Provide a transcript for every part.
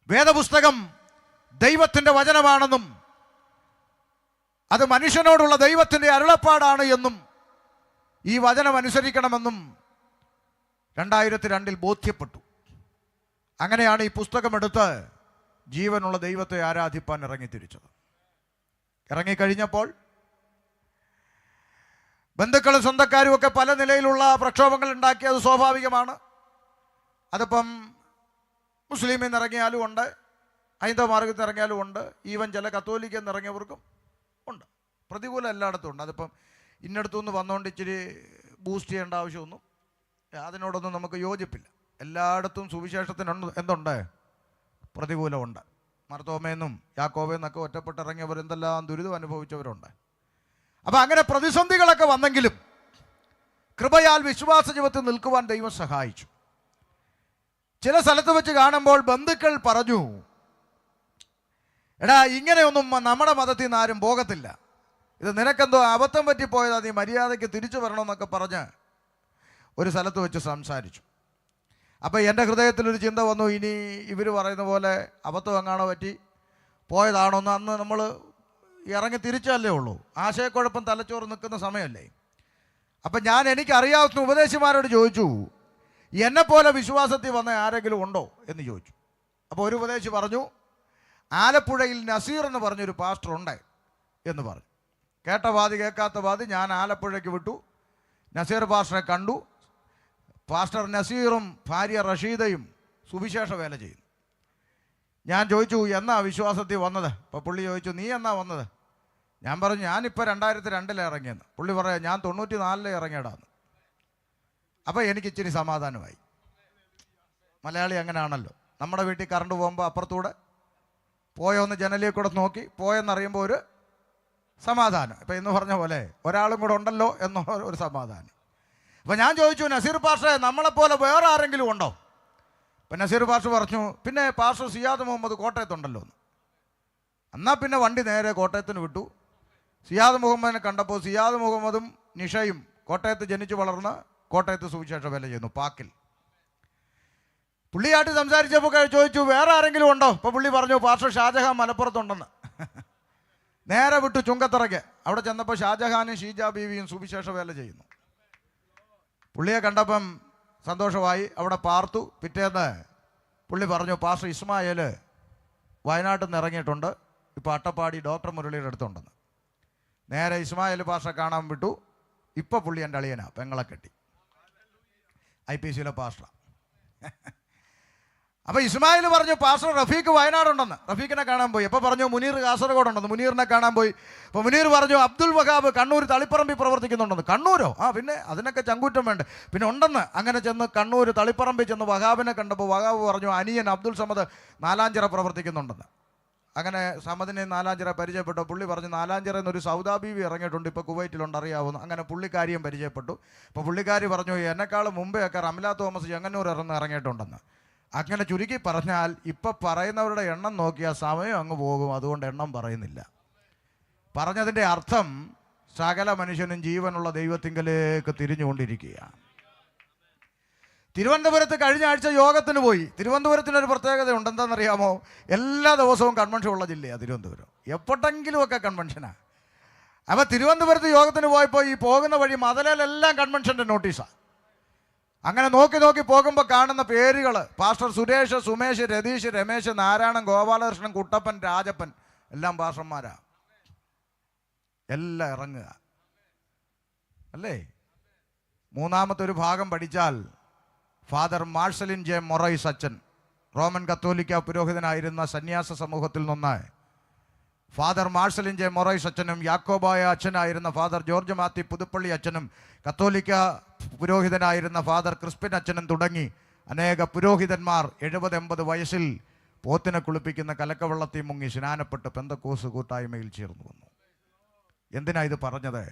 വേദപുസ്തകം ദൈവത്തിൻ്റെ വചനമാണെന്നും അത് മനുഷ്യനോടുള്ള ദൈവത്തിൻ്റെ അരുളപ്പാടാണ് എന്നും ഈ വചനം അനുസരിക്കണമെന്നും 2002 ബോധ്യപ്പെട്ടു. അങ്ങനെയാണ് ഈ പുസ്തകമെടുത്ത് ജീവനുള്ള ദൈവത്തെ ആരാധിപ്പാൻ ഇറങ്ങിത്തിരിച്ചത്. ഇറങ്ങിക്കഴിഞ്ഞപ്പോൾ ബന്ധുക്കളും സ്വന്തക്കാരും ഒക്കെ പല നിലയിലുള്ള പ്രക്ഷോഭങ്ങൾ ഉണ്ടാക്കി. അത് സ്വാഭാവികമാണ്. അതിപ്പം മുസ്ലിമിൽ നിന്ന് ഇറങ്ങിയാലും ഉണ്ട്, ഹൈന്ദവ മാർഗത്തിൽ നിന്ന് ഇറങ്ങിയാലും ഉണ്ട്, ഈവൻ ചില കത്തോലിക്കൽ നിന്ന് ഇറങ്ങിയവർക്കും ഉണ്ട്. പ്രതികൂലം എല്ലായിടത്തും ഉണ്ട്. അതിപ്പം ഇന്നടത്തുനിന്ന് വന്നുകൊണ്ട് ഇച്ചിരി ബൂസ്റ്റ് ചെയ്യേണ്ട ആവശ്യമൊന്നും അതിനോടൊന്നും നമുക്ക് യോജിപ്പില്ല. എല്ലായിടത്തും സുവിശേഷത്തിന് എന്തുണ്ട്? പ്രതികൂലമുണ്ട്. മർത്തോമേന്നും യാക്കോബേന്നൊക്കെ ഒറ്റപ്പെട്ടിറങ്ങിയവർ എന്തെല്ലാം ദുരിതം അനുഭവിച്ചവരുണ്ട്. അപ്പം അങ്ങനെ പ്രതിസന്ധികളൊക്കെ വന്നെങ്കിലും കൃപയാൽ വിശ്വാസ ജീവിതത്തിൽ നിൽക്കുവാൻ ദൈവം സഹായിച്ചു. ചില സ്ഥലത്ത് വെച്ച് കാണുമ്പോൾ ബന്ധുക്കൾ പറഞ്ഞു, എടാ ഇങ്ങനെയൊന്നും നമ്മുടെ മതത്തിൽ നിന്ന് ആരും പോകത്തില്ല, ഇത് നിനക്കെന്തോ അബദ്ധം പറ്റിപ്പോയതാ, നീ മര്യാദയ്ക്ക് തിരിച്ചു വരണമെന്നൊക്കെ പറഞ്ഞ് ഒരു സ്ഥലത്ത് വെച്ച് സംസാരിച്ചു. അപ്പോൾ എൻ്റെ ഹൃദയത്തിലൊരു ചിന്ത വന്നു, ഇനി ഇവർ പറയുന്ന പോലെ അബദ്ധം എങ്ങാണോ പറ്റി പോയതാണോന്ന്. അന്ന് നമ്മൾ ഇറങ്ങി തിരിച്ചല്ലേ ഉള്ളൂ, ആശയക്കുഴപ്പം തലച്ചോറ് നിൽക്കുന്ന സമയമല്ലേ. അപ്പം ഞാൻ എനിക്കറിയാവുന്ന ഉപദേശിമാരോട് ചോദിച്ചു, എന്നെപ്പോലെ വിശ്വാസത്തിൽ വന്ന ആരെങ്കിലും ഉണ്ടോ എന്ന് ചോദിച്ചു. അപ്പോൾ ഒരു ഉപദേശി പറഞ്ഞു, ആലപ്പുഴയിൽ നസീർ എന്ന് പറഞ്ഞൊരു പാസ്റ്റർ ഉണ്ട് എന്ന് പറഞ്ഞു. കേട്ട വാതി കേൾക്കാത്ത വാതി ഞാൻ ആലപ്പുഴയ്ക്ക് വിട്ടു. നസീർ പാസ്റ്ററെ കണ്ടു. പാസ്റ്റർ നസീറും ഭാര്യ റഷീദയും സുവിശേഷ വേല ചെയ്യുന്നു. ഞാൻ ചോദിച്ചു, എന്നാ വിശ്വാസത്തിൽ വന്നത്? അപ്പോൾ പുള്ളി ചോദിച്ചു, നീ എന്നാ വന്നത്? ഞാൻ പറഞ്ഞു, ഞാനിപ്പോൾ 2002 ഇറങ്ങിയെന്ന്. പുള്ളി പറയാം, ഞാൻ 94 ഇറങ്ങിയടാന്ന്. അപ്പോൾ എനിക്ക് ഇച്ചിരി സമാധാനമായി. മലയാളി അങ്ങനെയാണല്ലോ, നമ്മുടെ വീട്ടിൽ കറണ്ട് പോകുമ്പോൾ അപ്പുറത്തൂടെ പോയോന്ന് ജനലിൽ കൂടെ നോക്കി പോയെന്നറിയുമ്പോൾ ഒരു സമാധാനം. ഇപ്പം ഇന്ന് പറഞ്ഞ പോലെ ഒരാളും കൂടെ ഉണ്ടല്ലോ എന്നുള്ള ഒരു സമാധാനം. അപ്പോൾ ഞാൻ ചോദിച്ചു, നസീർ പാസ്റ്ററെ നമ്മളെപ്പോലെ വേറെ ആരെങ്കിലും ഉണ്ടോ? അപ്പം നസീർ പാസ്റ്റർ പറഞ്ഞു, പിന്നെ പാസ്റ്റർ സിയാദ് മുഹമ്മദ് കോട്ടയത്തുണ്ടല്ലോ എന്ന്. എന്നാൽ പിന്നെ വണ്ടി നേരെ കോട്ടയത്തിന് വിട്ടു. സിയാദ് മുഹമ്മദിനെ കണ്ടപ്പോൾ സിയാദ് മുഹമ്മദും നിഷയും കോട്ടയത്ത് ജനിച്ചു വളർന്ന് കോട്ടയത്ത് സുവിശേഷ വേല ചെയ്യുന്നു, പാക്കിൽ. പുള്ളിയായിട്ട് സംസാരിച്ചപ്പോൾ ചോദിച്ചു, വേറെ ആരെങ്കിലും ഉണ്ടോ? അപ്പോൾ പുള്ളി പറഞ്ഞു, പാസ്റ്റർ ഷാജഹാൻ മലപ്പുറത്തുണ്ടെന്ന്. നേരെ വിട്ടു ചുങ്കത്തറയ്ക്ക്. അവിടെ ചെന്നപ്പോൾ ഷാജഹാനും ഷീജ ബീവിയും സുവിശേഷ വേല ചെയ്യുന്നു. പുള്ളിയെ കണ്ടപ്പം സന്തോഷമായി, അവിടെ പാർത്തു. പിറ്റേന്ന് പുള്ളി പറഞ്ഞു, പാസ്റ്റർ ഇസ്മായേൽ വയനാട്ടിൽ നിന്ന് ഇറങ്ങിയിട്ടുണ്ട്, ഇപ്പോൾ അട്ടപ്പാടി ഡോക്ടർ മുരളിയുടെ അടുത്തുണ്ടെന്ന്. നേരെ ഇസ്മായേൽ പാസ്റ്ററെ കാണാൻ വിട്ടു. ഇപ്പോൾ പുള്ളി എൻ്റെ അളിയനാ, പെങ്ങളെ കെട്ടി, IPCയിലെ പാസ്റ്റർ. അപ്പോൾ ഇസ്മായിൽ പറഞ്ഞു, പാസ്റ്റർ റഫീഖ് വയനാടുണ്ടെന്ന്. റഫീഖിനെ കാണാൻ പോയി. അപ്പോൾ പറഞ്ഞു, മുനീർ കാസർഗോഡുണ്ടെന്ന്. മുനീറിനെ കാണാൻ പോയി. അപ്പോൾ മുനീർ പറഞ്ഞു, അബ്ദുൽ വഹാബ് കണ്ണൂർ തളിപ്പറമ്പിൽ പ്രവർത്തിക്കുന്നുണ്ടെന്ന്. കണ്ണൂരോ? ആ പിന്നെ അതിനൊക്കെ ചങ്കൂറ്റം വേണ്ട, പിന്നെ ഉണ്ടെന്ന്. അങ്ങനെ ചെന്ന് കണ്ണൂർ തളിപ്പറമ്പിൽ ചെന്ന് വഹാബിനെ കണ്ടപ്പോൾ വഹാബ് പറഞ്ഞു, അനിയൻ അബ്ദുൽ സമദ് നാലാഞ്ചിറ പ്രവർത്തിക്കുന്നുണ്ടെന്ന്. അങ്ങനെ സമദിനെ നാലാഞ്ചിറ പരിചയപ്പെട്ടു. പുള്ളി പറഞ്ഞു, നാലാഞ്ചിറ എന്നൊരു സൗദാ ബീവി ഇറങ്ങിയിട്ടുണ്ട്, ഇപ്പോൾ കുവൈറ്റിലുണ്ട്, അറിയാവുന്നു. അങ്ങനെ പുള്ളിക്കാരിയും പരിചയപ്പെട്ടു. അപ്പോൾ പുള്ളിക്കാരി പറഞ്ഞു, എന്നെക്കാളും മുമ്പേ ഒക്കെ റംല തോമസ് ചെങ്ങന്നൂർ ഇറങ്ങിയിട്ടുണ്ടെന്ന്. അങ്ങനെ ചുരുക്കി പറഞ്ഞാൽ ഇപ്പം പറയുന്നവരുടെ എണ്ണം നോക്കിയാൽ സമയം അങ്ങ് പോകും. അതുകൊണ്ട് എണ്ണം പറയുന്നില്ല. പറഞ്ഞതിൻ്റെ അർത്ഥം സകല മനുഷ്യനും ജീവനുള്ള ദൈവത്തിങ്കലേക്ക് തിരിഞ്ഞുകൊണ്ടിരിക്കുകയാണ്. തിരുവനന്തപുരത്ത് കഴിഞ്ഞ ആഴ്ച യോഗത്തിന് പോയി. തിരുവനന്തപുരത്തിനൊരു പ്രത്യേകതയുണ്ട്, എന്താണെന്നറിയാമോ? എല്ലാ ദിവസവും കൺവെൻഷൻ ഉള്ള ജില്ലയാണ് തിരുവനന്തപുരം. എപ്പോഴെങ്കിലുമൊക്കെ കൺവെൻഷനാണ്. അപ്പോൾ തിരുവനന്തപുരത്ത് യോഗത്തിന് പോയപ്പോൾ ഈ പോകുന്ന വഴി മതിലെല്ലാം കൺവെൻഷൻ്റെ നോട്ടീസാണ്. അങ്ങനെ നോക്കി നോക്കി പോകുമ്പോൾ കാണുന്ന പേരുകൾ പാസ്റ്റർ സുരേഷ്, സുമേഷ്, രതീഷ്, രമേശ്, നാരായണൻ, ഗോപാലകൃഷ്ണൻ, കുട്ടപ്പൻ, രാജപ്പൻ, എല്ലാം പാസ്റ്റർമാരാ. എല്ലാം ഇറങ്ങുക അല്ലേ? മൂന്നാമത്തെ ഒരു ഭാഗം പഠിച്ചാൽ ഫാദർ മാർഷലിൻ ജെ മൊറൈസ് അച്ഛൻ, റോമൻ കത്തോലിക്ക പുരോഹിതനായിരുന്ന സന്യാസ സമൂഹത്തിൽ നിന്ന് ഫാദർ മാർഷലിൻ ജെ മൊറൈസ് അച്ഛനും യാക്കോബായ അച്ഛനായിരുന്ന ഫാദർ ജോർജ് മാത്യു പുതുപ്പള്ളി അച്ഛനും കത്തോലിക്ക പുരോഹിതനായിരുന്ന ഫാദർ ക്രിസ്പിൻ അച്ഛനും തുടങ്ങി അനേക പുരോഹിതന്മാർ 70-80 വയസ്സിൽ പോത്തിനെ കുളിപ്പിക്കുന്ന കലക്കവെള്ളത്തിൽ മുങ്ങി സ്നാനപ്പെട്ട് പെന്തക്കോസ് കൂട്ടായ്മയിൽ ചേർന്നു വന്നു. എന്തിനാ ഇത് പറഞ്ഞത്?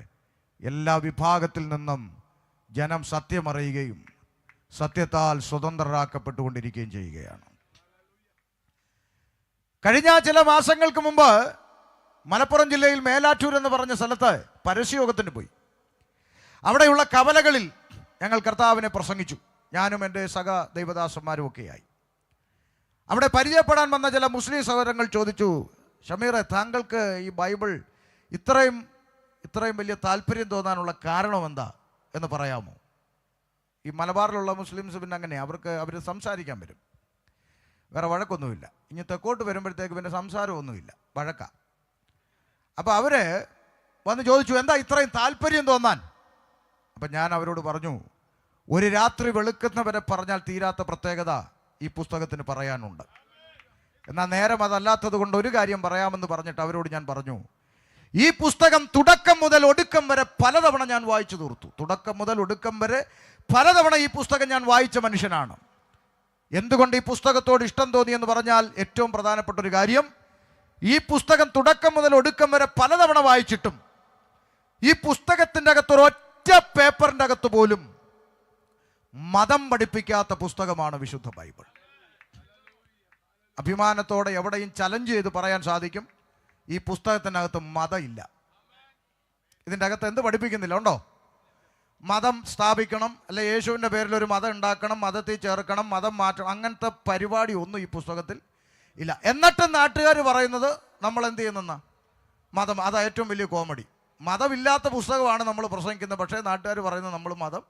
എല്ലാ വിഭാഗത്തിൽ നിന്നും ജനം സത്യമറിയുകയും സത്യത്താൽ സ്വതന്ത്രരാക്കപ്പെട്ടുകൊണ്ടിരിക്കുകയും ചെയ്യുകയാണ്. കഴിഞ്ഞ ചില മാസങ്ങൾക്ക് മുമ്പ് മലപ്പുറം ജില്ലയിൽ മേലാറ്റൂർ എന്ന് പറഞ്ഞ സ്ഥലത്ത് പരസ്യയോഗത്തിന് പോയി. അവിടെയുള്ള കവലകളിൽ ഞങ്ങൾ കർത്താവിനെ പ്രസംഗിച്ചു. ഞാനും എൻ്റെ സഹ ദൈവദാസന്മാരും ഒക്കെയായി. അവിടെ പരിചയപ്പെടാൻ വന്ന ചില മുസ്ലിം സഹോദരങ്ങൾ ചോദിച്ചു, ഷമീറെ, താങ്കൾക്ക് ഈ ബൈബിൾ ഇത്രയും വലിയ താല്പര്യം തോന്നാനുള്ള കാരണം എന്താ എന്ന് പറയാമോ? ഈ മലബാറിലുള്ള മുസ്ലിംസ് പിന്നെ അങ്ങനെ അവർ സംസാരിക്കാൻ വരും, വേറെ വഴക്കൊന്നുമില്ല. ഇനി തെക്കോട്ട് വരുമ്പോഴത്തേക്ക് പിന്നെ സംസാരമൊന്നുമില്ല, വഴക്കാം. അപ്പോൾ അവർ വന്ന് ചോദിച്ചു, എന്താ ഇത്രയും താല്പര്യം തോന്നാൻ? അപ്പം ഞാൻ അവരോട് പറഞ്ഞു, ഒരു രാത്രി വെളുക്കുന്നവരെ പറഞ്ഞാൽ തീരാത്ത പ്രത്യേകത ഈ പുസ്തകത്തിന് പറയാനുണ്ട്. എന്നാൽ നേരം അതല്ലാത്തത് കൊണ്ട് ഒരു കാര്യം പറയാമെന്ന് പറഞ്ഞിട്ട് അവരോട് ഞാൻ പറഞ്ഞു, ഈ പുസ്തകം തുടക്കം മുതൽ ഒടുക്കം വരെ പലതവണ ഞാൻ വായിച്ചു തീർത്തു. തുടക്കം മുതൽ ഒടുക്കം വരെ പലതവണ ഈ പുസ്തകം ഞാൻ വായിച്ച മനുഷ്യനാണ്. എന്തുകൊണ്ട് ഈ പുസ്തകത്തോട് ഇഷ്ടം തോന്നിയെന്ന് പറഞ്ഞാൽ ഏറ്റവും പ്രധാനപ്പെട്ട ഒരു കാര്യം, ഈ പുസ്തകം തുടക്കം മുതൽ ഒടുക്കം വരെ പലതവണ വായിച്ചിട്ടും ഈ പുസ്തകത്തിൻ്റെ അകത്ത് ഒരൊറ്റ പേപ്പറിൻ്റെ അകത്ത് പോലും മതം പഠിപ്പിക്കാത്ത പുസ്തകമാണ് വിശുദ്ധ ബൈബിൾ. അഭിമാനത്തോടെ എവിടെയും ചലഞ്ച് ചെയ്ത് പറയാൻ സാധിക്കും, ഈ പുസ്തകത്തിനകത്ത് മതമില്ല. ഇതിൻ്റെ അകത്ത് എന്ത് പഠിപ്പിക്കുന്നില്ല? ഉണ്ടോ? മതം സ്ഥാപിക്കണം, അല്ലെ യേശുവിൻ്റെ പേരിൽ ഒരു മതം ഉണ്ടാക്കണം, മതത്തിൽ ചേർക്കണം, മതം മാറ്റണം, അങ്ങനത്തെ പരിപാടി ഒന്നും ഈ പുസ്തകത്തിൽ ഇല്ല. എന്നിട്ട് നാട്ടുകാർ പറയുന്നത് നമ്മൾ എന്ത് ചെയ്യുന്നെന്നാ? മതം. അതാ ഏറ്റവും വലിയ കോമഡി. മതമില്ലാത്ത പുസ്തകമാണ് നമ്മൾ പ്രസംഗിക്കുന്നത്, പക്ഷേ നാട്ടുകാർ പറയുന്നത് നമ്മൾ മതം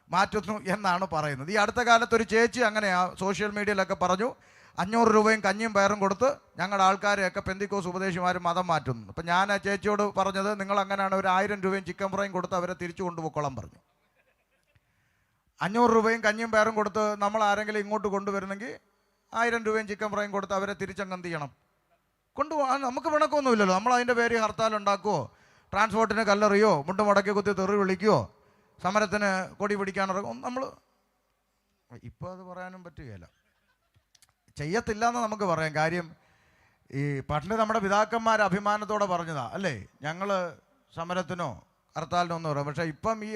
മാറ്റുന്നു എന്നാണ് പറയുന്നത്. ഈ അടുത്ത കാലത്ത് ഒരു ചേച്ചി അങ്ങനെയാ സോഷ്യൽ മീഡിയയിലൊക്കെ പറഞ്ഞു, 500 രൂപയും കഞ്ഞിയും പയറും കൊടുത്ത് ഞങ്ങളുടെ ആൾക്കാരെയൊക്കെ പെന്തിക്കോസ് ഉപദേശിമാർ മതം മാറ്റുന്നു. അപ്പം ഞാൻ ആ ചേച്ചിയോട് പറഞ്ഞത്, നിങ്ങൾ അങ്ങനെയാണ് ഒരു 1000 രൂപയും ചിക്കൻ ഫ്രൈയും കൊടുത്ത് അവരെ തിരിച്ചു കൊണ്ടുപോയിക്കോളാൻ പറഞ്ഞു. 500 രൂപയും കഞ്ഞിയും പയറും കൊടുത്ത് നമ്മൾ ആരെങ്കിലും ഇങ്ങോട്ട് കൊണ്ടുവരുന്നെങ്കിൽ 1000 രൂപയും ചിക്കൻ ഫ്രൈയും കൊടുത്ത് അവരെ തിരിച്ചങ്ങ് എന്ത് ചെയ്യണം? കൊണ്ടുപോകാൻ. നമുക്ക് പിണക്കൊന്നുമില്ലല്ലോ. നമ്മൾ അതിൻ്റെ പേര് ഹർത്താൽ ഉണ്ടാക്കുമോ, ട്രാൻസ്പോർട്ടിന് കല്ലെറിയോ, മുണ്ട് മുടക്കി കുത്തി തെറി വിളിക്കുകയോ, സമരത്തിന് കൊടി പിടിക്കാനിറങ്ങും. നമ്മൾ ഇപ്പോൾ അത് പറയാനും പറ്റുകയില്ല, ചെയ്യത്തില്ല എന്ന് നമുക്ക് പറയാം. കാര്യം ഈ പണ്ട് നമ്മുടെ പിതാക്കന്മാർ അഭിമാനത്തോടെ പറഞ്ഞതാ, അല്ലേ, ഞങ്ങൾ സമരത്തിനോ ഹർത്താലിനോ ഒന്നും പറയും. പക്ഷേ ഇപ്പം ഈ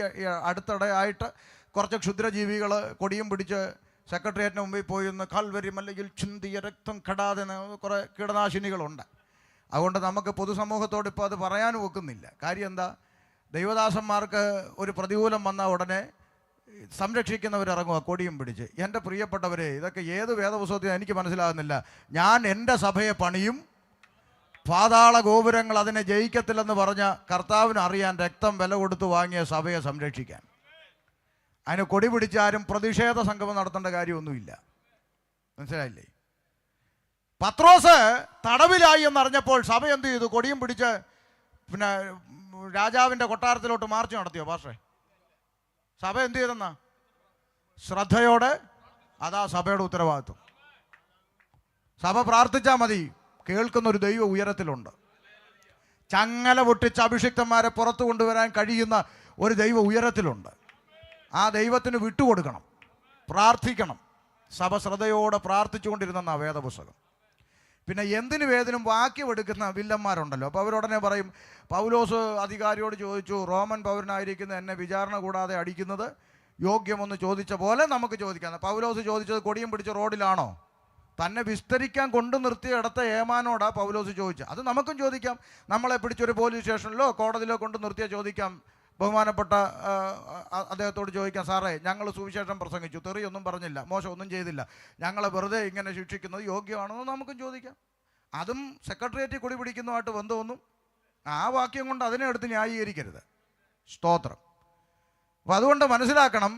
അടുത്തിടെയായിട്ട് കുറച്ച് ക്ഷുദ്രജീവികൾ കൊടിയും പിടിച്ച് സെക്രട്ടേറിയറ്റിന് മുമ്പിൽ പോയി ഒന്ന് കാൽവരി മല്ലയിൽ ചിന്തിയ രക്തം കെടാതെ കുറേ കീടനാശിനികളുണ്ട്. അതുകൊണ്ട് നമുക്ക് പൊതുസമൂഹത്തോട് ഇപ്പോൾ അത് പറയാനും ഒക്കുന്നില്ല. കാര്യം എന്താ? ദൈവദാസന്മാർക്ക് ഒരു പ്രതികൂലം വന്ന ഉടനെ സംരക്ഷിക്കുന്നവരിറങ്ങുക കൊടിയും പിടിച്ച്. എൻ്റെ പ്രിയപ്പെട്ടവരെ, ഇതൊക്കെ ഏത് വേദപുസ്തകത്തിനും എനിക്ക് മനസ്സിലാകുന്നില്ല. ഞാൻ എൻ്റെ സഭയെ പണിയും, പാതാള ഗോപുരങ്ങൾ അതിനെ ജയിക്കത്തില്ലെന്ന് പറഞ്ഞ കർത്താവിന് അറിയാൻ രക്തം വില കൊടുത്ത് വാങ്ങിയ സഭയെ സംരക്ഷിക്കാൻ. അതിന് കൊടി പിടിച്ചാരും പ്രതിഷേധ സംഗമം നടത്തേണ്ട കാര്യമൊന്നുമില്ല. മനസ്സിലായില്ലേ? പത്രോസ് തടവിലായി എന്നറിഞ്ഞപ്പോൾ സഭ എന്ത് ചെയ്തു? കൊടിയും പിടിച്ച് പിന്നെ രാജാവിൻ്റെ കൊട്ടാരത്തിലോട്ട് മാർച്ച് നടത്തിയോ? പാസ്റ്ററെ, സഭ എന്ത് ചെയ്തെന്നാ? ശ്രദ്ധയോടെ. അതാ സഭയുടെ ഉത്തരവാദിത്വം. സഭ പ്രാർത്ഥിച്ചാൽ മതി, കേൾക്കുന്നൊരു ദൈവം ഉയരത്തിലുണ്ട്. ചങ്ങല പൊട്ടിച്ച് അഭിഷിക്തന്മാരെ പുറത്തു കൊണ്ടുവരാൻ കഴിയുന്ന ഒരു ദൈവം ഉയരത്തിലുണ്ട്. ആ ദൈവത്തിന് വിട്ടുകൊടുക്കണം, പ്രാർത്ഥിക്കണം. സഭ ശ്രദ്ധയോടെ പ്രാർത്ഥിച്ചുകൊണ്ടിരുന്ന വേദപുസ്തകം. പിന്നെ എന്തിനു വേദനും വാക്യമെടുക്കുന്ന വില്ലന്മാരുണ്ടല്ലോ. അപ്പോൾ അവരുടനെ പറയും, പൗലോസ് അധികാരിയോട് ചോദിച്ചു, റോമൻ പൗരനായിരിക്കുന്ന എന്നെ വിചാരണ കൂടാതെ അടിക്കുന്നത് യോഗ്യമൊന്ന് ചോദിച്ച പോലെ നമുക്ക് ചോദിക്കാം. പൗലോസ് ചോദിച്ചത് കൊടിയും പിടിച്ച റോഡിലാണോ? തന്നെ വിസ്തരിക്കാൻ കൊണ്ടു നിർത്തിയ ഇടത്ത ഏമാനോടാ പൗലോസ് ചോദിച്ചത്. അത് നമുക്കും ചോദിക്കാം. നമ്മളെ പിടിച്ചൊരു പോലീസ് സ്റ്റേഷനിലോ കോടതിയിലോ കൊണ്ടു നിർത്തിയാൽ ചോദിക്കാം. ബഹുമാനപ്പെട്ട അദ്ദേഹത്തോട് ചോദിക്കാം, സാറേ, ഞങ്ങൾ സുവിശേഷം പ്രസംഗിച്ചു, തെറിയൊന്നും പറഞ്ഞില്ല, മോശമൊന്നും ചെയ്തില്ല, ഞങ്ങളെ വെറുതെ ഇങ്ങനെ ശിക്ഷിക്കുന്നത് യോഗ്യമാണെന്ന് നമുക്കും ചോദിക്കാം. അതും സെക്രട്ടേറിയറ്റിൽ കൊടി പിടിക്കുന്നതുമായിട്ട് ബന്ധമൊന്നും ആ വാക്യം കൊണ്ട് അതിനെ എടുത്ത് ന്യായീകരിക്കരുത്. സ്തോത്രം. അപ്പം അതുകൊണ്ട് മനസ്സിലാക്കണം,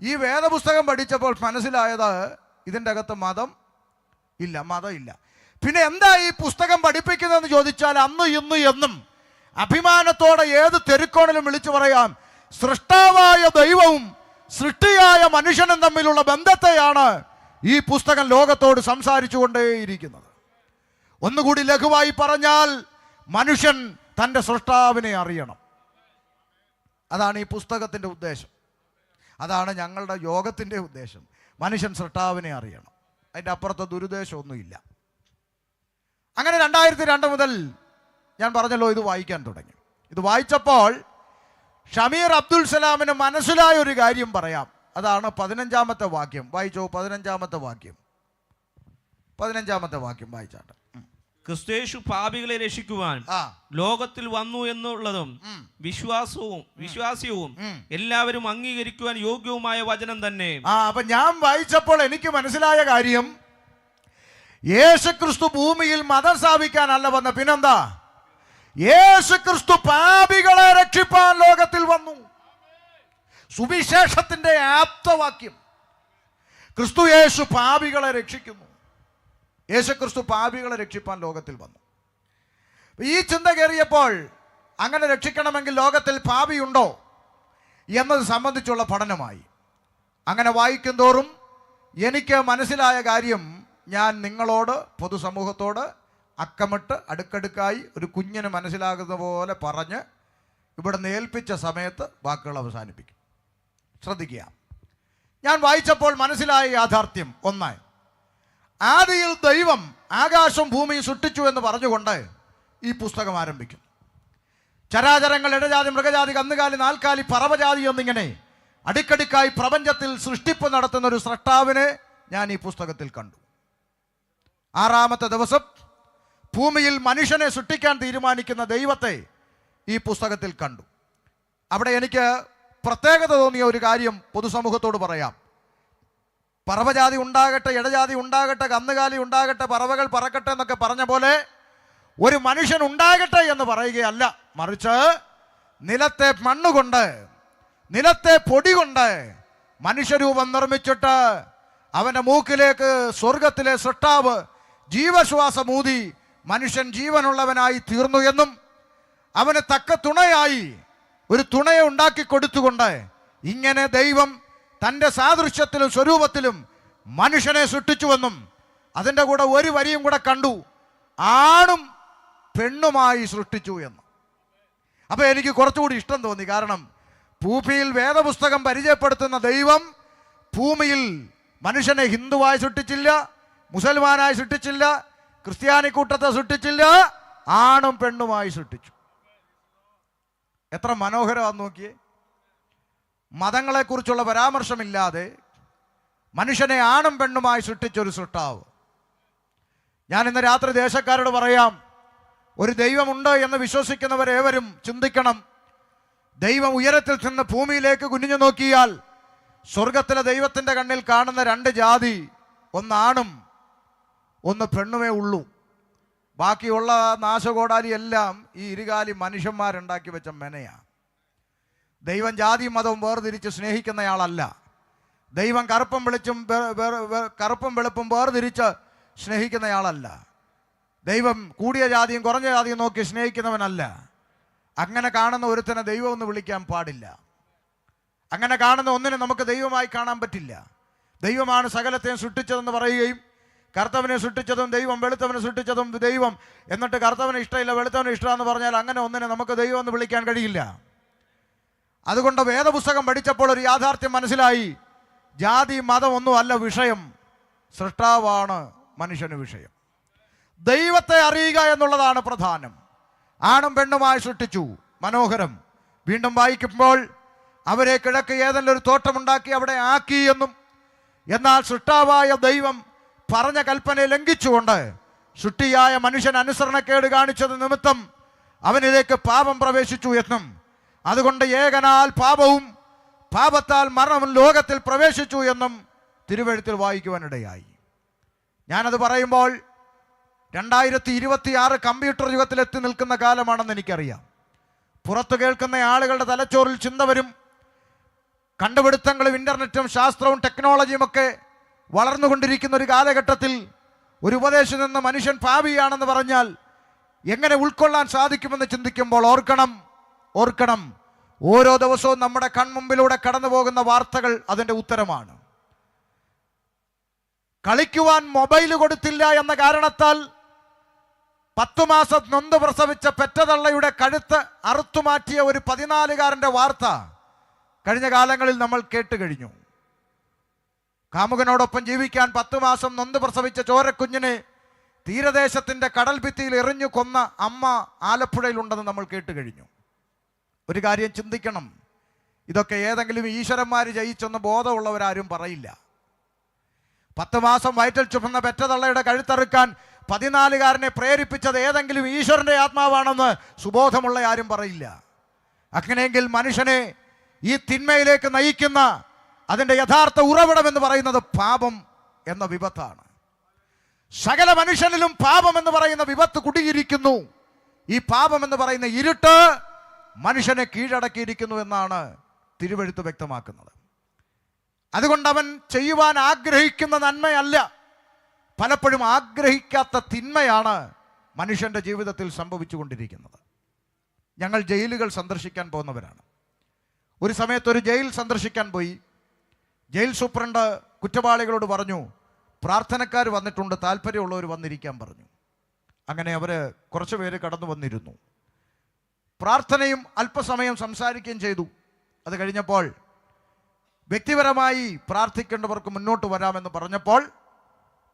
ഈ വേദപുസ്തകം പഠിച്ചപ്പോൾ മനസ്സിലായത് ഇതിൻ്റെ അകത്ത് മതം ഇല്ല. പിന്നെ എന്താ ഈ പുസ്തകം പഠിപ്പിക്കുന്നതെന്ന് ചോദിച്ചാൽ, അന്ന് ഇന്ന് എന്നും അഭിമാനത്തോടെ ഏത് തെരുക്കോണിലും വിളിച്ചു പറയാം, സൃഷ്ടാവായ ദൈവവും സൃഷ്ടിയായ മനുഷ്യനും തമ്മിലുള്ള ബന്ധത്തെയാണ് ഈ പുസ്തകം ലോകത്തോട് സംസാരിച്ചു കൊണ്ടേയിരിക്കുന്നത്. ഒന്നുകൂടി ലഘുവായി പറഞ്ഞാൽ, മനുഷ്യൻ തൻ്റെ സൃഷ്ടാവിനെ അറിയണം. അതാണ് ഈ പുസ്തകത്തിൻ്റെ ഉദ്ദേശം. അതാണ് ഞങ്ങളുടെ യോഗത്തിൻ്റെ ഉദ്ദേശം. മനുഷ്യൻ സൃഷ്ടാവിനെ അറിയണം. അതിൻ്റെ അപ്പുറത്തെ ദുരുദ്ദേശമൊന്നുമില്ല. അങ്ങനെ 2002 മുതൽ ഞാൻ പറഞ്ഞല്ലോ, ഇത് വായിക്കാൻ തുടങ്ങി. ഇത് വായിച്ചപ്പോൾ ഷമീർ അബ്ദുൽ സലാമിന് മനസ്സിലായ ഒരു കാര്യം പറയാം. അതാണ് 15-ാമത്തെ വാക്യം. വായിച്ചോ, 15-ാമത്തെ വാക്യം വായിച്ചാട്ടെ. ക്രിസ്തുയേശു പാപികളെ രക്ഷിക്കുവാൻ ലോകത്തിൽ വന്നു എന്നുള്ളതും വിശ്വാസ്യവും എല്ലാവരും അംഗീകരിക്കുവാൻ യോഗ്യവുമായ വചനം തന്നെ. അപ്പൊ ഞാൻ വായിച്ചപ്പോൾ എനിക്ക് മനസ്സിലായ കാര്യം, യേശുക്രിസ്തു ഭൂമിയിൽ മതം സ്ഥാപിക്കാനല്ല വന്ന, പിന്നെന്താ? യേശുക്രിസ്തു പാപികളെ രക്ഷിപ്പാൻ ലോകത്തിൽ വന്നു. സുവിശേഷത്തിന്റെ ആപ്തവാക്യം, ക്രിസ്തു യേശു പാപികളെ രക്ഷിക്കുന്നു. യേശുക്രിസ്തു പാപികളെ രക്ഷിപ്പാൻ ലോകത്തിൽ വന്നു. ഈ ചിന്ത കയറിയപ്പോൾ അങ്ങനെ രക്ഷിക്കണമെങ്കിൽ ലോകത്തിൽ പാപിയുണ്ടോ എന്നത് സംബന്ധിച്ചുള്ള പഠനമായി. അങ്ങനെ വായിക്കും തോറും എനിക്ക് മനസ്സിലായ കാര്യം ഞാൻ നിങ്ങളോട്, പൊതുസമൂഹത്തോട് അക്കമിട്ട് അടുക്കടുക്കായി ഒരു കുഞ്ഞിന് മനസ്സിലാകുന്ന പോലെ പറഞ്ഞ് ഇവിടെ ഏൽപ്പിച്ച സമയത്ത് വാക്കുകൾ അവസാനിപ്പിക്കും. ശ്രദ്ധിക്കുക. ഞാൻ വായിച്ചപ്പോൾ മനസ്സിലായ യാഥാർത്ഥ്യം ഒന്ന്, ആദിയിൽ ദൈവം ആകാശം ഭൂമിയും സൃഷ്ടിച്ചു എന്ന് പറഞ്ഞുകൊണ്ട് ഈ പുസ്തകം ആരംഭിക്കുന്നു. ചരാചരങ്ങൾ, ഇടജാതി, മൃഗജാതി, കന്നുകാലി, നാൽക്കാലി, പറവജാതി എന്നിങ്ങനെ അടുക്കടുക്കായി പ്രപഞ്ചത്തിൽ സൃഷ്ടിപ്പ് നടത്തുന്ന ഒരു സ്രഷ്ടാവിനെ ഞാൻ ഈ പുസ്തകത്തിൽ കണ്ടു. ആറാമത്തെ ദിവസം ഭൂമിയിൽ മനുഷ്യനെ സൃഷ്ടിക്കാൻ തീരുമാനിക്കുന്ന ദൈവത്തെ ഈ പുസ്തകത്തിൽ കണ്ടു. അവിടെ എനിക്ക് പ്രത്യേകത തോന്നിയ ഒരു കാര്യം പൊതുസമൂഹത്തോട് പറയാം. പറവജാതി ഉണ്ടാകട്ടെ, ഇടജാതി ഉണ്ടാകട്ടെ, കന്നുകാലി ഉണ്ടാകട്ടെ, പറവകൾ പറക്കട്ടെ എന്നൊക്കെ പറഞ്ഞ പോലെ ഒരു മനുഷ്യൻ ഉണ്ടാകട്ടെ എന്ന് പറയുകയല്ല, മറിച്ച് നിലത്തെ മണ്ണുകൊണ്ട്, നിലത്തെ പൊടി കൊണ്ട് മനുഷ്യരൂപം നിർമ്മിച്ചിട്ട് അവൻ്റെ മൂക്കിലേക്ക് സ്വർഗത്തിലെ സൃഷ്ടാവ് ജീവശ്വാസമൂതി മനുഷ്യൻ ജീവനുള്ളവനായി തീർന്നു എന്നും അവന് തക്ക തുണയായി ഒരു തുണയെ ഉണ്ടാക്കി കൊടുത്തുകൊണ്ട് ഇങ്ങനെ ദൈവം തൻ്റെ സാദൃശ്യത്തിലും സ്വരൂപത്തിലും മനുഷ്യനെ സൃഷ്ടിച്ചുവെന്നും അതിൻ്റെ കൂടെ ഒരു വരിയും കൂടെ കണ്ടു, ആണും പെണ്ണുമായി സൃഷ്ടിച്ചു എന്ന്. അപ്പോൾ എനിക്ക് കുറച്ചുകൂടി ഇഷ്ടം തോന്നി. കാരണം ഭൂമിയിൽ വേദപുസ്തകം പരിചയപ്പെടുത്തുന്ന ദൈവം ഭൂമിയിൽ മനുഷ്യനെ ഹിന്ദുവായി സൃഷ്ടിച്ചില്ല, മുസൽമാനായി സൃഷ്ടിച്ചില്ല, ക്രിസ്ത്യാനി കൂട്ടത്തെ സൃഷ്ടിച്ചില്ല, ആണും പെണ്ണുമായി സൃഷ്ടിച്ചു. എത്ര മനോഹരമാണെന്ന് നോക്കിയേ. മതങ്ങളെക്കുറിച്ചുള്ള പരാമർശമില്ലാതെ മനുഷ്യനെ ആണും പെണ്ണുമായി സൃഷ്ടിച്ചൊരു സൃഷ്ടാവ്. ഞാൻ ഇന്ന് രാത്രി ദേശക്കാരോട് പറയാം, ഒരു ദൈവമുണ്ട് എന്ന് വിശ്വസിക്കുന്നവരേവരും ചിന്തിക്കണം. ദൈവം ഉയരത്തിൽ നിന്ന് ഭൂമിയിലേക്ക് കുനിഞ്ഞു നോക്കിയാൽ സ്വർഗത്തിലെ ദൈവത്തിൻ്റെ കണ്ണിൽ കാണുന്ന രണ്ട് ജാതി, ഒന്നാണും ഒന്ന് പെണ്ണുമേ ഉള്ളൂ. ബാക്കിയുള്ള നാശകോടാലി എല്ലാം ഈ ഇരുകാലി മനുഷ്യന്മാരുണ്ടാക്കി വെച്ച മെനയാണ്. ദൈവം ജാതി മതവും വേർതിരിച്ച് സ്നേഹിക്കുന്നയാളല്ല. ദൈവം കറുപ്പും വെളുപ്പും വേർതിരിച്ച് സ്നേഹിക്കുന്നയാളല്ല. ദൈവം കൂടിയ ജാതിയും കുറഞ്ഞ ജാതിയും നോക്കി സ്നേഹിക്കുന്നവനല്ല. അങ്ങനെ കാണുന്ന ഒരുത്തനെ ദൈവം എന്ന് വിളിക്കാൻ പാടില്ല. അങ്ങനെ കാണുന്ന ഒന്നിനെ നമുക്ക് ദൈവമായി കാണാൻ പറ്റില്ല. ദൈവമാണ് സകലത്തെയും സൃഷ്ടിച്ചതെന്ന് പറയുകയും കർത്തവനെ സൃഷ്ടിച്ചതും ദൈവം, വെളുത്തവനെ സൃഷ്ടിച്ചതും ദൈവം, എന്നിട്ട് കർത്തവനെ ഇഷ്ടമില്ല വെളുത്തവനെ ഇഷ്ടമെന്ന് പറഞ്ഞാൽ അങ്ങനെ ഒന്നിനെ നമുക്ക് ദൈവം എന്ന് വിളിക്കാൻ കഴിയില്ല. അതുകൊണ്ട് വേദപുസ്തകം പഠിച്ചപ്പോൾ ഒരു യാഥാർത്ഥ്യം മനസ്സിലായി. ജാതി മതം ഒന്നും അല്ല വിഷയം, സൃഷ്ടാവാണ് മനുഷ്യന് വിഷയം. ദൈവത്തെ അറിയുക എന്നുള്ളതാണ് പ്രധാനം. ആണും പെണ്ണുമായി സൃഷ്ടിച്ചു, മനോഹരം. വീണ്ടും വായിക്കുമ്പോൾ അവരെ കിഴക്ക് ഏതെങ്കിലും ഒരു തോട്ടമുണ്ടാക്കി അവിടെ ആക്കി എന്നും, എന്നാൽ സൃഷ്ടാവായ ദൈവം പറഞ്ഞ കൽപ്പനയെ ലംഘിച്ചുകൊണ്ട് സൃഷ്ടിയായ മനുഷ്യൻ അനുസരണക്കേട് കാണിച്ചത് നിമിത്തം അവനിലേക്ക് പാപം പ്രവേശിച്ചു എന്നും, അതുകൊണ്ട് ഏകനാൽ പാപവും പാപത്താൽ മരണവും ലോകത്തിൽ പ്രവേശിച്ചു എന്നും തിരുവെഴുത്തിൽ വായിക്കുവാനിടയായി. ഞാനത് പറയുമ്പോൾ 2026 കമ്പ്യൂട്ടർ യുഗത്തിലെത്തി നിൽക്കുന്ന കാലമാണെന്ന് എനിക്കറിയാം. പുറത്തു കേൾക്കുന്ന ആളുകളുടെ തലച്ചോറിൽ ചിന്ത വരും. കണ്ടുപിടുത്തങ്ങളും ഇൻ്റർനെറ്റും ശാസ്ത്രവും ടെക്നോളജിയും ഒക്കെ വളർന്നുകൊണ്ടിരിക്കുന്ന ഒരു കാലഘട്ടത്തിൽ ഒരു ഉപദേശം നിന്ന് മനുഷ്യൻ പാപിയാണെന്ന് പറഞ്ഞാൽ എങ്ങനെ ഉൾക്കൊള്ളാൻ സാധിക്കുമെന്ന് ചിന്തിക്കുമ്പോൾ ഓർക്കണം, ഓരോ ദിവസവും നമ്മുടെ കൺമുമ്പിലൂടെ കടന്നു പോകുന്ന വാർത്തകൾ അതിൻ്റെ ഉത്തരമാണ്. കളിക്കുവാൻ മൊബൈൽ കൊടുത്തില്ല എന്ന കാരണത്താൽ 10 മാസം നൊന്ത് പ്രസവിച്ച പെറ്റതള്ളയുടെ കഴുത്ത് അറുത്തുമാറ്റിയ ഒരു 14-കാരൻ്റെ വാർത്ത കഴിഞ്ഞ കാലങ്ങളിൽ നമ്മൾ കേട്ട് കഴിഞ്ഞു. കാമുകനോടൊപ്പം ജീവിക്കാൻ 10 മാസം നൊന്ത് പ്രസവിച്ച ചോരക്കുഞ്ഞിനെ തീരദേശത്തിൻ്റെ കടൽ ഭിത്തിയിൽ എറിഞ്ഞു കൊന്ന അമ്മ ആലപ്പുഴയിലുണ്ടെന്ന് നമ്മൾ കേട്ട് കഴിഞ്ഞു. ഒരു കാര്യം ചിന്തിക്കണം, ഇതൊക്കെ ഏതെങ്കിലും ഈശ്വരന്മാർ ജയിച്ചെന്ന് ബോധമുള്ളവരാരും പറയില്ല. 10 മാസം വയറ്റിൽ ചുമന്ന പെറ്റതള്ളയുടെ കഴുത്തറുക്കാൻ 14-കാരനെ പ്രേരിപ്പിച്ചത് ഏതെങ്കിലും ഈശ്വരൻ്റെ ആത്മാവാണെന്ന് സുബോധമുള്ള ആരും പറയില്ല. അങ്ങനെയെങ്കിൽ മനുഷ്യനെ ഈ തിന്മയിലേക്ക് നയിക്കുന്ന അതിൻ്റെ യഥാർത്ഥ ഉറവിടം എന്ന് പറയുന്നത് പാപം എന്ന വിപത്താണ്. സകല മനുഷ്യനിലും പാപം എന്ന് പറയുന്ന വിപത്ത് കുടിയിരിക്കുന്നു. ഈ പാപം എന്ന് പറയുന്ന ഇരുട്ട് മനുഷ്യനെ കീഴടക്കിയിരിക്കുന്നു എന്നാണ് തിരുവെഴുത്ത് വ്യക്തമാക്കുന്നത്. അതുകൊണ്ട് അവൻ ചെയ്യുവാൻ ആഗ്രഹിക്കുന്ന നന്മയല്ല, പലപ്പോഴും ആഗ്രഹിക്കാത്ത തിന്മയാണ് മനുഷ്യൻ്റെ ജീവിതത്തിൽ സംഭവിച്ചുകൊണ്ടിരിക്കുന്നത്. ഞങ്ങൾ ജയിലുകൾ സന്ദർശിക്കാൻ പോകുന്നവരാണ്. ഒരു സമയത്ത് ഒരു ജയിൽ സന്ദർശിക്കാൻ പോയി. ജയിൽ സൂപ്രണ്ട് കുറ്റവാളികളോട് പറഞ്ഞു, പ്രാർത്ഥനക്കാർ വന്നിട്ടുണ്ട്, താല്പര്യമുള്ളവർ വന്നിരിക്കാൻ പറഞ്ഞു. അങ്ങനെ അവർ കുറച്ച് പേര് കടന്നു വന്നിരുന്നു. പ്രാർത്ഥനയും അല്പസമയം സംസാരിക്കുകയും ചെയ്തു. അത് കഴിഞ്ഞപ്പോൾ വ്യക്തിപരമായി പ്രാർത്ഥിക്കേണ്ടവർക്ക് മുന്നോട്ട് വരാമെന്ന് പറഞ്ഞപ്പോൾ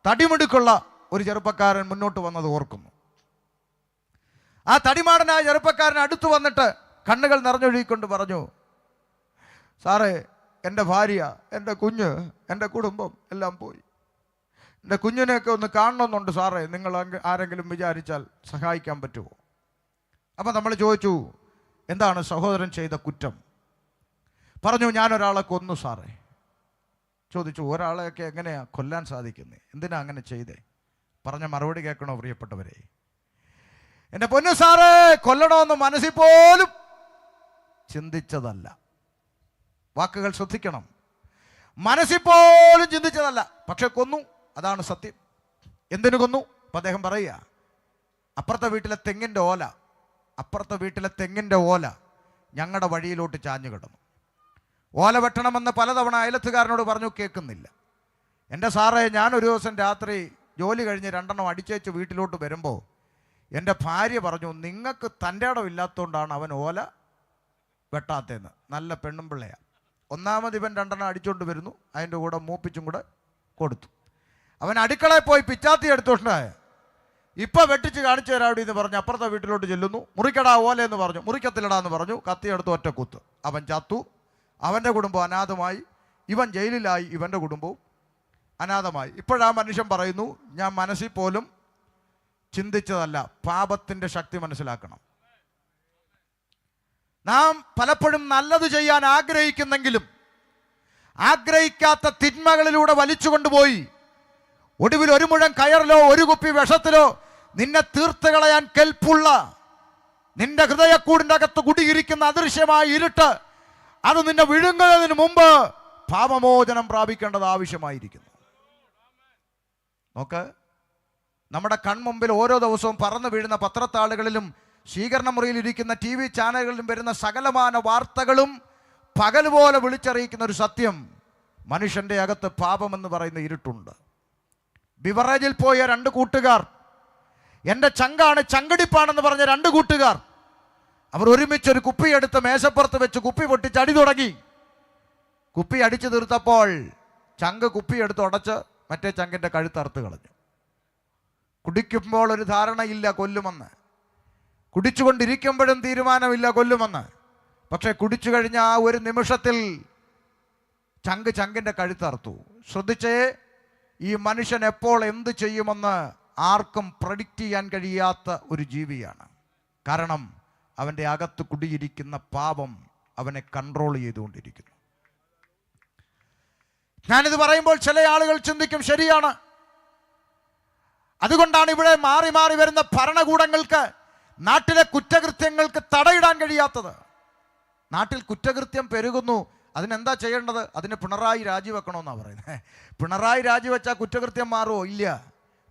തടിമിടുക്കുള്ള ഒരു ചെറുപ്പക്കാരൻ മുന്നോട്ട് വന്നത് ഓർക്കുന്നു. ആ തടിമാടനായ ചെറുപ്പക്കാരൻ അടുത്ത് വന്നിട്ട് കണ്ണുകൾ നിറഞ്ഞൊഴുകിക്കൊണ്ട് പറഞ്ഞു, സാറേ, എൻ്റെ ഭാര്യ, എൻ്റെ കുഞ്ഞ്, എൻ്റെ കുടുംബം എല്ലാം പോയി. എൻ്റെ കുഞ്ഞിനെയൊക്കെ ഒന്ന് കാണണമെന്നുണ്ട് സാറേ, നിങ്ങൾ ആരെങ്കിലും വിചാരിച്ചാൽ സഹായിക്കാൻ പറ്റുമോ? അപ്പം നമ്മൾ ചോദിച്ചു, എന്താണ് സഹോദരൻ ചെയ്ത കുറ്റം? പറഞ്ഞു, ഞാനൊരാളെ കൊന്നു സാറേ. ചോദിച്ചു, ഒരാളെയൊക്കെ എങ്ങനെയാണ് കൊല്ലാൻ സാധിക്കുന്നത്? എന്തിനാ അങ്ങനെ ചെയ്തേ? പറഞ്ഞ മറുപടി കേൾക്കണോ പ്രിയപ്പെട്ടവരെ? എൻ്റെ പൊന്നു സാറേ, കൊല്ലണമെന്ന് മനസ്സിൽ പോലും ചിന്തിച്ചതല്ല. വാക്കുകൾ ശ്രദ്ധിക്കണം. മനസ്സിൽ പോലും ചിന്തിച്ചതല്ല, പക്ഷെ കൊന്നു. അതാണ് സത്യം. എന്തിനു കൊന്നു? അപ്പം അദ്ദേഹം പറയുക, അപ്പുറത്തെ വീട്ടിലെ തെങ്ങിൻ്റെ ഓല ഞങ്ങളുടെ വഴിയിലോട്ട് ചാഞ്ഞു കിടന്നു. ഓല വെട്ടണമെന്ന് പലതവണ അയലത്തുകാരനോട് പറഞ്ഞു, കേൾക്കുന്നില്ല. എൻ്റെ സാറേ, ഞാനൊരു ദിവസം രാത്രി ജോലി കഴിഞ്ഞ് 2 അടിച്ചേച്ച് വീട്ടിലോട്ട് വരുമ്പോൾ എൻ്റെ ഭാര്യ പറഞ്ഞു, നിങ്ങൾക്ക് തൻ്റെ ഇടം ഇല്ലാത്തതുകൊണ്ടാണ് അവൻ ഓല വെട്ടാത്തതെന്ന്. നല്ല പെണ്ണും പിള്ളയാണ്. ഒന്നാമത് ഇവൻ 2 അടിച്ചുകൊണ്ട് വരുന്നു, അതിൻ്റെ കൂടെ മൂപ്പിച്ചും കൂടെ കൊടുത്തു. അവൻ അടുക്കളയിൽ പോയി പിച്ചാത്തി എടുത്തോണ്ടായ, ഇപ്പം വെട്ടിച്ച് കാണിച്ചു തരാം അവിടെ എന്ന് പറഞ്ഞ് അപ്പുറത്തെ വീട്ടിലോട്ട് ചെല്ലുന്നു. മുറിക്കടാ ഓല എന്ന് പറഞ്ഞു, മുറിക്കത്തിലടാന്ന് പറഞ്ഞു. കത്തിയെടുത്ത് ഒറ്റ കുത്ത്. അവൻ ചത്തു. അവൻ്റെ കുടുംബം അനാഥമായി. ഇവൻ ജയിലിലായി. ഇവൻ്റെ കുടുംബവും അനാഥമായി. ഇപ്പോഴാ മനുഷ്യൻ പറയുന്നു, ഞാൻ മനസ്സിൽ പോലും ചിന്തിച്ചതല്ല. പാപത്തിൻ്റെ ശക്തി മനസ്സിലാക്കണം. നാം പലപ്പോഴും നല്ലത് ചെയ്യാൻ ആഗ്രഹിക്കുന്നെങ്കിലും ആഗ്രഹിക്കാത്ത തിന്മകളിലൂടെ വലിച്ചു കൊണ്ടുപോയി ഒടുവിൽ ഒരു മുഴം കയറിലോ ഒരു കുപ്പി വിഷത്തിലോ നിന്നെ തീർത്ത് കളയാൻ കെൽപ്പുള്ള നിന്റെ ഹൃദയക്കൂടിൻ്റെ അകത്ത് കുടിയിരിക്കുന്ന അദൃശ്യമായ ഇരുട്ട്, അത് നിന്നെ വിഴുങ്ങുന്നതിന് മുമ്പ് പാപമോചനം പ്രാപിക്കേണ്ടത് ആവശ്യമായിരിക്കുന്നു. നോക്ക്, നമ്മുടെ കൺമുമ്പിൽ ഓരോ ദിവസവും പറന്നു വീഴുന്ന പത്രത്താളുകളിലും സ്വീകരണ മുറിയിലിരിക്കുന്ന TV ചാനലുകളിലും വരുന്ന സകലമാന വാർത്തകളും പകൽ പോലെ വിളിച്ചറിയിക്കുന്ന ഒരു സത്യം, മനുഷ്യൻ്റെ അകത്ത് പാപമെന്ന് പറയുന്ന ഇരുട്ടുണ്ട്. ബിവറേജിൽ പോയ 2 കൂട്ടുകാർ, എൻ്റെ ചങ്കാണ്, ചങ്കടിപ്പാണെന്ന് പറഞ്ഞ 2 കൂട്ടുകാർ, അവർ ഒരുമിച്ചൊരു കുപ്പിയെടുത്ത് മേശപ്പുറത്ത് വെച്ച് കുപ്പി പൊട്ടിച്ച് അടി തുടങ്ങി. കുപ്പി അടിച്ചു തീർത്തപ്പോൾ ചങ്ക് കുപ്പിയെടുത്ത് ഉടച്ച് മറ്റേ ചങ്കിൻ്റെ കഴുത്തറുത്ത് കളഞ്ഞു. കുടിക്കുമ്പോൾ ഒരു ധാരണയില്ല കൊല്ലുമെന്ന്, കുടിച്ചുകൊണ്ടിരിക്കുമ്പോഴും തീരുമാനമില്ല കൊല്ലുമെന്ന്. പക്ഷേ കുടിച്ചു കഴിഞ്ഞ ആ ഒരു നിമിഷത്തിൽ ചങ്കിൻ്റെ കഴുത്തറുത്തു. ശ്രദ്ധിച്ചേ, ഈ മനുഷ്യൻ എപ്പോൾ എന്ത് ചെയ്യുമെന്ന് ആർക്കും പ്രഡിക്റ്റ് ചെയ്യാൻ കഴിയാത്ത ഒരു ജീവിയാണ്. കാരണം അവൻ്റെ അകത്ത് കുടിയിരിക്കുന്ന പാപം അവനെ കൺട്രോൾ ചെയ്തുകൊണ്ടിരിക്കുന്നു. ഞാനിത് പറയുമ്പോൾ ചില ആളുകൾ ചിന്തിക്കും, ശരിയാണ്. അതുകൊണ്ടാണ് ഇവിടെ മാറി മാറി വരുന്ന ഭരണകൂടങ്ങൾക്ക് നാട്ടിലെ കുറ്റകൃത്യങ്ങൾക്ക് തടയിടാൻ കഴിയാത്തത്. നാട്ടിൽ കുറ്റകൃത്യം പെരുകുന്നു. അതിനെന്താ ചെയ്യേണ്ടത്? അതിന് പിണറായി രാജിവെക്കണമെന്നാണ് പറയുന്നത്. പിണറായി രാജിവെച്ചാൽ കുറ്റകൃത്യം മാറുമോ? ഇല്ല.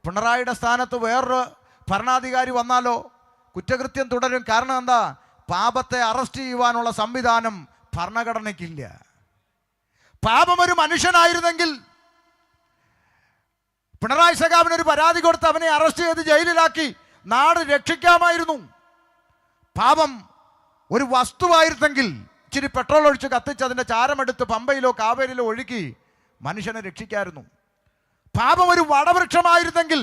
പിണറായിയുടെ സ്ഥാനത്ത് വേറൊരു ഭരണാധികാരി വന്നാലോ കുറ്റകൃത്യം തുടരും. കാരണം എന്താ? പാപത്തെ അറസ്റ്റ് ചെയ്യുവാനുള്ള സംവിധാനം ഭരണഘടനയ്ക്കില്ല. പാപം ഒരു മനുഷ്യനായിരുന്നെങ്കിൽ പിണറായി സഖാവിനൊരു പരാതി കൊടുത്ത് അവനെ അറസ്റ്റ് ചെയ്ത് ജയിലിലാക്കി നാട് രക്ഷിക്കാമായിരുന്നു. പാപം ഒരു വസ്തുവായിരുന്നെങ്കിൽ ഇച്ചിരി പെട്രോൾ ഒഴിച്ച് കത്തിച്ച് അതിൻ്റെ ചാരമെടുത്ത് പമ്പയിലോ കാവേരിയിലോ ഒഴുക്കി മനുഷ്യനെ രക്ഷിക്കായിരുന്നു. പാപം ഒരു വടവൃക്ഷമായിരുന്നെങ്കിൽ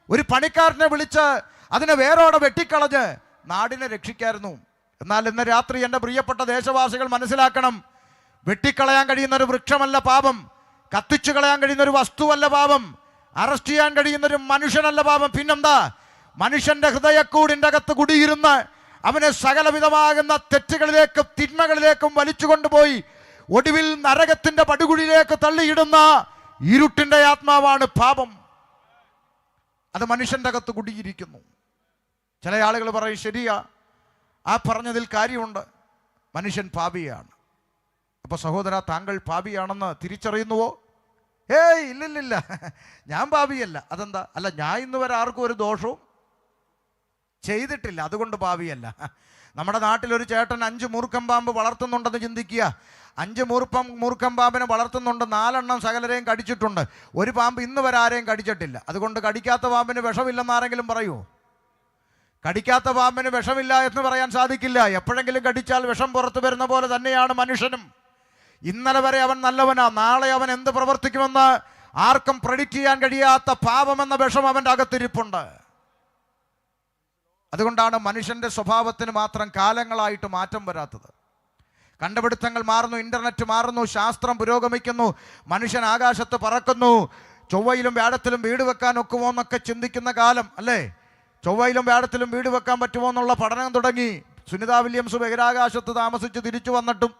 ഒരു പണിക്കാരനെ വിളിച്ച് അതിനെ വേരോടെ വെട്ടിക്കളഞ്ഞ് നാടിനെ രക്ഷിക്കായിരുന്നു. എന്നാൽ ഇന്ന് രാത്രി എൻ്റെ പ്രിയപ്പെട്ട ദേശവാസികൾ മനസ്സിലാക്കണം, വെട്ടിക്കളയാൻ കഴിയുന്ന ഒരു വൃക്ഷമല്ല പാപം, കത്തിച്ചു കളയാൻ കഴിയുന്ന ഒരു വസ്തുവല്ല പാപം, അറസ്റ്റ് ചെയ്യാൻ കഴിയുന്നൊരു മനുഷ്യനല്ല പാപം. പിന്നെന്താ? മനുഷ്യൻ്റെ ഹൃദയക്കൂടിൻ്റെ അകത്ത് കുടിയിരുന്ന് അവനെ സകലവിധമാകുന്ന തെറ്റുകളിലേക്കും തിന്മകളിലേക്കും വലിച്ചു കൊണ്ടുപോയി ഒടുവിൽ നരകത്തിൻ്റെ പടുകുഴിയിലേക്ക് തള്ളിയിടുന്ന ഇരുട്ടിൻ്റെ ആത്മാവാണ് പാപം. അത് മനുഷ്യൻ്റെ അകത്ത് കുടിയിരിക്കുന്നു. ചില ആളുകൾ പറയും, ശരിയാ, ആ പറഞ്ഞതിൽ കാര്യമുണ്ട്, മനുഷ്യൻ പാപിയാണ്. അപ്പോൾ സഹോദര, താങ്കൾ പാപിയാണെന്ന് തിരിച്ചറിയുന്നുവോ? ഏയ് ഇല്ലില്ല, ഞാൻ പാപിയല്ല. അതെന്താ? അല്ല, ഞാൻ ഇന്ന് വരെ ആർക്കും ഒരു ദോഷവും ചെയ്തിട്ടില്ല, അതുകൊണ്ട് പാപിയല്ല. നമ്മുടെ നാട്ടിലൊരു ചേട്ടൻ 5 മൂർഖം പാമ്പ് വളർത്തുന്നുണ്ടെന്ന് ചിന്തിക്കുക. 5 മൂർഖം പാമ്പിനെ വളർത്തുന്നുണ്ട്. 4 എണ്ണം സകലരെയും കടിച്ചിട്ടുണ്ട്. ഒരു പാമ്പ് ഇന്ന് വരെ ആരെയും കടിച്ചിട്ടില്ല. അതുകൊണ്ട് കടിക്കാത്ത പാമ്പിന് വിഷമില്ലെന്ന് ആരെങ്കിലും പറയുമോ? കടിക്കാത്ത പാമ്പിന് വിഷമില്ല എന്ന് പറയാൻ സാധിക്കില്ല. എപ്പോഴെങ്കിലും കടിച്ചാൽ വിഷം പുറത്തു വരുന്ന പോലെ തന്നെയാണ് മനുഷ്യനും. ഇന്നലെ വരെ അവൻ നല്ലവനാ, നാളെ അവൻ എന്ത് പ്രവർത്തിക്കുമെന്ന് ആർക്കും പ്രെഡിക്റ്റ് ചെയ്യാൻ കഴിയാത്ത പാപമെന്ന വിഷം അവൻ്റെ അകത്തിരിപ്പുണ്ട്. അതുകൊണ്ടാണ് മനുഷ്യൻ്റെ സ്വഭാവത്തിന് മാത്രം കാലങ്ങളായിട്ട് മാറ്റം വരാത്തത്. കണ്ടുപിടുത്തങ്ങൾ മാറുന്നു, ഇൻ്റർനെറ്റ് മാറുന്നു, ശാസ്ത്രം പുരോഗമിക്കുന്നു, മനുഷ്യൻ ആകാശത്ത് പറക്കുന്നു. ചൊവ്വയിലും വ്യാഴത്തിലും വീട് വെക്കാൻ ഒക്കുമോ എന്നൊക്കെ ചിന്തിക്കുന്ന കാലം അല്ലേ? ചൊവ്വയിലും വ്യാഴത്തിലും വീട് വെക്കാൻ പറ്റുമോ എന്നുള്ള പഠനം തുടങ്ങി. സുനിത വില്യംസ് ബഹിരാകാശത്ത് താമസിച്ച് തിരിച്ചു വന്നിട്ടും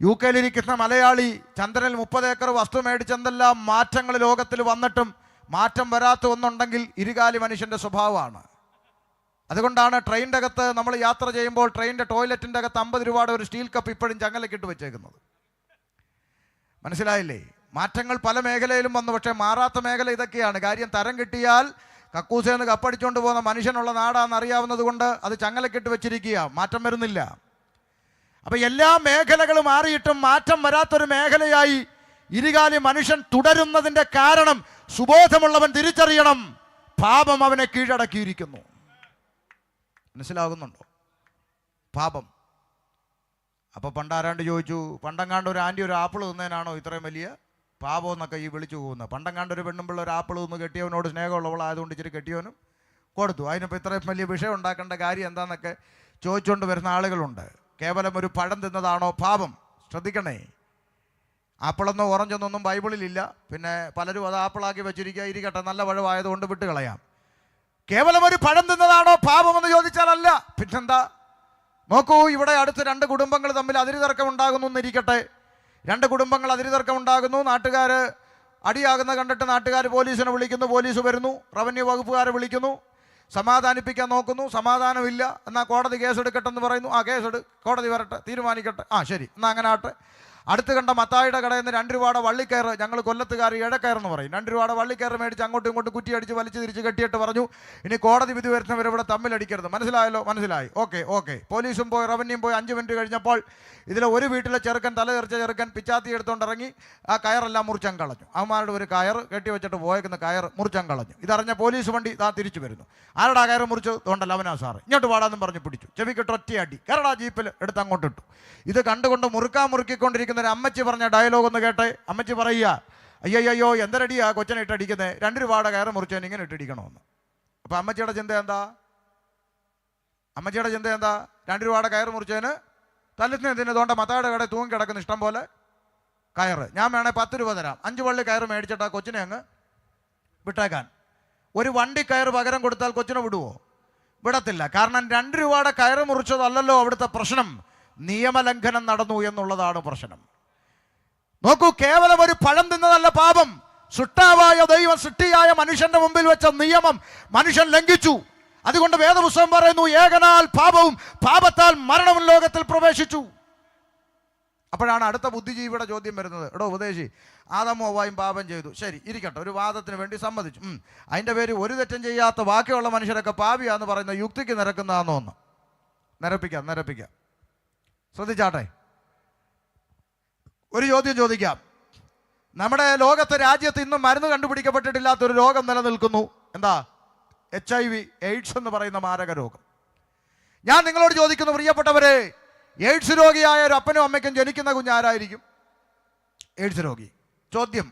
UK യിലിരിക്കുന്ന മലയാളി ചന്ദ്രനിൽ 30 ഏക്കർ വസ്തു മേടിച്ചെന്തെല്ലാം മാറ്റങ്ങൾ ലോകത്തിൽ വന്നിട്ടും മാറ്റം വരാത്ത ഒന്നുണ്ടെങ്കിൽ ഇരുകാലി മനുഷ്യൻ്റെ സ്വഭാവമാണ്. അതുകൊണ്ടാണ് ട്രെയിനിൻ്റെ അകത്ത് നമ്മൾ യാത്ര ചെയ്യുമ്പോൾ ട്രെയിനിൻ്റെ ടോയ്ലറ്റിൻ്റെ അകത്ത് 50 രൂപയുടെ ഒരു സ്റ്റീൽ കപ്പ് ഇപ്പോഴും ചങ്ങലക്കിട്ട് വെച്ചേക്കുന്നത്. മനസ്സിലായില്ലേ? മാറ്റങ്ങൾ പല മേഖലയിലും വന്നു, പക്ഷേ മാറാത്ത മേഖല ഇതൊക്കെയാണ്. കാര്യം, തരം കിട്ടിയാൽ കക്കൂസേന്ന് കപ്പടിച്ചുകൊണ്ട് പോകുന്ന മനുഷ്യനുള്ള നാടാണെന്ന് അറിയാവുന്നത് കൊണ്ട് അത് ചങ്ങലക്കിട്ട് വെച്ചിരിക്കുക, മാറ്റം വരുന്നില്ല. അപ്പം എല്ലാ മേഖലകളും മാറിയിട്ടും മാറ്റം വരാത്തൊരു മേഖലയായി ഇരുകാലി മനുഷ്യൻ തുടരുന്നതിൻ്റെ കാരണം സുബോധമുള്ളവൻ തിരിച്ചറിയണം, പാപം അവനെ കീഴടക്കിയിരിക്കുന്നു. മനസ്സിലാകുന്നുണ്ടോ? പാപം. അപ്പോൾ പണ്ടാരാണ്ട് ചോദിച്ചു, പണ്ടങ്ങാണ്ട് ഒരു ആൻറ്റി ഒരു ആപ്പിൾ തിന്നതിനാണോ ഇത്രയും വലിയ പാപം എന്നൊക്കെ ഈ വിളിച്ചു പോകുന്നത്? പണ്ടങ്ങാണ്ട് ഒരു പെണ്ണുമ്പിള്ള ഒരു ആപ്പിൾ തിന്ന് കെട്ടിയവനോട് സ്നേഹമുള്ളവളായതുകൊണ്ട് ഇച്ചിരി കെട്ടിയവനും കൊടുത്തു. അതിനിപ്പോൾ ഇത്രയും വലിയ വിഷയം ഉണ്ടാക്കേണ്ട കാര്യം എന്താണെന്നൊക്കെ ചോദിച്ചുകൊണ്ട് വരുന്ന ആളുകളുണ്ട്. കേവലം ഒരു പഴം തിന്നതാണോ പാപം? ശ്രദ്ധിക്കണേ, ആപ്പിളെന്നോ ഓറഞ്ചെന്നൊന്നും ബൈബിളിലില്ല. പിന്നെ പലരും അത് ആപ്പിളാക്കി വെച്ചിരിക്കുക, ഇരിക്കട്ടെ, നല്ല പഴമായതുകൊണ്ട് വിട്ടുകളയാം. കേവലം ഒരു പഴം തിന്നതാണോ പാപമെന്ന് ചോദിച്ചാലല്ല, പിന്നെന്താ? നോക്കൂ, ഇവിടെ അടുത്ത് 2 കുടുംബങ്ങൾ തമ്മിൽ അതിരുതർക്കം ഉണ്ടാകുന്നു എന്നിരിക്കട്ടെ. 2 കുടുംബങ്ങൾ അതിരുതർക്കം ഉണ്ടാകുന്നു. നാട്ടുകാർ അടിയാകുന്ന കണ്ടിട്ട് നാട്ടുകാർ പോലീസിനെ വിളിക്കുന്നു, പോലീസ് വരുന്നു, റവന്യൂ വകുപ്പുകാരെ വിളിക്കുന്നു, സമാധാനിപ്പിക്കാൻ നോക്കുന്നു, സമാധാനമില്ല. എന്നാൽ കോടതി കേസെടുക്കട്ടെന്ന് പറയുന്നു. ആ കേസെടു, കോടതി വരട്ടെ, തീരുമാനിക്കട്ടെ, ആ ശരി എന്നാൽ അങ്ങനെ ആട്ടെ. അടുത്ത് കണ്ട മത്തായിയുടെ കടയിൽ നിന്ന് 2 രൂപയുടെ വള്ളിക്കയറ്, ഞങ്ങൾ കൊല്ലത്തുകാർ ഇഴക്കയറെന്ന് പറയും, 2 രൂപയുടെ വള്ളിക്കയറ് മേടിച്ച് അങ്ങോട്ടും ഇങ്ങോട്ടും കുറ്റി അടിച്ച് വലിച്ച് തിരിച്ച് കെട്ടിയിട്ട് പറഞ്ഞു, ഇനി കോടതി വിധി വരുന്നവരിവിടെ തമ്മിലടിക്കരുത്. മനസ്സിലായല്ലോ? മനസ്സിലായി. ഓക്കെ. പോലീസും പോയി, റവന്യൂയും പോയി. 5 മിനിറ്റ് കഴിഞ്ഞപ്പോൾ ഇതിലെ ഒരു വീട്ടിലെ ചെറുക്കൻ, തലതെറിച്ച ചെറുക്കൻ പിച്ചാത്തി എടുത്തുകൊണ്ട് ഇറങ്ങി ആ കയറെല്ലാം മുറിച്ചം കളഞ്ഞു. അവന്മാരുടെ ഒരു കയർ കെട്ടി വെച്ചിട്ട് പോയേക്കുന്ന കയർ മുറിച്ചം കളഞ്ഞു. ഇതറിഞ്ഞ പോലീസ് വണ്ടി തിരിച്ചു വരുന്നു. ആരുടെ കയർ മുറിച്ചു? തോണ്ടല്ല, അവനാ സാറ്. ഇങ്ങോട്ട് പാടാന്നും പറഞ്ഞ് പിടിച്ചു. ചെവിക്കിട്ട് ഒറ്റയടി കയറടാ ജീപ്പിൽ എടുത്ത് അങ്ങോട്ട് ഇട്ടു. ഇത് കണ്ടുകൊണ്ട് മുറുക്കിക്കൊണ്ടിരിക്കുന്ന ഒരു അമ്മച്ചി പറഞ്ഞ ഡയലോഗ് ഒന്ന് കേട്ടെ. അമ്മച്ചി പറയുക, അയ്യോ എന്തരടിയാ കൊച്ചനെ ഇട്ടടിക്കുന്നത്, 2 രൂപയുടെ കയറ് മുറിച്ചവൻ ഇങ്ങനെ ഇട്ടടിക്കണമെന്ന്. അപ്പം അമ്മച്ചിയുടെ ചിന്ത എന്താ? 2 രൂപയുടെ കയറ് മുറിച്ചവന് തല്ലുന്നതിന് തോണ്ട മത്തായുടെ കടയിൽ തൂങ്ങി കിടക്കുന്ന ഇഷ്ടം പോലെ കയറ്. ഞാൻ വേണേൽ 10 രൂപ തരാം, 5 വള്ളി കയറ് മേടിച്ചിട്ട് ആ കൊച്ചിനെ അങ്ങ് വിട്ടേക്കാൻ. ഒരു വണ്ടി കയറ് പകരം കൊടുത്താൽ കൊച്ചിനെ വിടുവോ? വിടത്തില്ല. കാരണം 2 രൂപയുടെ കയറ് മുറിച്ചതല്ലല്ലോ അവിടുത്തെ പ്രശ്നം, നിയമലംഘനം നടന്നു എന്നുള്ളതാണ് പ്രശ്നം. നോക്കൂ, കേവലം ഒരു പഴം തിന്നതല്ല പാപം. സൃഷ്ടാവായ ദൈവം സൃഷ്ടിയായ മനുഷ്യന്റെ മുമ്പിൽ വെച്ച നിയമം മനുഷ്യൻ ലംഘിച്ചു. അതുകൊണ്ട് വേദപുസ്തകം പറയുന്നു, ഏകനാൽ പാപവും പാപത്താൽ മരണവും ലോകത്തിൽ പ്രവേശിച്ചു. അപ്പോഴാണ് അടുത്ത ബുദ്ധിജീവിയുടെ ചോദ്യം വരുന്നത്, എടോ ഉപദേശി, ആദമും ഹവ്വായും പാപം ചെയ്തു, ശരി ഇരിക്കട്ടെ, ഒരു വാദത്തിന് വേണ്ടി സമ്മതിച്ചു, അതിൻ്റെ പേര് ഒരു തെറ്റും ചെയ്യാത്ത ബാക്കിയുള്ള മനുഷ്യരൊക്കെ പാപിയാന്ന് പറയുന്ന യുക്തിക്ക് നിരക്കുന്നതാണെന്ന് ഒന്ന് നിരപ്പിക്കാം. ശ്രദ്ധിച്ചാട്ടെ, ഒരു ചോദ്യം ചോദിക്കാം. നമ്മുടെ ലോകത്തെ രാജ്യത്ത് ഇന്നും മരുന്ന് കണ്ടുപിടിക്കപ്പെട്ടിട്ടില്ലാത്തൊരു രോഗം നിലനിൽക്കുന്നു. എന്താ? HIV, എയ്ഡ്സ് എന്ന് പറയുന്ന മാരക രോഗം. ഞാൻ നിങ്ങളോട് ചോദിക്കുന്നു പ്രിയപ്പെട്ടവരെ, എയ്ഡ്സ് രോഗിയായ ഒരു അപ്പനും അമ്മയ്ക്കും ജനിക്കുന്ന കുഞ്ഞാരായിരിക്കും? എയ്ഡ്സ് രോഗി. ചോദ്യം,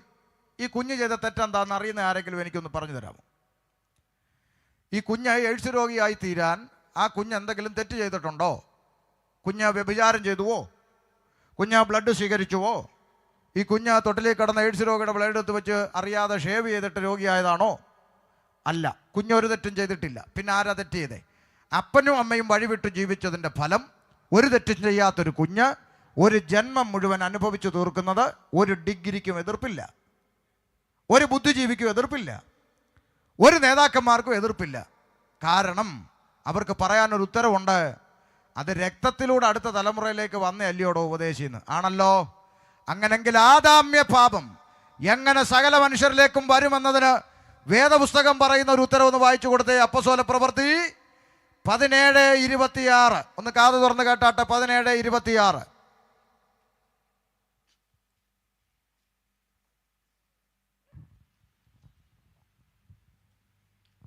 ഈ കുഞ്ഞ് ചെയ്ത തെറ്റെന്താണെന്ന് അറിയുന്ന ആരെങ്കിലും എനിക്കൊന്ന് പറഞ്ഞു തരാമോ? ഈ കുഞ്ഞ് എയ്ഡ്സ് രോഗിയായി തീരാൻ ആ കുഞ്ഞ് എന്തെങ്കിലും തെറ്റ് ചെയ്തിട്ടുണ്ടോ? കുഞ്ഞ് വ്യഭിചാരം ചെയ്തുവോ? കുഞ്ഞ് ബ്ലഡ് സ്വീകരിച്ചുവോ? ഈ കുഞ്ഞ് തൊട്ടിലേക്ക് കിടന്ന എയ്ഡ്സ് രോഗിയുടെ ബ്ലഡ് എടുത്ത് വെച്ച് അറിയാതെ ഷേവ് ചെയ്തിട്ട് രോഗിയായതാണോ? അല്ല, കുഞ്ഞൊരു തെറ്റും ചെയ്തിട്ടില്ല. പിന്നെ ആരാ തെറ്റ് ചെയ്തേ? അപ്പനും അമ്മയും വഴിവിട്ട് ജീവിച്ചതിൻ്റെ ഫലം ഒരു തെറ്റും ചെയ്യാത്തൊരു കുഞ്ഞ് ഒരു ജന്മം മുഴുവൻ അനുഭവിച്ചു തീർക്കുന്നത് ഒരു ഡിഗ്രിക്കും എതിർപ്പില്ല, ഒരു ബുദ്ധിജീവിക്കും എതിർപ്പില്ല, ഒരു നേതാക്കന്മാർക്കും എതിർപ്പില്ല. കാരണം അവർക്ക് പറയാനൊരു ഉത്തരവുണ്ട്. അത് രക്തത്തിലൂടെ അടുത്ത തലമുറയിലേക്ക് വന്ന അല്ലയോടോ ഉപദേശിന്ന് ആണല്ലോ. അങ്ങനെങ്കിൽ ആദാമ്യ പാപം എങ്ങനെ സകല മനുഷ്യരിലേക്കും വരുമെന്നതിന് വേദപുസ്തകം പറയുന്ന ഒരു ഉത്തരവൊന്ന് വായിച്ചു കൊടുത്തേ. അപ്പോസ്തല പ്രവൃത്തി 17:26. ഒന്ന് കാത് തുറന്ന് കേട്ടാട്ടെ. 17:26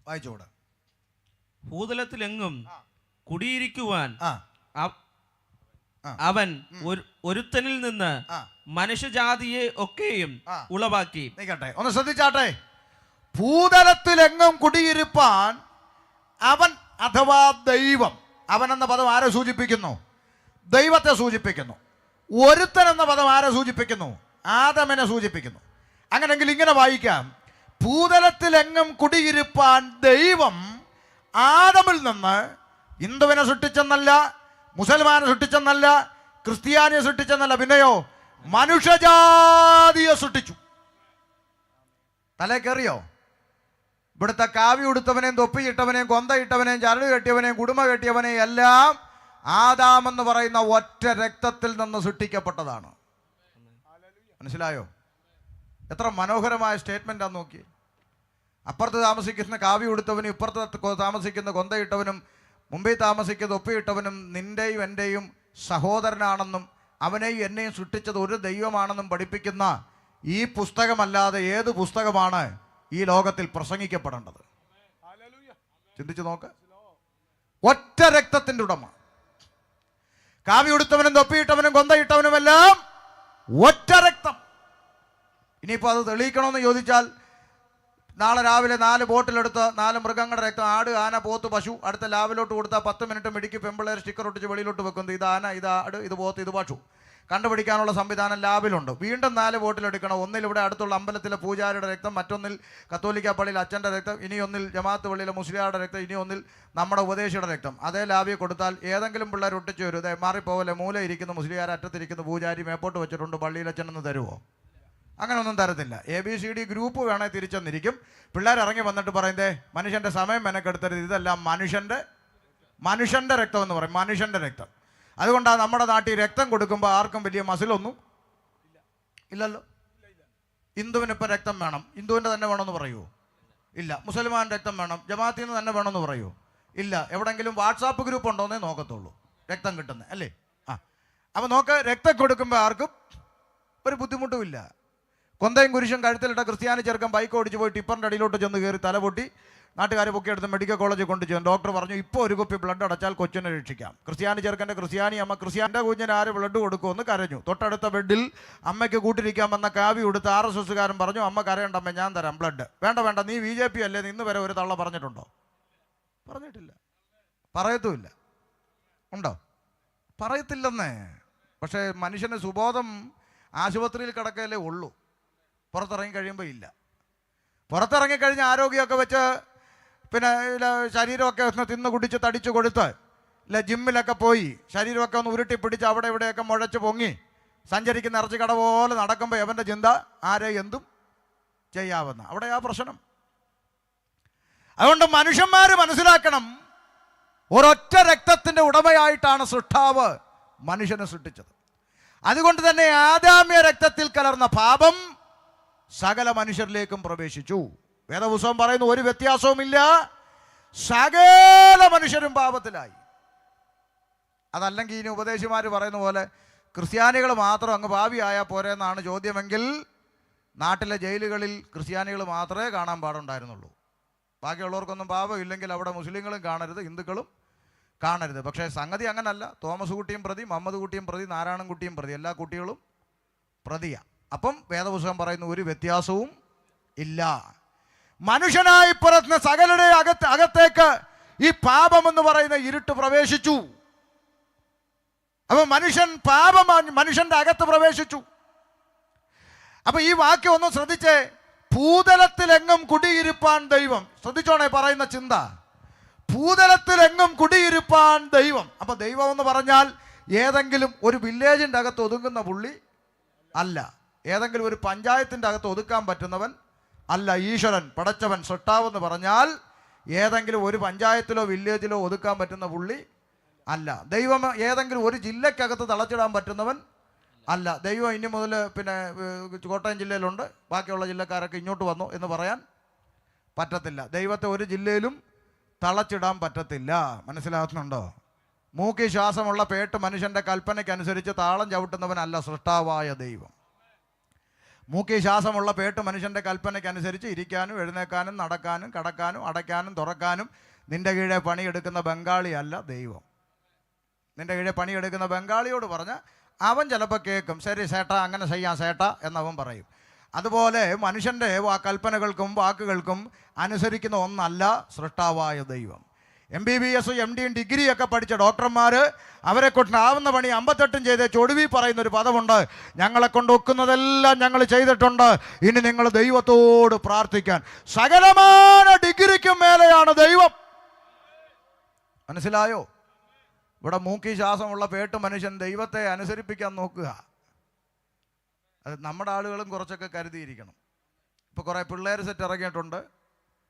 വായിച്ചോട്. ഭൂതലത്തിലെങ്ങും കുടിയിരിക്കുവാൻ അവൻ ഒരുത്തനിൽ നിന്ന് മനുഷ്യജാതിയെ ഒക്കെയും ഉളവാക്കി. നിൽക്കട്ടെ, ഒന്ന് ശ്രദ്ധിച്ചാട്ടെ. ഭൂതലത്തിലെങ്ങും കുടിയിരിപ്പാൻ അവൻ അഥവാ ദൈവം. അവൻ എന്ന പദം ആരെ സൂചിപ്പിക്കുന്നു? ദൈവത്തെ സൂചിപ്പിക്കുന്നു. ഒരുത്തൻ എന്ന പദം ആരെ സൂചിപ്പിക്കുന്നു? ആദമിനെ സൂചിപ്പിക്കുന്നു. അങ്ങനെങ്കിൽ ഇങ്ങനെ വായിക്കാം, ഭൂതലത്തിലെങ്ങും കുടിയിരിപ്പാൻ ദൈവം ആദമിൽ നിന്ന് ഹിന്ദുവിനെ സൃഷ്ടിച്ചെന്നല്ല, മുസൽമാനെ സൃഷ്ടിച്ചെന്നല്ല, ക്രിസ്ത്യാനിയെ സൃഷ്ടിച്ചെന്നല്ല, പിന്നെയോ മനുഷ്യജാതിയെ സൃഷ്ടിച്ചു. തലേ കയറിയോ? ഇവിടുത്തെ കാവി ഉടുത്തവനെയും തൊപ്പിയിട്ടവനെയും കൊന്തയിട്ടവനെയും ചരട് കെട്ടിയവനെയും കുടുംബ കെട്ടിയവനെയും എല്ലാം ആദാമെന്ന് പറയുന്ന ഒറ്റ രക്തത്തിൽ നിന്ന് സൃഷ്ടിക്കപ്പെട്ടതാണ്. മനസ്സിലായോ? എത്ര മനോഹരമായ സ്റ്റേറ്റ്മെൻ്റാന്ന് നോക്കി. അപ്പുറത്ത് താമസിക്കുന്ന കാവി ഉടുത്തവനും ഇപ്പുറത്ത് താമസിക്കുന്ന കൊന്തയിട്ടവനും മുമ്പിൽ താമസിക്കുന്ന തൊപ്പിയിട്ടവനും നിൻ്റെയും എൻ്റെയും സഹോദരനാണെന്നും അവനെയും എന്നെയും സൃഷ്ടിച്ചത് ഒരു ദൈവമാണെന്നും പഠിപ്പിക്കുന്ന ഈ പുസ്തകമല്ലാതെ ഏത് പുസ്തകമാണ് ഈ ലോകത്തിൽ പ്രസംഗിക്കപ്പെടേണ്ടത്? ചിന്തിച്ചു നോക്ക്. ഒറ്റ രക്തത്തിൻ്റെ ഉടമ. കാവി ഉടുത്തവനും തൊപ്പിയിട്ടവനും കൊന്തയിട്ടവനുമെല്ലാം ഒറ്റ രക്തം. ഇനിയിപ്പോൾ അത് തെളിയിക്കണമെന്ന് ചോദിച്ചാൽ നാളെ രാവിലെ 4 ബോട്ടിലെടുത്ത് 4 മൃഗങ്ങളുടെ രക്തം, ആട്, ആന, പോത്ത്, പശു, അടുത്ത ലാബിലോട്ട് കൊടുത്താൽ 10 മിനിറ്റ് മിടിക്ക് പെമ്പിള്ളേർ സ്റ്റിക്കർ ഒട്ടിച്ച് വെളിയിലോട്ട് വെക്കുന്നത് ഇത് ആന, ഇത് ആട്, ഇത് പോത്ത്, ഇത് പശു കണ്ടുപിടിക്കാനുള്ള സംവിധാനം ലാബിലുണ്ട്. വീണ്ടും 4 ബോട്ടിലെടുക്കണം. ഒന്നിൽ ഇവിടെ അടുത്തുള്ള അമ്പലത്തിലെ പൂജാരിയുടെ രക്തം, മറ്റൊന്നിൽ കത്തോലിക്ക പള്ളിയിൽ അച്ഛൻ്റെ രക്തം, ഇനി ഒന്നിൽ ജമാഅത്ത് പള്ളിയിലെ മുസ്ലിയാരുടെ രക്തം, ഇനി ഒന്നിൽ നമ്മുടെ ഉപദേശിയുടെ രക്തം. അതേ ലാബിൽ കൊടുത്താൽ ഏതെങ്കിലും പിള്ളേർ ഒട്ടിച്ച് വരും. ഇതേ മാറിപ്പോവല്ലേ, മൂല ഇരിക്കുന്ന മുസ്ലിയാർ, അറ്റത്തിരിക്കുന്ന പൂജാരി മേപ്പോട്ട് വെച്ചിട്ടുണ്ട്, പള്ളിയിലച്ഛനെന്ന് തരുമോ? അങ്ങനെയൊന്നും തരത്തില്ല. ABCD ഗ്രൂപ്പ് വേണേൽ തിരിച്ചെന്നിരിക്കും. പിള്ളേർ ഇറങ്ങി വന്നിട്ട് പറയുന്നേ മനുഷ്യൻ്റെ സമയം മെനക്കെടുത്തരുത്, ഇതെല്ലാം മനുഷ്യൻ്റെ രക്തം എന്ന് പറയും, മനുഷ്യൻ്റെ രക്തം. അതുകൊണ്ടാണ് നമ്മുടെ നാട്ടിൽ രക്തം കൊടുക്കുമ്പോൾ ആർക്കും വലിയ മസിലൊന്നും ഇല്ലല്ലോ. ഹിന്ദുവിന് ഇപ്പം രക്തം വേണം, ഹിന്ദുവിൻ്റെ തന്നെ വേണമെന്ന് പറയുമോ? ഇല്ല. മുസൽമാൻ രക്തം വേണം, ജമാഅത്തിൽ നിന്ന് തന്നെ വേണമെന്ന് പറയുമോ? ഇല്ല. എവിടെയെങ്കിലും വാട്സാപ്പ് ഗ്രൂപ്പ് ഉണ്ടോയെന്നേ നോക്കത്തുള്ളൂ രക്തം കിട്ടുന്നത്, അല്ലേ? അപ്പോൾ നോക്ക്, രക്തം കൊടുക്കുമ്പോൾ ആർക്കും ഒരു ബുദ്ധിമുട്ടും ഇല്ല. കൊന്തയും കുരിശും കഴുത്തിലിട്ട ക്രിസ്ത്യാനി ചെറുക്കൻ ബൈക്ക് ഓടിച്ച് പോയി ടിപ്പറിൻ്റെ അടിയിലോട്ട് ചെന്ന് കയറി തല പൊട്ടി നാട്ടുകാരെ പൊക്കിയെടുത്ത് മെഡിക്കൽ കോളേജിൽ കൊണ്ടുചെന്നു. ഡോക്ടർ പറഞ്ഞു, ഇപ്പോൾ ഒരു കുപ്പി ബ്ലഡ് അടച്ചാൽ കൊച്ചിനെ രക്ഷിക്കാം. ക്രിസ്ത്യാനി ചെറുക്കൻ്റെ ക്രിസ്ത്യാനി അമ്മ ക്രിസ്ത്യാൻ്റെ കുഞ്ഞിന് ആര് ബ്ലഡ് കൊടുക്കുമെന്ന് കരഞ്ഞു. തൊട്ടടുത്ത ബെഡിൽ അമ്മയ്ക്ക് കൂട്ടിരിക്കാൻ വന്ന കാവി കൊടുത്ത് RSSകാരൻ പറഞ്ഞു, അമ്മ കരയണ്ടമ്മ, ഞാൻ തരാം ബ്ലഡ്. വേണ്ട, നീ BJP അല്ലേ, ഇന്ന് വരെ ഒരു തള്ള പറഞ്ഞിട്ടുണ്ടോ? പറഞ്ഞിട്ടില്ല, പറയത്തുമില്ല. ഉണ്ടോ? പറയത്തില്ലെന്നേ. പക്ഷേ മനുഷ്യന് സുബോധം ആശുപത്രിയിൽ കിടക്കലേ ഉള്ളൂ, പുറത്തിറങ്ങി കഴിയുമ്പോൾ ഇല്ല. പുറത്തിറങ്ങിക്കഴിഞ്ഞ് ആരോഗ്യമൊക്കെ വെച്ച് പിന്നെ ശരീരമൊക്കെ ഒന്ന് തിന്ന് കുടിച്ച് തടിച്ച് കൊടുത്ത് ഇല്ല ജിമ്മിലൊക്കെ പോയി ശരീരമൊക്കെ ഒന്ന് ഉരുട്ടി പിടിച്ച് അവിടെ ഇവിടെയൊക്കെ മുഴച്ച് പൊങ്ങി സഞ്ചരിക്കുന്ന ഇറച്ചി കട പോലെ നടക്കുമ്പോൾ എവൻ്റെ ചിന്ത ആരെ എന്തും ചെയ്യാവുന്ന, അവിടെ ആ പ്രശ്നം. അതുകൊണ്ട് മനുഷ്യന്മാർ മനസ്സിലാക്കണം, ഒരൊറ്റ രക്തത്തിൻ്റെ ഉടമയായിട്ടാണ് സൃഷ്ടാവ് മനുഷ്യനെ സൃഷ്ടിച്ചത്. അതുകൊണ്ട് തന്നെ ആദാമ്യ രക്തത്തിൽ കലർന്ന പാപം സകല മനുഷ്യരിലേക്കും പ്രവേശിച്ചു. വേദപുസ്തകം പറയുന്നു, ഒരു വ്യത്യാസവുമില്ല, സകല മനുഷ്യരും പാപത്തിലായി. അതല്ലെങ്കിൽ ഇനി ഉപദേശിമാർ പറയുന്ന പോലെ ക്രിസ്ത്യാനികൾ മാത്രം അങ്ങ് പാപിയായാൽ പോരെ എന്നാണ് ചോദ്യമെങ്കിൽ നാട്ടിലെ ജയിലുകളിൽ ക്രിസ്ത്യാനികൾ മാത്രമേ കാണാൻ പാടുണ്ടായിരുന്നുള്ളൂ. ബാക്കിയുള്ളവർക്കൊന്നും പാപമില്ലെങ്കിൽ അവിടെ മുസ്ലിങ്ങളും കാണരുത്, ഹിന്ദുക്കളും കാണരുത്. പക്ഷേ സംഗതി അങ്ങനല്ല. തോമസ് കുട്ടിയും പ്രതി, മുഹമ്മദ് കുട്ടിയും പ്രതി, നാരായണൻ കുട്ടിയും പ്രതി, എല്ലാ കുട്ടികളും പ്രതിയാണ്. അപ്പം വേദപുസ്തകം പറയുന്ന ഒരു വ്യത്യാസവും ഇല്ല. മനുഷ്യനായി പിറന്ന സകലരുടെ അകത്തേക്ക് ഈ പാപമെന്ന് പറയുന്ന ഇരുട്ട് പ്രവേശിച്ചു. അപ്പൊ മനുഷ്യന്റെ അകത്ത് പ്രവേശിച്ചു. അപ്പൊ ഈ വാക്യം ഒന്ന് ശ്രദ്ധിച്ചേ, ഭൂതലത്തിലെങ്ങും കുടിയിരിപ്പാൻ ദൈവം. ശ്രദ്ധിച്ചോണേ പറയുന്ന ചിന്ത, ഭൂതലത്തിലെങ്ങും കുടിയിരിപ്പാൻ ദൈവം. അപ്പൊ ദൈവം എന്ന് പറഞ്ഞാൽ ഏതെങ്കിലും ഒരു വില്ലേജിൻ്റെ അകത്ത് ഒതുങ്ങുന്ന പുള്ളി അല്ല, ഏതെങ്കിലും ഒരു പഞ്ചായത്തിൻ്റെ അകത്ത് ഒതുക്കാൻ പറ്റുന്നവൻ അല്ല. ഈശ്വരൻ, പടച്ചവൻ, സൃഷ്ടാവെന്ന് പറഞ്ഞാൽ ഏതെങ്കിലും ഒരു പഞ്ചായത്തിലോ വില്ലേജിലോ ഒതുക്കാൻ പറ്റുന്ന പുള്ളി അല്ല. ദൈവം ഏതെങ്കിലും ഒരു ജില്ലക്കകത്ത് തളച്ചിടാൻ പറ്റുന്നവൻ അല്ല. ദൈവം ഇനി മുതൽ പിന്നെ കോട്ടയം ജില്ലയിലുണ്ട്, ബാക്കിയുള്ള ജില്ലക്കാരൊക്കെ ഇങ്ങോട്ട് വന്നു എന്ന് പറയാൻ പറ്റത്തില്ല. ദൈവത്തെ ഒരു ജില്ലയിലും തളച്ചിടാൻ പറ്റത്തില്ല. മനസ്സിലാക്കുന്നുണ്ടോ? മൂക്കി ശ്വാസമുള്ള പേട്ട് മനുഷ്യൻ്റെ കൽപ്പനയ്ക്കനുസരിച്ച് താളം ചവിട്ടുന്നവനല്ല സൃഷ്ടാവായ ദൈവം. മൂക്കി ശ്വാസമുള്ള പേട്ട് മനുഷ്യൻ്റെ കൽപ്പനയ്ക്കനുസരിച്ച് ഇരിക്കാനും എഴുന്നേക്കാനും നടക്കാനും കടക്കാനും അടയ്ക്കാനും തുറക്കാനും നിൻ്റെ കീഴെ പണിയെടുക്കുന്ന ബംഗാളിയല്ല ദൈവം. നിൻ്റെ കീഴെ പണിയെടുക്കുന്ന ബംഗാളിയോട് പറഞ്ഞാൽ അവൻ ചിലപ്പോൾ കേൾക്കും, ശരി സേട്ടാ അങ്ങനെ ചെയ്യാം സേട്ടാ എന്നവൻ പറയും. അതുപോലെ മനുഷ്യൻ്റെ കൽപ്പനകൾക്കും വാക്കുകൾക്കും അനുസരിക്കുന്ന ഒന്നല്ല സൃഷ്ടാവായ ദൈവം. MBBS MD ഡിഗ്രിയൊക്കെ പഠിച്ച ഡോക്ടർമാർ അവരെ കൊണ്ടാവുന്ന പണി 58 ചെയ്ത് ചൊടുവി പറയുന്നൊരു പദമുണ്ട്, ഞങ്ങളെ കൊണ്ട് ഒക്കുന്നതെല്ലാം ഞങ്ങൾ ചെയ്തിട്ടുണ്ട്, ഇനി നിങ്ങൾ ദൈവത്തോട് പ്രാർത്ഥിക്കാൻ. സകലമായ ഡിഗ്രിക്കും മേലെയാണ് ദൈവം. മനസ്സിലായോ? ഇവിടെ മൂക്കി ശ്വാസമുള്ള പേട്ട് മനുഷ്യൻ ദൈവത്തെ അനുസരിപ്പിക്കാൻ നോക്കുക. അത് നമ്മുടെ ആളുകളും കുറച്ചൊക്കെ കരുതിയിരിക്കണം. ഇപ്പോൾ കുറേ പിള്ളേർ സെറ്റ് ഇറങ്ങിയിട്ടുണ്ട്,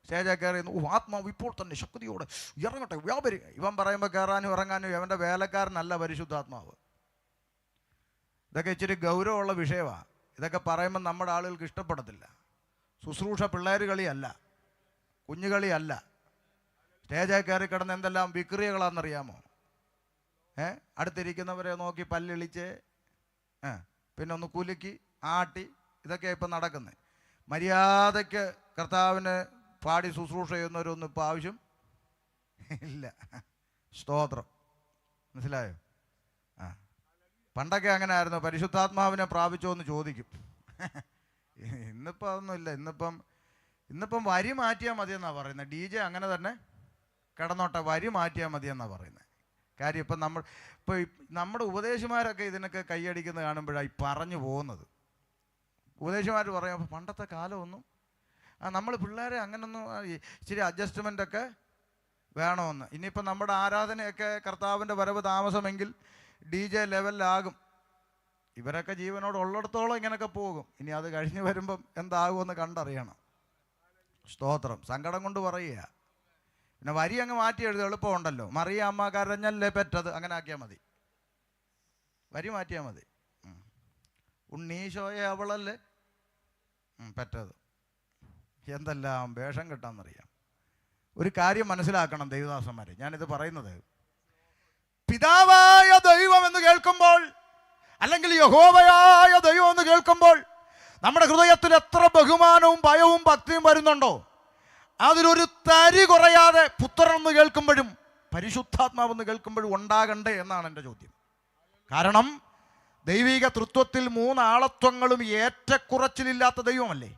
സ്റ്റേജിൽ കയറി ആത്മാവ് ഇപ്പോൾ തന്നെ ശക്തിയോടെ ഇറങ്ങട്ടെ വ്യാപരി. ഇവൻ പറയുമ്പോൾ കയറാനും ഇറങ്ങാനും ഇവൻ്റെ വേലക്കാരനല്ല പരിശുദ്ധാത്മാവ്. ഇതൊക്കെ ഇച്ചിരി ഗൗരവമുള്ള വിഷയമാണ്. ഇതൊക്കെ പറയുമ്പോൾ നമ്മുടെ ആളുകൾക്ക് ഇഷ്ടപ്പെടത്തില്ല. ശുശ്രൂഷ പിള്ളേർ കളിയല്ല, കുഞ്ഞുകളിയല്ല. സ്റ്റേജിൽ കയറി കിടന്ന് എന്തെല്ലാം വിക്രിയകളാണെന്നറിയാമോ? അടുത്തിരിക്കുന്നവരെ നോക്കി പല്ലിളിച്ച് പിന്നെ ഒന്ന് കുലുക്കി ആട്ടി, ഇതൊക്കെയാണ് ഇപ്പം നടക്കുന്നത്. മര്യാദയ്ക്ക് കർത്താവിന് പാടി ശുശ്രൂഷ ചെയ്യുന്നവരൊന്നും ഇപ്പോൾ ആവശ്യം ഇല്ല. സ്തോത്രം. മനസ്സിലായോ? പണ്ടൊക്കെ അങ്ങനെ ആയിരുന്നു, പരിശുദ്ധാത്മാവിനെ പ്രാപിച്ചോ എന്ന് ചോദിക്കും. ഇന്നിപ്പോൾ അതൊന്നുമില്ല. ഇന്നിപ്പം വരി മാറ്റിയാൽ മതിയെന്നാണ് പറയുന്നത്. DJ അങ്ങനെ തന്നെ കിടന്നോട്ടെ, വരി മാറ്റിയാൽ മതിയെന്നാണ് പറയുന്നത്. കാര്യം ഇപ്പം നമ്മുടെ ഉപദേശിമാരൊക്കെ ഇതിനൊക്കെ കൈയടിക്കുന്നത് കാണുമ്പോഴാണ് ഈ പറഞ്ഞു പോകുന്നത്. ഉപദേശിമാർ പറയും അപ്പോൾ പണ്ടത്തെ കാലമൊന്നും നമ്മൾ പിള്ളേരെ അങ്ങനൊന്നും ഇച്ചിരി അഡ്ജസ്റ്റ്മെൻ്റൊക്കെ വേണമെന്ന്. ഇനിയിപ്പോൾ നമ്മുടെ ആരാധനയൊക്കെ കർത്താവിൻ്റെ വരവ് താമസമെങ്കിൽ DJ ലെവലിലാകും. ഇവരൊക്കെ ജീവനോട് ഉള്ളിടത്തോളം ഇങ്ങനെയൊക്കെ പോകും. ഇനി അത് കഴിഞ്ഞ് വരുമ്പം എന്താകുമെന്ന് കണ്ടറിയണം. സ്തോത്രം. സങ്കടം കൊണ്ട് പറയുക. പിന്നെ വരി അങ്ങ് മാറ്റി എഴുതി എളുപ്പമുണ്ടല്ലോ. മറിയ അമ്മ കരഞ്ഞല്ലേ പെറ്റത്, അങ്ങനെ ആക്കിയാൽ മതി. വരി മാറ്റിയാൽ മതി. ഉണ്ണീശോയെ അവളല്ലേ പെറ്റത്. എന്തെല്ലാം വേഷം കിട്ടാമെന്നറിയാം. ഒരു കാര്യം മനസ്സിലാക്കണം ദൈവദാസന്മാരെ, ഞാനിത് പറയുന്നത് പിതാവായ ദൈവം എന്ന് കേൾക്കുമ്പോൾ, അല്ലെങ്കിൽ യഹോവയായ ദൈവം എന്ന് കേൾക്കുമ്പോൾ നമ്മുടെ ഹൃദയത്തിൽ എത്ര ബഹുമാനവും ഭയവും ഭക്തിയും വരുന്നുണ്ടോ, അതിലൊരു തരി കുറയാതെ പുത്രനെന്ന് കേൾക്കുമ്പോഴും പരിശുദ്ധാത്മാവെന്ന് കേൾക്കുമ്പോഴും ഉണ്ടാകണ്ടേ എന്നാണ് എൻ്റെ ചോദ്യം. കാരണം ദൈവിക തൃത്വത്തിൽ 3 ആളത്വങ്ങളും ഏറ്റക്കുറച്ചിലില്ലാത്ത ദൈവമല്ലേ.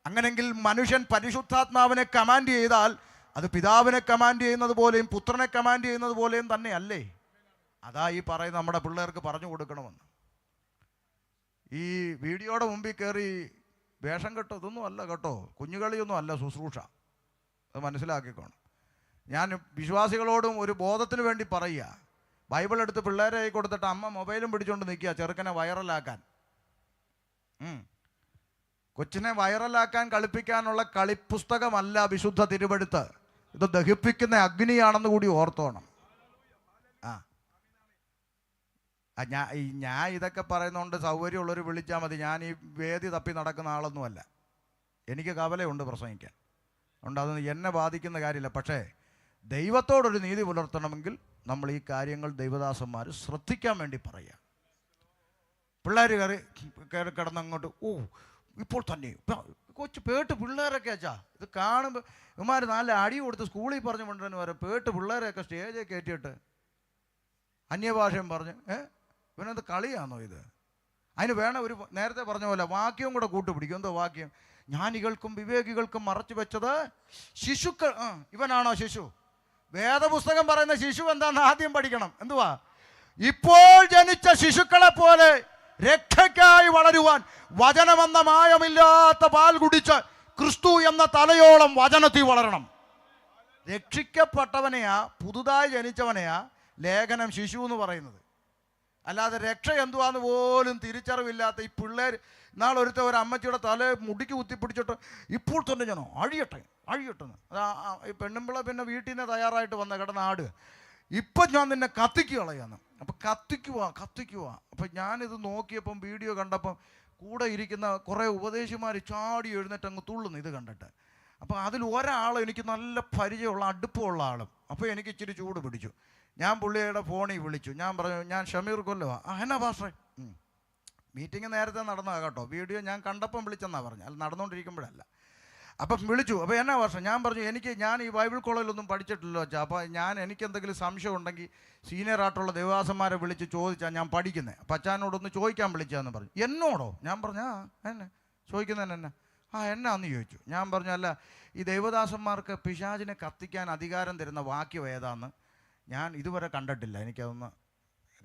അങ്ങനെങ്കിൽ മനുഷ്യൻ പരിശുദ്ധാത്മാവിനെ കമാൻഡ് ചെയ്താൽ അത് പിതാവിനെ കമാൻഡ് ചെയ്യുന്നത് പോലെയും പുത്രനെ കമാൻഡ് ചെയ്യുന്നത് പോലെയും തന്നെ അല്ലേ? അതാ ഈ പറയുന്ന നമ്മുടെ പിള്ളേർക്ക് പറഞ്ഞു കൊടുക്കണമെന്ന്. ഈ വീഡിയോയുടെ മുമ്പിൽ കയറി വേഷം കെട്ടോ ഇതൊന്നും അല്ല കേട്ടോ, കുഞ്ഞുകളിയൊന്നും അല്ല ശുശ്രൂഷ. അത് മനസ്സിലാക്കിക്കോണം. ഞാൻ വിശ്വാസികളോടും ഒരു ബോധത്തിന് വേണ്ടി പറയുക. ബൈബിൾ എടുത്ത് പിള്ളേരെ കൊടുത്തിട്ട് അമ്മ മൊബൈലും പിടിച്ചുകൊണ്ട് നിൽക്കുക ചെറുക്കനെ വൈറലാക്കാൻ. കൊച്ചിനെ വൈറലാക്കാൻ കളിപ്പിക്കാനുള്ള കളിപ്പുസ്തകമല്ല വിശുദ്ധ തിരുവെഴുത്ത്. ഇത് ദഹിപ്പിക്കുന്ന അഗ്നിയാണെന്ന് കൂടി ഓർത്തോണം. ഞാൻ ഇതൊക്കെ പറയുന്നതുകൊണ്ട് സൗകര്യമുള്ളവർ വിളിച്ചാൽ മതി. ഞാൻ ഈ വേദി തപ്പി നടക്കുന്ന ആളൊന്നുമല്ല. എനിക്ക് കവലയുണ്ട് പ്രസംഗിക്കാൻ. അതുകൊണ്ട് അതൊന്നും എന്നെ ബാധിക്കുന്ന കാര്യമില്ല. പക്ഷേ ദൈവത്തോടൊരു നീതി പുലർത്തണമെങ്കിൽ നമ്മൾ ഈ കാര്യങ്ങൾ ദൈവദാസന്മാർ ശ്രദ്ധിക്കാൻ വേണ്ടി പറയുക. പിള്ളേർ കയറി കിടന്നങ്ങോട്ട് ഇപ്പോൾ തന്നെ കൊച്ചു പേട്ട് പിള്ളേരൊക്കെ അച്ഛാ ഇത് കാണുമ്പോൾ ഇവന്മാർ നല്ല അടി കൊടുത്ത് സ്കൂളിൽ പറഞ്ഞു കൊണ്ടുവരുന്ന വരെ പേട്ട് പിള്ളേരെയൊക്കെ സ്റ്റേജിൽ കയറ്റിയിട്ട് അന്യഭാഷയും പറഞ്ഞ് ഇവനെന്ത് കളിയാണോ ഇത്? അതിന് വേണം ഒരു നേരത്തെ പറഞ്ഞ പോലെ വാക്യവും കൂടെ കൂട്ടുപിടിക്കും. എന്തോ വാക്യം? ജ്ഞാനികൾക്കും വിവേകികൾക്കും മറച്ചു വെച്ചത് ശിശുക്കൾ. ഇവനാണോ ശിശു? വേദപുസ്തകം പറയുന്ന ശിശു എന്താണെന്ന് ആദ്യം പഠിക്കണം. എന്തുവാ? ഇപ്പോൾ ജനിച്ച ശിശുക്കളെ പോലെ രക്ഷയ്ക്കായി വളരുവാൻ വചനമെന്ന മായമില്ലാത്ത പാൽ കുടിച്ച് ക്രിസ്തു എന്ന തലയോളം വചനത്തിൽ വളരണം. രക്ഷിക്കപ്പെട്ടവനെയാ, പുതുതായി ജനിച്ചവനെയാ ലേഖനം ശിശു എന്ന് പറയുന്നത്. അല്ലാതെ രക്ഷ എന്തുവാന്ന് പോലും തിരിച്ചറിവില്ലാത്ത ഈ പിള്ളേർ നാളെ ഒരു അമ്മച്ചിയുടെ തല മുടിക്ക് കുത്തിപ്പിടിച്ചിട്ട് ഇപ്പോൾ തന്നെ ഞാനോ അഴിയട്ടെ എന്ന് ഈ പെണ്ണുമ്പിള പിന്നെ വീട്ടിൽ നിന്ന് തയ്യാറായിട്ട് വന്ന കിടന്ന ആട്, ഇപ്പം ഞാൻ നിന്നെ കത്തിക്ക് കളയാന്ന്. അപ്പം കത്തിക്കുക. അപ്പം ഞാനിത് നോക്കിയപ്പം വീഡിയോ കണ്ടപ്പം കൂടെ ഇരിക്കുന്ന കുറേ ഉപദേശിമാർ ചാടി എഴുന്നേറ്റ് അങ്ങ് തുള്ളുന്നു ഇത് കണ്ടിട്ട്. അപ്പോൾ അതിൽ ഒരാൾ എനിക്ക് നല്ല പരിചയമുള്ള അടുപ്പമുള്ള ആളും. അപ്പോൾ എനിക്ക് ഇച്ചിരി ചൂട് പിടിച്ചു. ഞാൻ പുള്ളിയുടെ ഫോണിൽ വിളിച്ചു. ഞാൻ പറഞ്ഞു, ഞാൻ ഷമീർ കൊല്ലവാ. എന്നാ പാസ്റ്ററെ, മീറ്റിംഗ് നേരത്തെ നടന്നതാണ് കേട്ടോ, വീഡിയോ ഞാൻ കണ്ടപ്പം വിളിച്ചെന്നാണ് പറഞ്ഞു, അല്ല നടന്നുകൊണ്ടിരിക്കുമ്പോഴല്ല. അപ്പം വിളിച്ചു. അപ്പോൾ എന്നാ പാസ്റ്റർ? ഞാൻ പറഞ്ഞു, ഞാൻ ഈ ബൈബിൾ കോളേജിലൊന്നും പഠിച്ചിട്ടില്ലല്ലോ വെച്ചാൽ, അപ്പോൾ എനിക്ക് എന്തെങ്കിലും സംശയം ഉണ്ടെങ്കിൽ സീനിയറായിട്ടുള്ള ദേവദാസന്മാരെ വിളിച്ച് ചോദിച്ചാൽ ഞാൻ പഠിക്കുന്നത്, അപ്പം അച്ഛനോടൊന്ന് ചോദിക്കാൻ വിളിച്ചാന്ന് പറഞ്ഞു. എന്നോടോ? ഞാൻ പറഞ്ഞു, എന്നെ ചോദിക്കുന്നതിന് എന്നാ? എന്നാന്ന് ചോദിച്ചു. ഞാൻ പറഞ്ഞു, അല്ല ഈ ദൈവദാസന്മാർക്ക് പിശാചിനെ കത്തിക്കാൻ അധികാരം തരുന്ന വാക്യം ഏതാന്ന് ഞാൻ ഇതുവരെ കണ്ടിട്ടില്ല, എനിക്കതൊന്ന്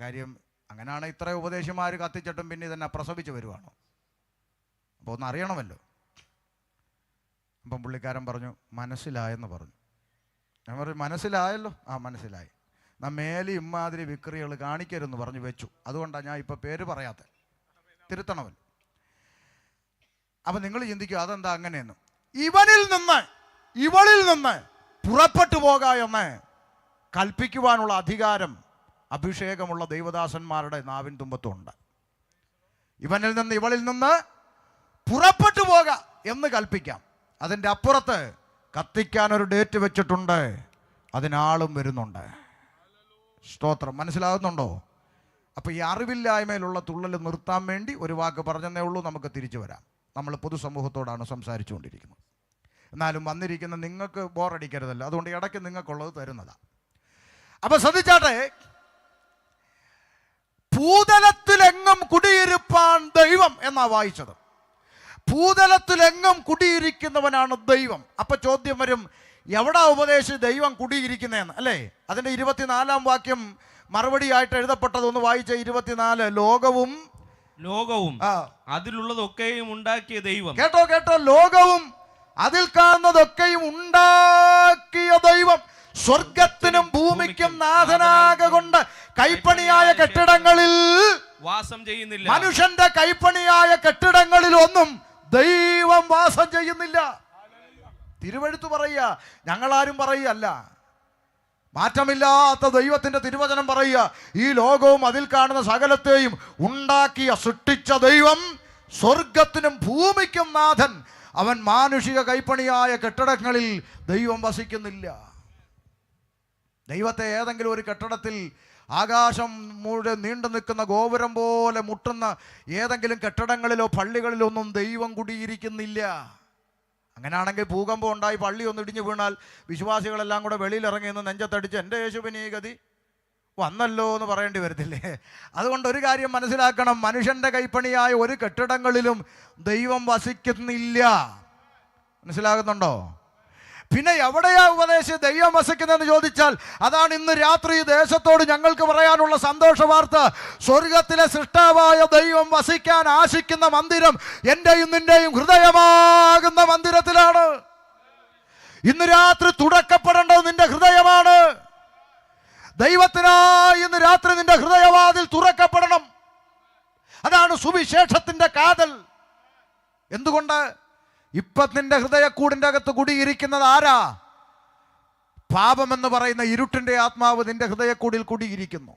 കാര്യം. അങ്ങനെയാണ് ഇത്ര ഉപദേശിമാർ കത്തിച്ചിട്ടും പിന്നെ ഇതെന്നെ പ്രസവിച്ച് വരുവാണോ? അപ്പോൾ ഒന്ന് അറിയണമല്ലോ. അപ്പം പുള്ളിക്കാരൻ പറഞ്ഞു, മനസ്സിലായെന്ന് പറഞ്ഞു. ഞാൻ പറഞ്ഞു, മനസ്സിലായല്ലോ? മനസ്സിലായി. മേലെ ഇമ്മാതിരി വിക്രികൾ കാണിക്കരുതെന്ന് പറഞ്ഞു വെച്ചു. അതുകൊണ്ടാണ് ഞാൻ ഇപ്പോൾ പേര് പറയാത്തത്, തിരുത്തണമല്ലോ. അപ്പം നിങ്ങൾ ചിന്തിക്കുക, അതെന്താ അങ്ങനെയെന്ന്. ഇവളിൽ നിന്ന് പുറപ്പെട്ടു പോക എന്ന് കൽപ്പിക്കുവാനുള്ള അധികാരം അഭിഷേകമുള്ള ദൈവദാസന്മാരുടെ നാവിൻ തുമ്പത്തുണ്ട്. ഇവളിൽ നിന്ന് പുറപ്പെട്ടു പോക എന്ന് കൽപ്പിക്കാം. അതിൻ്റെ അപ്പുറത്ത് കത്തിക്കാൻ ഒരു ഡേറ്റ് വെച്ചിട്ടുണ്ട്, അതിനാളും വരുന്നുണ്ട്. സ്തോത്രം. മനസ്സിലാകുന്നുണ്ടോ? അപ്പോൾ ഈ അറിവില്ലായ്മയിലുള്ള തുള്ളൽ നിർത്താൻ വേണ്ടി ഒരു വാക്ക് പറഞ്ഞതേ ഉള്ളൂ. നമുക്ക് തിരിച്ചു വരാം. നമ്മൾ പൊതുസമൂഹത്തോടാണ് സംസാരിച്ചുകൊണ്ടിരിക്കുന്നത്. എന്നാലും വന്നിരിക്കുന്ന നിങ്ങൾക്ക് ബോറടിക്കരുതല്ലോ, അതുകൊണ്ട് ഇടയ്ക്ക് നിങ്ങൾക്കുള്ളത് തരുന്നതാണ്. അപ്പം ശ്രദ്ധിച്ചാട്ടെ, ഭൂതലത്തിലെങ്ങും കുടിയിരുപ്പാൻ ദൈവം എന്നാ വായിച്ചത്. ഭൂതലത്തിലെങ്ങും കുടിയിരിക്കുന്നവനാണ് ദൈവം. അപ്പം ചോദ്യം വരും, എവിടാ ഉപദേശിച്ച് ദൈവം കുടിയിരിക്കുന്നതെന്ന്, അല്ലേ? അതിൻ്റെ 24-ാം വാക്യം മറുപടിയായിട്ട് എഴുതപ്പെട്ടത് ഒന്ന് വായിച്ച. 24, ലോകവും അതിലുള്ളതൊക്കെയും ഉണ്ടാക്കിയ ദൈവം. കേട്ടോ, ലോകവും അതിൽ കാണുന്നതൊക്കെയും ഉണ്ടാക്കിയ ദൈവം സ്വർഗത്തിനും ഭൂമിക്കും നാഥനാകൊണ്ട് കൈപ്പണിയായ കെട്ടിടങ്ങളിൽ വാസം ചെയ്യുന്നില്ല. മനുഷ്യന്റെ കൈപ്പണിയായ കെട്ടിടങ്ങളിൽ ഒന്നും ദൈവം വാസം ചെയ്യുന്നില്ല. തിരുവെഴുത്ത് പറയുക, ഞങ്ങളാരും പറയുകയല്ല. മാറ്റമില്ലാത്ത ദൈവത്തിന്റെ തിരുവചനം പറയുക, ഈ ലോകവും അതിൽ കാണുന്ന സകലത്തെയും ഉണ്ടാക്കിയ സൃഷ്ടിച്ച ദൈവം സ്വർഗത്തിനും ഭൂമിക്കും നാഥൻ. അവൻ മാനുഷിക കൈപ്പണിയായ കെട്ടിടങ്ങളിൽ ദൈവം വസിക്കുന്നില്ല. ദൈവത്തെ ഏതെങ്കിലും ഒരു കെട്ടിടത്തിൽ ആകാശം മുഴുവൻ നീണ്ടു നിൽക്കുന്ന ഗോപുരം പോലെ മുട്ടുന്ന ഏതെങ്കിലും കെട്ടിടങ്ങളിലോ പള്ളികളിലോ ഒന്നും ദൈവം കുടിയിരിക്കുന്നില്ല. അങ്ങനെയാണെങ്കിൽ ഭൂകമ്പം ഉണ്ടായി പള്ളി ഒന്ന് ഇടിഞ്ഞു വീണാൽ വിശ്വാസികളെല്ലാം കൂടെ വെളിയിലിറങ്ങി നിന്ന് നെഞ്ചത്തടിച്ച് എൻ്റെ യേശുവിന് ഈ ഗതി വന്നല്ലോ എന്ന് പറയേണ്ടി വരത്തില്ലേ? അതുകൊണ്ട് ഒരു കാര്യം മനസ്സിലാക്കണം, മനുഷ്യൻ്റെ കൈപ്പണിയായ ഒരു കെട്ടിടങ്ങളിലും ദൈവം വസിക്കുന്നില്ല. മനസ്സിലാകുന്നുണ്ടോ? പിന്നെ എവിടെയാ ഉപദേശിച്ച് ദൈവം വസിക്കുന്നതെന്ന് ചോദിച്ചാൽ, അതാണ് ഇന്ന് രാത്രി ദേശത്തോട് ഞങ്ങൾക്ക് പറയാനുള്ള സന്തോഷ വാർത്ത. സ്വർഗത്തിലെ സൃഷ്ടാവായ ദൈവം വസിക്കാൻ ആശിക്കുന്ന മന്ദിരം എൻ്റെയും നിന്റെയും ഹൃദയമാകുന്ന മന്ദിരത്തിലാണ്. ഇന്ന് രാത്രി തുറക്കപ്പെടേണ്ടത് നിന്റെ ഹൃദയമാണ്. ദൈവത്തിനായി ഇന്ന് രാത്രി നിന്റെ ഹൃദയവാതിൽ തുറക്കപ്പെടണം. അതാണ് സുവിശേഷത്തിന്റെ കാതൽ. എന്തുകൊണ്ട്? ഇപ്പം നിന്റെ ഹൃദയക്കൂടിൻ്റെ അകത്ത് കുടിയിരിക്കുന്നത് ആരാ? പാപമെന്ന് പറയുന്ന ഇരുട്ടിൻ്റെ ആത്മാവ് നിന്റെ ഹൃദയക്കൂടിൽ കുടിയിരിക്കുന്നു.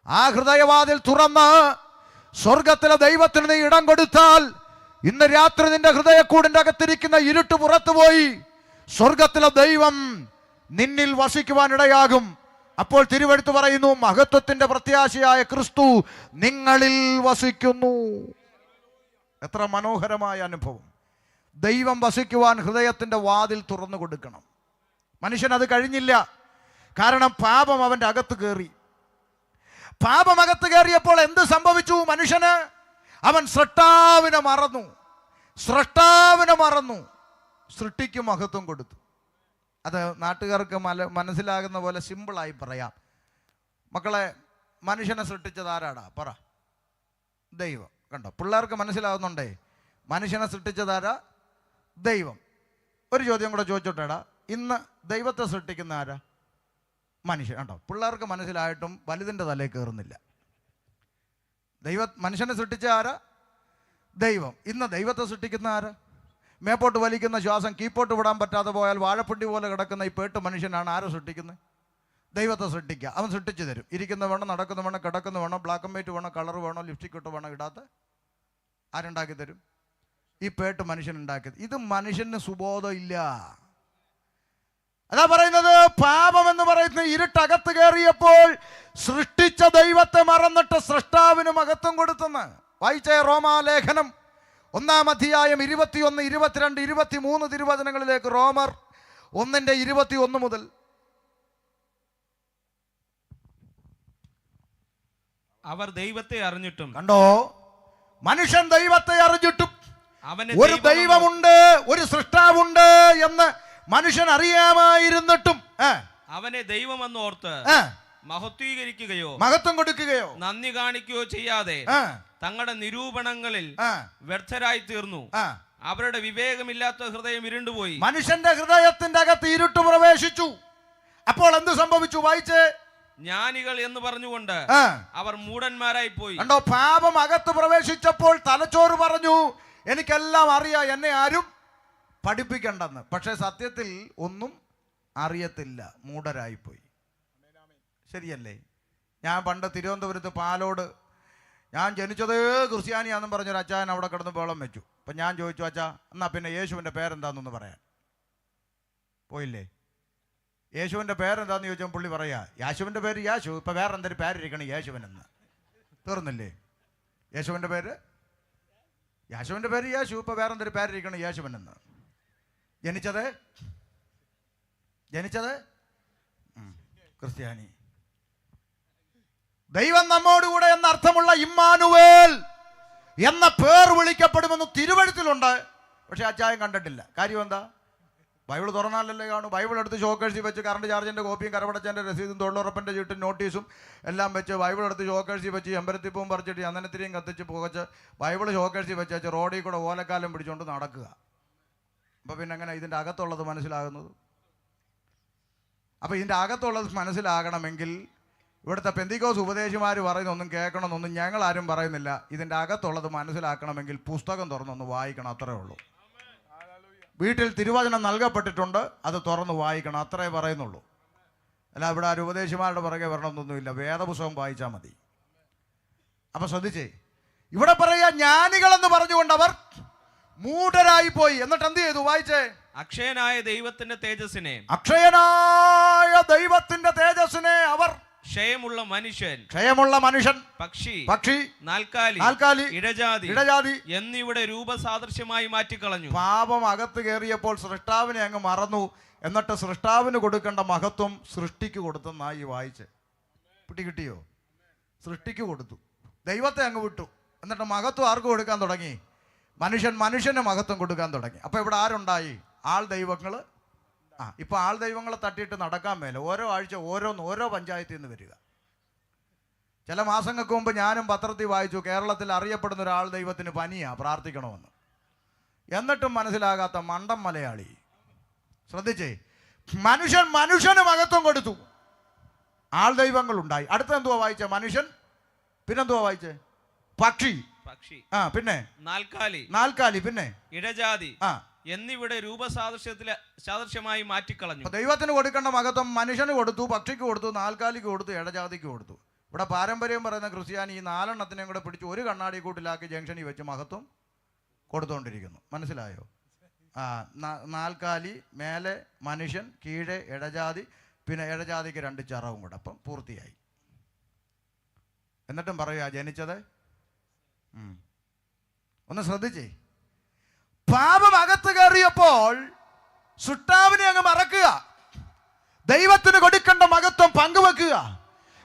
ആ ഹൃദയവാതിൽ തുറന്ന് സ്വർഗത്തിലെ ദൈവത്തിന് നീ ഇടം കൊടുത്താൽ ഇന്ന് രാത്രി നിന്റെ ഹൃദയക്കൂടിൻ്റെ അകത്തിരിക്കുന്ന ഇരുട്ട് പുറത്തുപോയി സ്വർഗത്തിലെ ദൈവം നിന്നിൽ വസിക്കുവാനിടയാകും. അപ്പോൾ തിരുവെഴുത്ത് പറയുന്നു, മഹത്വത്തിന്റെ പ്രത്യാശയായ ക്രിസ്തു നിങ്ങളിൽ വസിക്കുന്നു. എത്ര മനോഹരമായ അനുഭവം! ദൈവം വസിക്കുവാൻ ഹൃദയത്തിൻ്റെ വാതിൽ തുറന്നു കൊടുക്കണം. മനുഷ്യനത് കഴിഞ്ഞില്ല. കാരണം പാപം അവൻ്റെ അകത്ത് കയറി. പാപം അകത്ത് കയറിയപ്പോൾ എന്ത് സംഭവിച്ചു? മനുഷ്യന് അവൻ സൃഷ്ടാവിനെ മറന്നു. സൃഷ്ടിക്ക് മഹത്വം കൊടുത്തു. അത് നാട്ടുകാർക്ക് മനസ്സിലാകുന്ന പോലെ സിമ്പിളായി പറയാം. മക്കളെ, മനുഷ്യനെ സൃഷ്ടിച്ചത് ആരാടാ? പറ. ദൈവം. കണ്ടോ? പിള്ളേർക്ക് മനസ്സിലാകുന്നുണ്ടേ. മനുഷ്യനെ സൃഷ്ടിച്ചതാരാ? ദൈവം. ഒരു ചോദ്യം കൂടെ ചോദിച്ചോട്ടേടാ, ഇന്ന് ദൈവത്തെ സൃഷ്ടിക്കുന്ന ആരാ? മനുഷ്യൻ. കണ്ടോ? പിള്ളേർക്ക് മനസ്സിലായിട്ടും വലുതിൻ്റെ തലയിൽ കയറുന്നില്ല. മനുഷ്യനെ സൃഷ്ടിച്ച ആരാ? ദൈവം. ഇന്ന് ദൈവത്തെ സൃഷ്ടിക്കുന്ന ആര്? മേപ്പോട്ട് വലിക്കുന്ന ശ്വാസം കീപ്പോട്ട് വിടാൻ പറ്റാതെ പോയാൽ വാഴപ്പിണ്ടി പോലെ കിടക്കുന്ന ഈ പേട്ട് മനുഷ്യനാണ് ആരെ സൃഷ്ടിക്കുന്നത്? ദൈവത്തെ സൃഷ്ടിക്കുക. അവൻ സൃഷ്ടിച്ചു തരും. ഇരിക്കുന്ന വേണം, നടക്കുന്ന വേണം, കിടക്കുന്ന വേണം, ബ്ലാക്ക് ആൻഡ് വൈറ്റ് വേണം, കളർ വേണം, ലിപ്സ്റ്റിക് ഇട്ട് വേണം, ഇടാത്ത ആരുണ്ടാക്കി തരും? ഈ പേട്ട് മനുഷ്യൻ ഉണ്ടാക്കിയത്. ഇത് മനുഷ്യന് സുബോധം ഇല്ല. അതാ പറയുന്നത്, പാപം എന്ന് പറയുന്ന ഇരുട്ടകത്ത് കയറിയപ്പോൾ സൃഷ്ടിച്ച ദൈവത്തെ മറന്നിട്ട് സൃഷ്ടാവിന് മഹത്വം കൊടുത്തെന്ന്. വായിച്ച റോമാലേഖനം 1-ാം അധ്യായം 21, 22, 23 തിരുവചനങ്ങളിലേക്ക്. റോമർ 1:21 മുതൽ. അവർ ദൈവത്തെ അറിഞ്ഞിട്ടും. കണ്ടോ, മനുഷ്യൻ ദൈവത്തെ അറിഞ്ഞിട്ടും അവനെ ഒരു ദൈവമുണ്ട്, ഒരു സൃഷ്ടാവുണ്ട് എന്ന് മനുഷ്യൻ അറിയാമായിരുന്നിട്ടും അവനെ ദൈവമെന്ന് ഓർത്ത് മഹത്വീകരിക്കുകയോ മഹത്വം കൊടുക്കുകയോ നന്ദി കാണിക്കുകയോ ചെയ്യാതെ തങ്ങളുടെ നിരൂപണങ്ങളിൽ വ്യർത്ഥരായി തീർന്നു. അവരുടെ വിവേകമില്ലാത്ത ഹൃദയം ഇരുണ്ടുപോയി. മനുഷ്യന്റെ ഹൃദയത്തിന്റെ അകത്ത് ഇരുട്ട് പ്രവേശിച്ചു. അപ്പോൾ എന്ത് സംഭവിച്ചു? വായിച്ചേ. ജ്ഞാനികൾ എന്ന് പറഞ്ഞുകൊണ്ട് അവർ മൂഢന്മാരായി പോയി. കണ്ടോ, പാപം അകത്ത് പ്രവേശിച്ചപ്പോൾ തലച്ചോറ് പറഞ്ഞു, എനിക്കെല്ലാം അറിയാം, എന്നെ ആരും പഠിപ്പിക്കണ്ടെന്ന്. പക്ഷെ സത്യത്തിൽ ഒന്നും അറിയത്തില്ല, മൂഢരായിപ്പോയി. ശരിയല്ലേ? ഞാൻ പണ്ട് തിരുവനന്തപുരത്ത് പാലോട്, ഞാൻ ജനിച്ചത് ക്രിസ്ത്യാനിയാണെന്നും പറഞ്ഞൊരു അച്ചായൻ അവിടെ കിടന്ന് ബഹളം വെച്ചു. അപ്പം ഞാൻ ചോദിച്ചു, അച്ഛാ എന്നാ പിന്നെ യേശുവിൻ്റെ പേരെന്താണെന്നൊന്ന് പറയാൻ. പോയില്ലേ? യേശുവിൻ്റെ പേരെന്താന്ന് ചോദിച്ചാൽ പുള്ളി പറയാ, യേശുവിൻ്റെ പേര് യേശു, ഇപ്പം വേറെ എന്തൊരു പേരിരിക്കണം യേശുവിനെന്ന്. തീർന്നില്ലേ? യേശുവിൻ്റെ പേര് യേശു, ഇപ്പം വേറെ എന്തൊരു പേരിരിക്കണം യേശുവിനെന്ന്. ജനിച്ചത് ക്രിസ്ത്യാനി. ദൈവം നമ്മോടുകൂടെ എന്ന അർത്ഥമുള്ള ഇമ്മാനുവേൽ എന്ന പേർ വിളിക്കപ്പെടുമെന്ന് തിരുവഴുത്തിലുണ്ട്. പക്ഷെ അച്ചായം കണ്ടിട്ടില്ല. കാര്യം എന്താ? ബൈബിൾ തുറന്നാലല്ലേ കാണൂ. ബൈബിൾ എടുത്ത് ഷോക്കേഴ്സിൽ വെച്ച് കറണ്ട് ചാർജിൻ്റെ കോപ്പിയും കരപടച്ചൻ്റെ രസീതും തൊഴിലുറപ്പിൻ്റെ ചീട്ടും നോട്ടീസും എല്ലാം വെച്ച് ബൈബിൾ എടുത്ത് ഷോക്കേഴ്സിൽ വെച്ച് എമ്പരത്തിപ്പവും പറിച്ചിട്ട് ചന്ദനത്തിരിയും കത്തിച്ച് പുകച്ച് ബൈബിൾ ഷോക്കേഴ്സിൽ വെച്ച് റോഡിൽ കൂടെ ഓലക്കാലം പിടിച്ചുകൊണ്ട് നടക്കുക. അപ്പോൾ പിന്നെ എങ്ങനെ ഇതിൻ്റെ അകത്തുള്ളത് മനസ്സിലാകുന്നത്? അപ്പോൾ ഇതിൻ്റെ അകത്തുള്ളത് മനസ്സിലാകണമെങ്കിൽ ഇവിടുത്തെ പെന്തിക്കോസ് ഉപദേശിമാർ പറയുന്നൊന്നും കേൾക്കണമെന്നൊന്നും ഞങ്ങളാരും പറയുന്നില്ല. ഇതിൻ്റെ അകത്തുള്ളത് മനസ്സിലാക്കണമെങ്കിൽ പുസ്തകം തുറന്നൊന്ന് വായിക്കണം, അത്രേ ഉള്ളൂ. വീട്ടിൽ തിരുവചനം നൽകപ്പെട്ടിട്ടുണ്ട്, അത് തുറന്ന് വായിക്കണം, അത്രേ പറയുന്നുള്ളൂ. അല്ല ഇവിടെ ആരും ഉപദേശിമാരുടെ പുറകെ വരണമെന്നൊന്നുമില്ല, വേദപുസ്തകം വായിച്ചാൽ മതി. അപ്പം ശ്രദ്ധിച്ചേ, ഇവിടെ പറയുക ജ്ഞാനികളെന്ന് പറഞ്ഞുകൊണ്ട് അവർ മൂഢരായി പോയി. എന്നിട്ട് എന്ത് ചെയ്തു? വായിച്ചേ. അക്ഷയനായ ദൈവത്തിന്റെ തേജസ്സിനെ അവർ ക്ഷയമുള്ള മനുഷ്യൻ, പക്ഷി, നാൽക്കാലി, ഇടജാതി എന്നിവിടെ രൂപസാദൃശ്യമായി മാറ്റിക്കളഞ്ഞു. പാപം അകത്ത് കയറിയപ്പോൾ സൃഷ്ടാവിനെ അങ്ങ് മറന്നു. എന്നിട്ട് സൃഷ്ടാവിന് കൊടുക്കേണ്ട മഹത്വം സൃഷ്ടിക്ക് കൊടുത്തെന്നായി വായിച്ച്. കിട്ടിയോ? സൃഷ്ടിക്ക് കൊടുത്തു, ദൈവത്തെ അങ്ങ് വിട്ടു. എന്നിട്ട് മഹത്വം ആർക്ക് കൊടുക്കാൻ തുടങ്ങി? മനുഷ്യന് മഹത്വം കൊടുക്കാൻ തുടങ്ങി. അപ്പോൾ ഇവിടെ ആരുണ്ടായി? ആൾ ദൈവങ്ങൾ. ഇപ്പോൾ ആൾ ദൈവങ്ങളെ തട്ടിയിട്ട് നടക്കാൻ മേല. ഓരോ ആഴ്ച ഓരോ പഞ്ചായത്തിൽ നിന്ന് വരിക. ചില മാസങ്ങൾക്ക് മുമ്പ് ഞാനും പത്രത്തിൽ വായിച്ചു, കേരളത്തിൽ അറിയപ്പെടുന്ന ഒരാൾ ദൈവത്തിന് പനിയാ, പ്രാർത്ഥിക്കണമെന്ന്. എന്നിട്ടും മനസ്സിലാകാത്ത മണ്ടം മലയാളി. ശ്രദ്ധിച്ചേ, മനുഷ്യന് മഹത്വം കൊടുത്തു, ആൾ ദൈവങ്ങളുണ്ടായി. അടുത്ത എന്തുവാ വായിച്ചേ? മനുഷ്യൻ. പിന്നെന്തുവാ വായിച്ചേ? പക്ഷി, പിന്നെ നാൽക്കാലി, പിന്നെ ഇടജാതി എന്നിവിടെ രൂപസാദൃശ്യമായി മാറ്റിക്കളഞ്ഞു. ദൈവത്തിന് കൊടുക്കേണ്ട മഹത്വം മനുഷ്യന് കൊടുത്തു, പക്ഷിക്ക് കൊടുത്തു, നാൽക്കാലിക്ക് കൊടുത്തു, ഇടജാതിക്ക് കൊടുത്തു. ഇവിടെ പാരമ്പര്യം പറയുന്ന ക്രിസ്ത്യാനി ഈ 4 കൂടെ പിടിച്ച് ഒരു കണ്ണാടി കൂട്ടിലാക്കി ജംഗ്ഷനിൽ വെച്ച് മഹത്വം കൊടുത്തുകൊണ്ടിരിക്കുന്നു. മനസ്സിലായോ? നാൽക്കാലി മേലെ, മനുഷ്യൻ കീഴെ, ഇടജാതി, പിന്നെ ഇടജാതിക്ക് 2 ചിറവും കൂടെ. അപ്പം പൂർത്തിയായി. എന്നിട്ടും പറയുക ജനിച്ചത്. ഒന്ന് ശ്രദ്ധിച്ചേ, പാപം അകത്ത് കയറിയപ്പോൾ സൃഷ്ടാവിനെ അങ്ങ് മറക്കുക, ദൈവത്തിന് കൊടുക്കേണ്ട മഹത്വം പങ്കുവെക്കുക.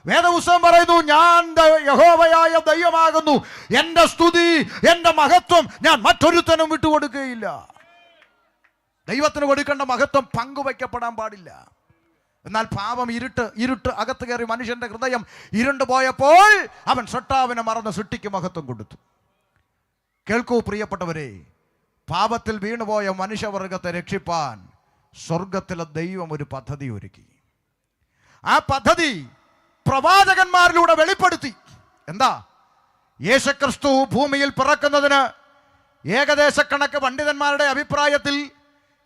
വേദപുസ്തകം പറയുന്നു, ഞാൻ യഹോവയായ ദൈവമാകുന്നു, എൻ്റെ സ്തുതി, എൻ്റെ മഹത്വം ഞാൻ മറ്റൊരുത്തനും വിട്ടുകൊടുക്കുകയില്ല. ദൈവത്തിന് കൊടുക്കേണ്ട മഹത്വം പങ്കുവയ്ക്കപ്പെടാൻ പാടില്ല. എന്നാൽ പാപം ഇരുട്ട് അകത്ത് കയറി മനുഷ്യന്റെ ഹൃദയം ഇരുണ്ടു പോയപ്പോൾ അവൻ സൃഷ്ടാവിനെ മറന്ന് സൃഷ്ടിക്ക് മഹത്വം കൊടുത്തു. കേൾക്കൂ പ്രിയപ്പെട്ടവരെ, പാപത്തിൽ വീണുപോയ മനുഷ്യവർഗത്തെ രക്ഷിപ്പാൻ സ്വർഗത്തിലെ ദൈവം ഒരു പദ്ധതി ഒരുക്കി. ആ പദ്ധതി പ്രവാചകന്മാരിലൂടെ വെളിപ്പെടുത്തി. എന്താ? യേശുക്രിസ്തു ഭൂമിയിൽ പിറക്കുന്നതിന് ഏകദേശക്കണക്ക് പണ്ഡിതന്മാരുടെ അഭിപ്രായത്തിൽ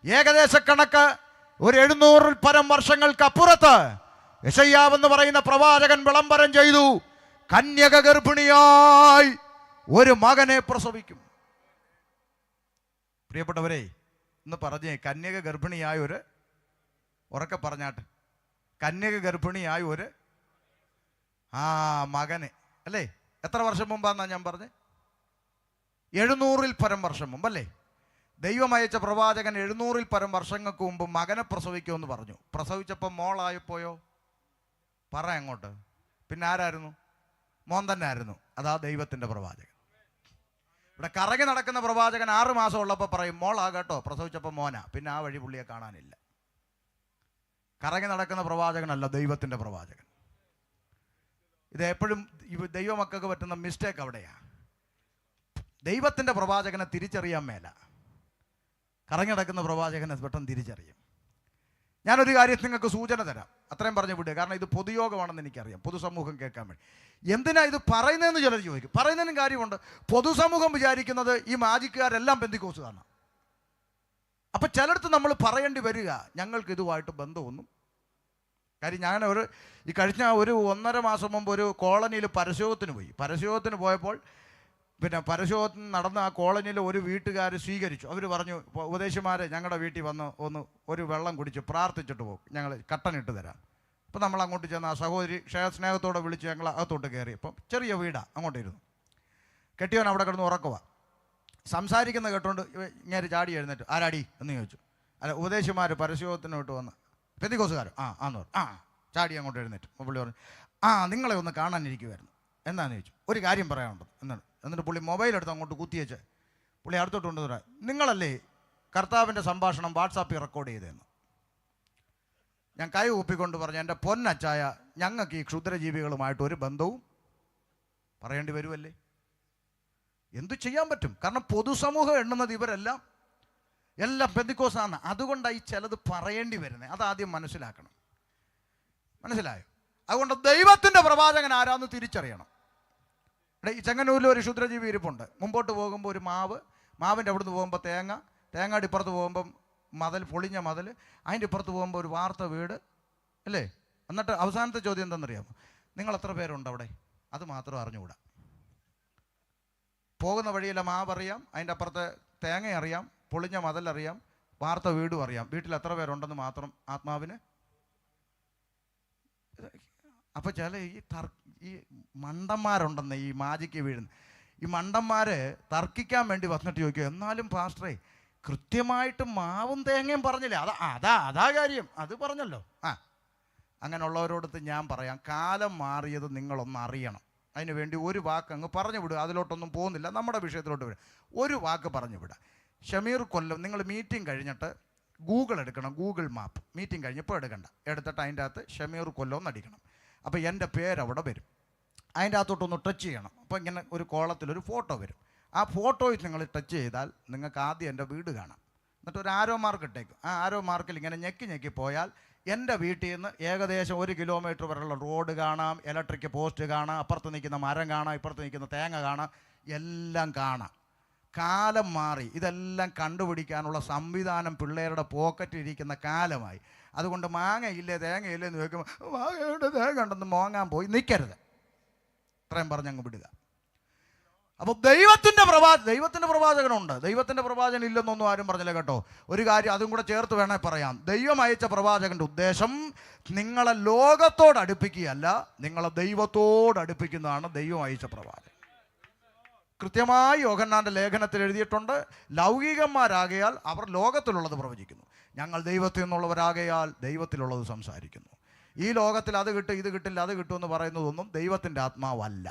ഏകദേശക്കണക്ക് ഒരു 700-ൽ പരം വർഷങ്ങൾക്ക് അപ്പുറത്ത് യെശയ്യാവെന്ന് പറയുന്ന പ്രവാചകൻ വിളംബരം ചെയ്തു, കന്യക ഗർഭിണിയായി ഒരു മകനെ പ്രസവിക്കും. പ്രിയപ്പെട്ടവരെ, ഇന്ന് പറഞ്ഞേ, കന്യക ഗർഭിണിയായ ഒരു, ഉറക്കെ പറഞ്ഞാട്ട്, കന്യക ഗർഭിണിയായ ഒരു മകനെ, അല്ലേ? എത്ര വർഷം മുമ്പാന്നാ ഞാൻ പറഞ്ഞത്? 700-ൽ പരം വർഷം മുമ്പല്ലേ? ദൈവം അയച്ച പ്രവാചകൻ 700-ൽ പരം വർഷങ്ങൾക്ക് മുമ്പ് മകനെ പ്രസവിക്കുമെന്ന് പറഞ്ഞു. പ്രസവിച്ചപ്പോൾ മോളായിപ്പോയോ? പറ അങ്ങോട്ട്. പിന്നെ ആരായിരുന്നു? മോൻ തന്നെ ആയിരുന്നു. അതാ ദൈവത്തിൻ്റെ പ്രവാചകൻ. ഇവിടെ കറങ്ങി നടക്കുന്ന പ്രവാചകൻ 6 മാസം ഉള്ളപ്പോൾ പറയും മോളാകട്ടോ, പ്രസവിച്ചപ്പോൾ മോനാ. പിന്നെ ആ വഴി പുള്ളിയെ കാണാനില്ല. കറങ്ങി നടക്കുന്ന പ്രവാചകനല്ല ദൈവത്തിൻ്റെ പ്രവാചകൻ. ഇത് എപ്പോഴും ദൈവമക്കൾക്ക് പറ്റുന്ന മിസ്റ്റേക്ക് അവിടെയാണ്. ദൈവത്തിൻ്റെ പ്രവാചകനെ തിരിച്ചറിയാൻ മേല, കറങ്ങി നടക്കുന്ന പ്രവാചകനെ പെട്ടെന്ന് തിരിച്ചറിയും. ഞാനൊരു കാര്യം നിങ്ങൾക്ക് സൂചന തരാം, അത്രയും പറഞ്ഞു വിടുക. കാരണം ഇത് പൊതുയോഗമാണെന്ന് എനിക്കറിയാം, പൊതുസമൂഹം കേൾക്കാൻ വേണ്ടി. എന്തിനാ ഇത് പറയുന്നതെന്ന് ചിലർ ചോദിക്കും. പറയുന്നതിനും കാര്യമുണ്ട്. പൊതുസമൂഹം വിചാരിക്കുന്നത് ഈ മാജിക്കുകാരെല്ലാം പെന്തിക്കോസുകാരാണ്. അപ്പം ചിലടത്ത് നമ്മൾ പറയേണ്ടി വരിക ഞങ്ങൾക്ക് ഇതുമായിട്ട് ബന്ധമൊന്നും. കാര്യം ഞാൻ ഈ കഴിഞ്ഞ 1.5 മാസം മുമ്പ് ഒരു കോളനിയിൽ പരസ്യോഗത്തിന് പോയി. പരസ്യോഗത്തിന് പോയപ്പോൾ പിന്നെ പരസ്യോഗത്തിന് നടന്ന ആ കോളനിയിൽ ഒരു വീട്ടുകാർ സ്വീകരിച്ചു. അവർ പറഞ്ഞു, ഉപദേശിമാരെ ഞങ്ങളുടെ വീട്ടിൽ വന്ന് ഒരു വെള്ളം കുടിച്ച് പ്രാർത്ഥിച്ചിട്ട് പോകും, ഞങ്ങൾ കട്ടനിട്ട് തരാം. അപ്പം നമ്മൾ അങ്ങോട്ട് ചെന്ന് ആ സഹോദരി സ്നേഹത്തോടെ വിളിച്ച് ഞങ്ങൾ അകത്തോട്ട് കയറി. അപ്പം ചെറിയ വീടാണ്, അങ്ങോട്ടിരുന്നു. കെട്ടിയവൻ അവിടെ കിടന്ന് ഉറക്കുക. സംസാരിക്കുന്ന കേട്ടോണ്ട് ഇങ്ങനെ ചാടി എഴുന്നേറ്റ്, ആരാടി എന്ന് ചോദിച്ചു. അല്ല, ഉപദേശിമാർ പരസ്യോഗത്തിനോട്ട് വന്ന് പെന്തിക്കോസുകാരോ ആന്ന് പറഞ്ഞു. ചാടി അങ്ങോട്ട് എഴുന്നേറ്റ്. പുള്ളി പറഞ്ഞു, നിങ്ങളെ ഒന്ന് കാണാനിരിക്കുമായിരുന്നു. എന്താണെന്ന് ചോദിച്ചു. ഒരു കാര്യം പറയാനുണ്ട് എന്നാണ്. എന്നിട്ട് പുള്ളി മൊബൈലെടുത്ത് അങ്ങോട്ട് കുത്തിയേച്ച് പുള്ളി അടുത്തോട്ട് കൊണ്ടുവരാൻ, നിങ്ങളല്ലേ കർത്താവിൻ്റെ സംഭാഷണം വാട്സാപ്പിൽ റെക്കോർഡ് ചെയ്തതെന്ന്. ഞാൻ കൈ കൂപ്പിക്കൊണ്ട് പറഞ്ഞു, എൻ്റെ പൊന്നച്ചായ, ഞങ്ങൾക്ക് ഈ ക്ഷുദ്രജീവികളുമായിട്ട് ഒരു ബന്ധവും പറയേണ്ടി വരുമല്ലേ? എന്തു ചെയ്യാൻ പറ്റും? കാരണം പൊതുസമൂഹം എണ്ണുന്നത് ഇവരെല്ലാം പെന്തിക്കോസാണ്. അതുകൊണ്ടാണ് ഈ ചിലത് പറയേണ്ടി വരുന്നത്. അതാദ്യം മനസ്സിലാക്കണം. മനസ്സിലായോ? അതുകൊണ്ട് ദൈവത്തിൻ്റെ പ്രവാചകൻ ആരാന്ന് തിരിച്ചറിയണം. ഇവിടെ ഈ ചെങ്ങന്നൂരിൽ ഒരു ക്ഷുദ്രജീവി ഇരിപ്പുണ്ട്. മുമ്പോട്ട് പോകുമ്പോൾ ഒരു മാവിൻ്റെ അവിടുന്ന് പോകുമ്പോൾ തേങ്ങയുടെ ഇപ്പുറത്ത് പോകുമ്പം മതിൽ, പൊളിഞ്ഞ മതിൽ, അതിൻ്റെ ഇപ്പുറത്ത് പോകുമ്പോൾ ഒരു വാർത്ത വീട്, അല്ലേ? എന്നിട്ട് അവസാനത്തെ ചോദ്യം എന്താണെന്നറിയാമോ? നിങ്ങൾ എത്ര പേരുണ്ട് അവിടെ? അത് മാത്രം അറിഞ്ഞുകൂടാ. പോകുന്ന വഴിയിലെ മാവ് അറിയാം, അതിൻ്റെ അപ്പുറത്തെ തേങ്ങ അറിയാം, പൊളിഞ്ഞ മതിലറിയാം, വാർത്ത വീടും അറിയാം. വീട്ടിൽ എത്ര പേരുണ്ടെന്ന് മാത്രം ആത്മാവിന്. അപ്പോൾ ചില ഈ മണ്ടന്മാരുണ്ടെന്ന് ഈ മാജിക്ക് വീഴുന്ന ഈ മണ്ടന്മാർ തർക്കിക്കാൻ വേണ്ടി വന്നിട്ട് ചോദിക്കുക, എന്നാലും പാസ്റ്ററേ കൃത്യമായിട്ട് മാവും തേങ്ങയും പറഞ്ഞില്ലേ? അതാ കാര്യം, അത് പറഞ്ഞല്ലോ. അങ്ങനെയുള്ളവരോടത്ത് ഞാൻ പറയാം, കാലം മാറിയത് നിങ്ങളൊന്ന് അറിയണം. അതിന് വേണ്ടി ഒരു വാക്ക് അങ്ങ് പറഞ്ഞു വിടുക. അതിലോട്ടൊന്നും പോകുന്നില്ല, നമ്മുടെ വിഷയത്തിലോട്ട് വിടുക. ഒരു വാക്ക് പറഞ്ഞു വിടുക. ഷമീർ കൊല്ലം, നിങ്ങൾ മീറ്റിംഗ് കഴിഞ്ഞിട്ട് ഗൂഗിൾ എടുക്കണം, ഗൂഗിൾ മാപ്പ്. മീറ്റിംഗ് കഴിഞ്ഞപ്പോൾ എടുത്തിട്ട് അതിൻ്റെ അകത്ത് ഷമീർ കൊല്ലം എന്നടിക്കണം. അപ്പോൾ എൻ്റെ പേരവിടെ വരും. അതിൻ്റെ അകത്തോട്ടൊന്ന് ടച്ച് ചെയ്യണം. അപ്പോൾ ഇങ്ങനെ ഒരു കോളത്തിലൊരു ഫോട്ടോ വരും. ആ ഫോട്ടോയിൽ നിങ്ങൾ ടച്ച് ചെയ്താൽ നിങ്ങൾക്ക് ആദ്യം എൻ്റെ വീട് കാണാം. എന്നിട്ട് ഒരു ആരോ മാർക്ക് ഇട്ടേക്കും. ആ ആരോ മാർക്കിൽ ഇങ്ങനെ ഞെക്കി പോയാൽ എൻ്റെ വീട്ടിൽ നിന്ന് ഏകദേശം 1 കിലോമീറ്റർ വരെയുള്ള റോഡ് കാണാം, ഇലക്ട്രിക് പോസ്റ്റ് കാണാം, അപ്പുറത്ത് നിൽക്കുന്ന മരം കാണാം, ഇപ്പുറത്ത് നിൽക്കുന്ന തേങ്ങ കാണാം, എല്ലാം കാണാം. കാലം മാറി. ഇതെല്ലാം കണ്ടുപിടിക്കാനുള്ള സംവിധാനം പിള്ളേരുടെ പോക്കറ്റിൽ ഇരിക്കുന്ന കാലമായി. അതുകൊണ്ട് മാങ്ങയില്ലേ തേങ്ങയില്ലേ എന്ന് ചോദിക്കുമ്പോൾ മാങ്ങയുടെ തേങ്ങ ഉണ്ടെന്ന് മോങ്ങാൻ പോയി നിൽക്കരുത്. ഇത്രയും പറഞ്ഞങ്ങ് വിടുക. അപ്പോൾ ദൈവത്തിൻ്റെ പ്രവാചകനുണ്ട്. ദൈവത്തിൻ്റെ പ്രവാചകൻ ഇല്ലെന്നൊന്നും ആരും പറഞ്ഞില്ല കേട്ടോ. ഒരു കാര്യം അതും കൂടെ ചേർത്ത് വേണേ പറയാം. ദൈവം അയച്ച പ്രവാചകൻ്റെ ഉദ്ദേശം നിങ്ങളെ ലോകത്തോട് അടുപ്പിക്കുകയല്ല, നിങ്ങളെ ദൈവത്തോട് അടുപ്പിക്കുന്നതാണ് ദൈവം അയച്ച പ്രവാചകൻ. കൃത്യമായി യോഹന്നാൻ്റെ ലേഖനത്തിൽ എഴുതിയിട്ടുണ്ട്, ലൗകികന്മാരാകയാൽ അവർ ലോകത്തിലുള്ളത് പ്രവചിക്കുന്നു, ഞങ്ങൾ ദൈവത്തിൽ നിന്നുള്ളവരാകയാൽ ദൈവത്തിലുള്ളത് സംസാരിക്കുന്നു. ഈ ലോകത്തിൽ അത് കിട്ടും ഇത് കിട്ടില്ല അത് കിട്ടുമെന്ന് പറയുന്നതൊന്നും ദൈവത്തിൻ്റെ ആത്മാവല്ല.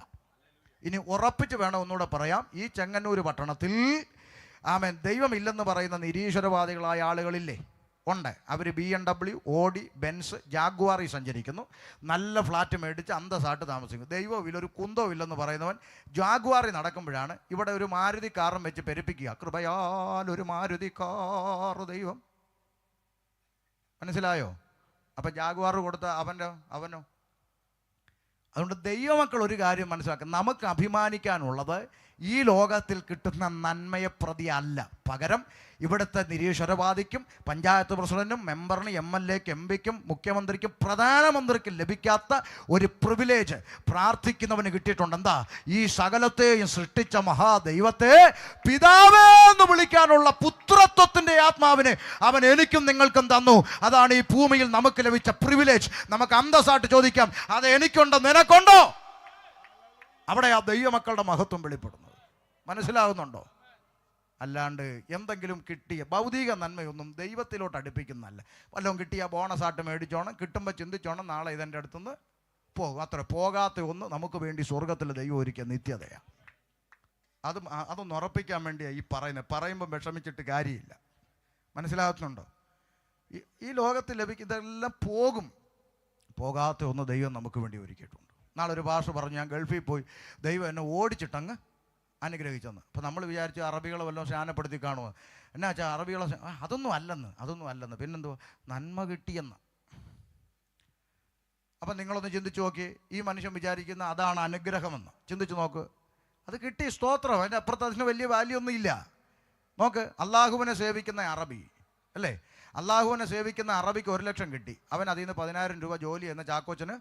ഇനി ഉറപ്പിച്ച് വേണം ഒന്നുകൂടെ പറയാം, ഈ ചെങ്ങന്നൂർ പട്ടണത്തിൽ ദൈവമില്ലെന്ന് പറയുന്ന നിരീശ്വരവാദികളായ ആളുകളില്ലേ? ഉണ്ട്. അവർ BMW, ഓഡി, ബെൻസ്, ജാഗ്വാറിൽ സഞ്ചരിക്കുന്നു, നല്ല ഫ്ലാറ്റ് മേടിച്ച് അന്തസ്സായിട്ട് താമസിക്കുന്നു. ദൈവമില്ലൊരു കുന്തവും ഇല്ലെന്ന് പറയുന്നവൻ ജാഗ്വാറിൽ നടക്കുമ്പോഴാണ് ഇവിടെ ഒരു മാരുതി കാറും വെച്ച് പെരുപ്പിക്കുക, കൃപയാൽ ഒരു മാരുതി കാർ ദൈവം. മനസ്സിലായോ? അപ്പം ജാഗ്വാർ കൊടുത്ത അവനോ. അതുകൊണ്ട് ദൈവമക്കൾ ഒരു കാര്യം മനസ്സിലാക്കുക, നമുക്ക് അഭിമാനിക്കാനുള്ളത് ഈ ലോകത്തിൽ കിട്ടുന്ന നന്മയെ പ്രതി അല്ല, പകരം ഇവിടുത്തെ നിരീശ്വരവാദിക്കും പഞ്ചായത്ത് പ്രസിഡന്റും മെമ്പറിനും MLAക്കും MP ക്കും മുഖ്യമന്ത്രിക്കും പ്രധാനമന്ത്രിക്കും ലഭിക്കാത്ത ഒരു പ്രിവിലേജ് പ്രാർത്ഥിക്കുന്നവന് കിട്ടിയിട്ടുണ്ട്. എന്താ? ഈ സകലത്തെയും സൃഷ്ടിച്ച മഹാദൈവത്തെ പിതാവേ എന്ന് വിളിക്കാനുള്ള പുത്രത്വത്തിൻ്റെ ആത്മാവിനെ അവൻ എനിക്കും നിങ്ങൾക്കും തന്നു. അതാണ് ഈ ഭൂമിയിൽ നമുക്ക് ലഭിച്ച പ്രിവിലേജ്. നമുക്ക് അന്തസ്സായിട്ട് ചോദിക്കാം, അത് എനിക്കുണ്ടോ നിനക്കുണ്ടോ? അവിടെ ആ ദൈവമക്കളുടെ മഹത്വം വെളിപ്പെടുന്നത് മനസ്സിലാകുന്നുണ്ടോ? അല്ലാണ്ട് എന്തെങ്കിലും കിട്ടിയ ഭൗതിക നന്മയൊന്നും ദൈവത്തിലോട്ട് അടുപ്പിക്കുന്നതല്ല. വല്ലതും കിട്ടിയ ബോണസായിട്ട് മേടിച്ചോണം, കിട്ടുമ്പോൾ ചിന്തിച്ചോണം നാളെ ഇതെൻ്റെ അടുത്തുനിന്ന് പോകും. അത്ര പോകാത്ത ഒന്ന് നമുക്ക് വേണ്ടി സ്വർഗത്തിൽ ദൈവം ഒരുക്കിയ നിത്യതയാണ്. അതൊന്ന് ഉറപ്പിക്കാൻ വേണ്ടിയാണ് ഈ പറയുമ്പോൾ വിഷമിച്ചിട്ട് കാര്യമില്ല. മനസ്സിലാകുന്നുണ്ടോ? ഈ ലോകത്തിൽ ഇതെല്ലാം പോകും. പോകാത്ത ഒന്ന് ദൈവം നമുക്ക് വേണ്ടി ഒരുക്കിയിട്ടുണ്ട്. നാളെ ഒരു ഭാഷ പറഞ്ഞു, ഞാൻ ഗൾഫിൽ പോയി ദൈവം എന്നെ ഓടിച്ചിട്ടങ്ങ് അനുഗ്രഹിച്ചെന്ന്. അപ്പോൾ നമ്മൾ വിചാരിച്ചു അറബികളെ വല്ലതും ശാനപ്പെടുത്തി കാണുമോ. എന്നാ വെച്ചാൽ അറബികളെ അതൊന്നും അല്ലെന്ന് പിന്നെന്തോ നന്മ കിട്ടിയെന്ന്. അപ്പം നിങ്ങളൊന്ന് ചിന്തിച്ചു നോക്കി, ഈ മനുഷ്യൻ വിചാരിക്കുന്ന അതാണ് അനുഗ്രഹമെന്ന്. ചിന്തിച്ചു നോക്ക്, അത് കിട്ടി, സ്തോത്രം. അതിൻ്റെ അപ്പുറത്ത് അതിന് വലിയ വാല്യൂ ഒന്നും ഇല്ല. നോക്ക്, അള്ളാഹുവിനെ സേവിക്കുന്ന അറബി അല്ലേ, അള്ളാഹുവിനെ സേവിക്കുന്ന അറബിക്ക് 1 ലക്ഷം കിട്ടി. അവൻ അതിൽ നിന്ന് 10,000 രൂപ ജോലി എന്ന ചാക്കോച്ചന്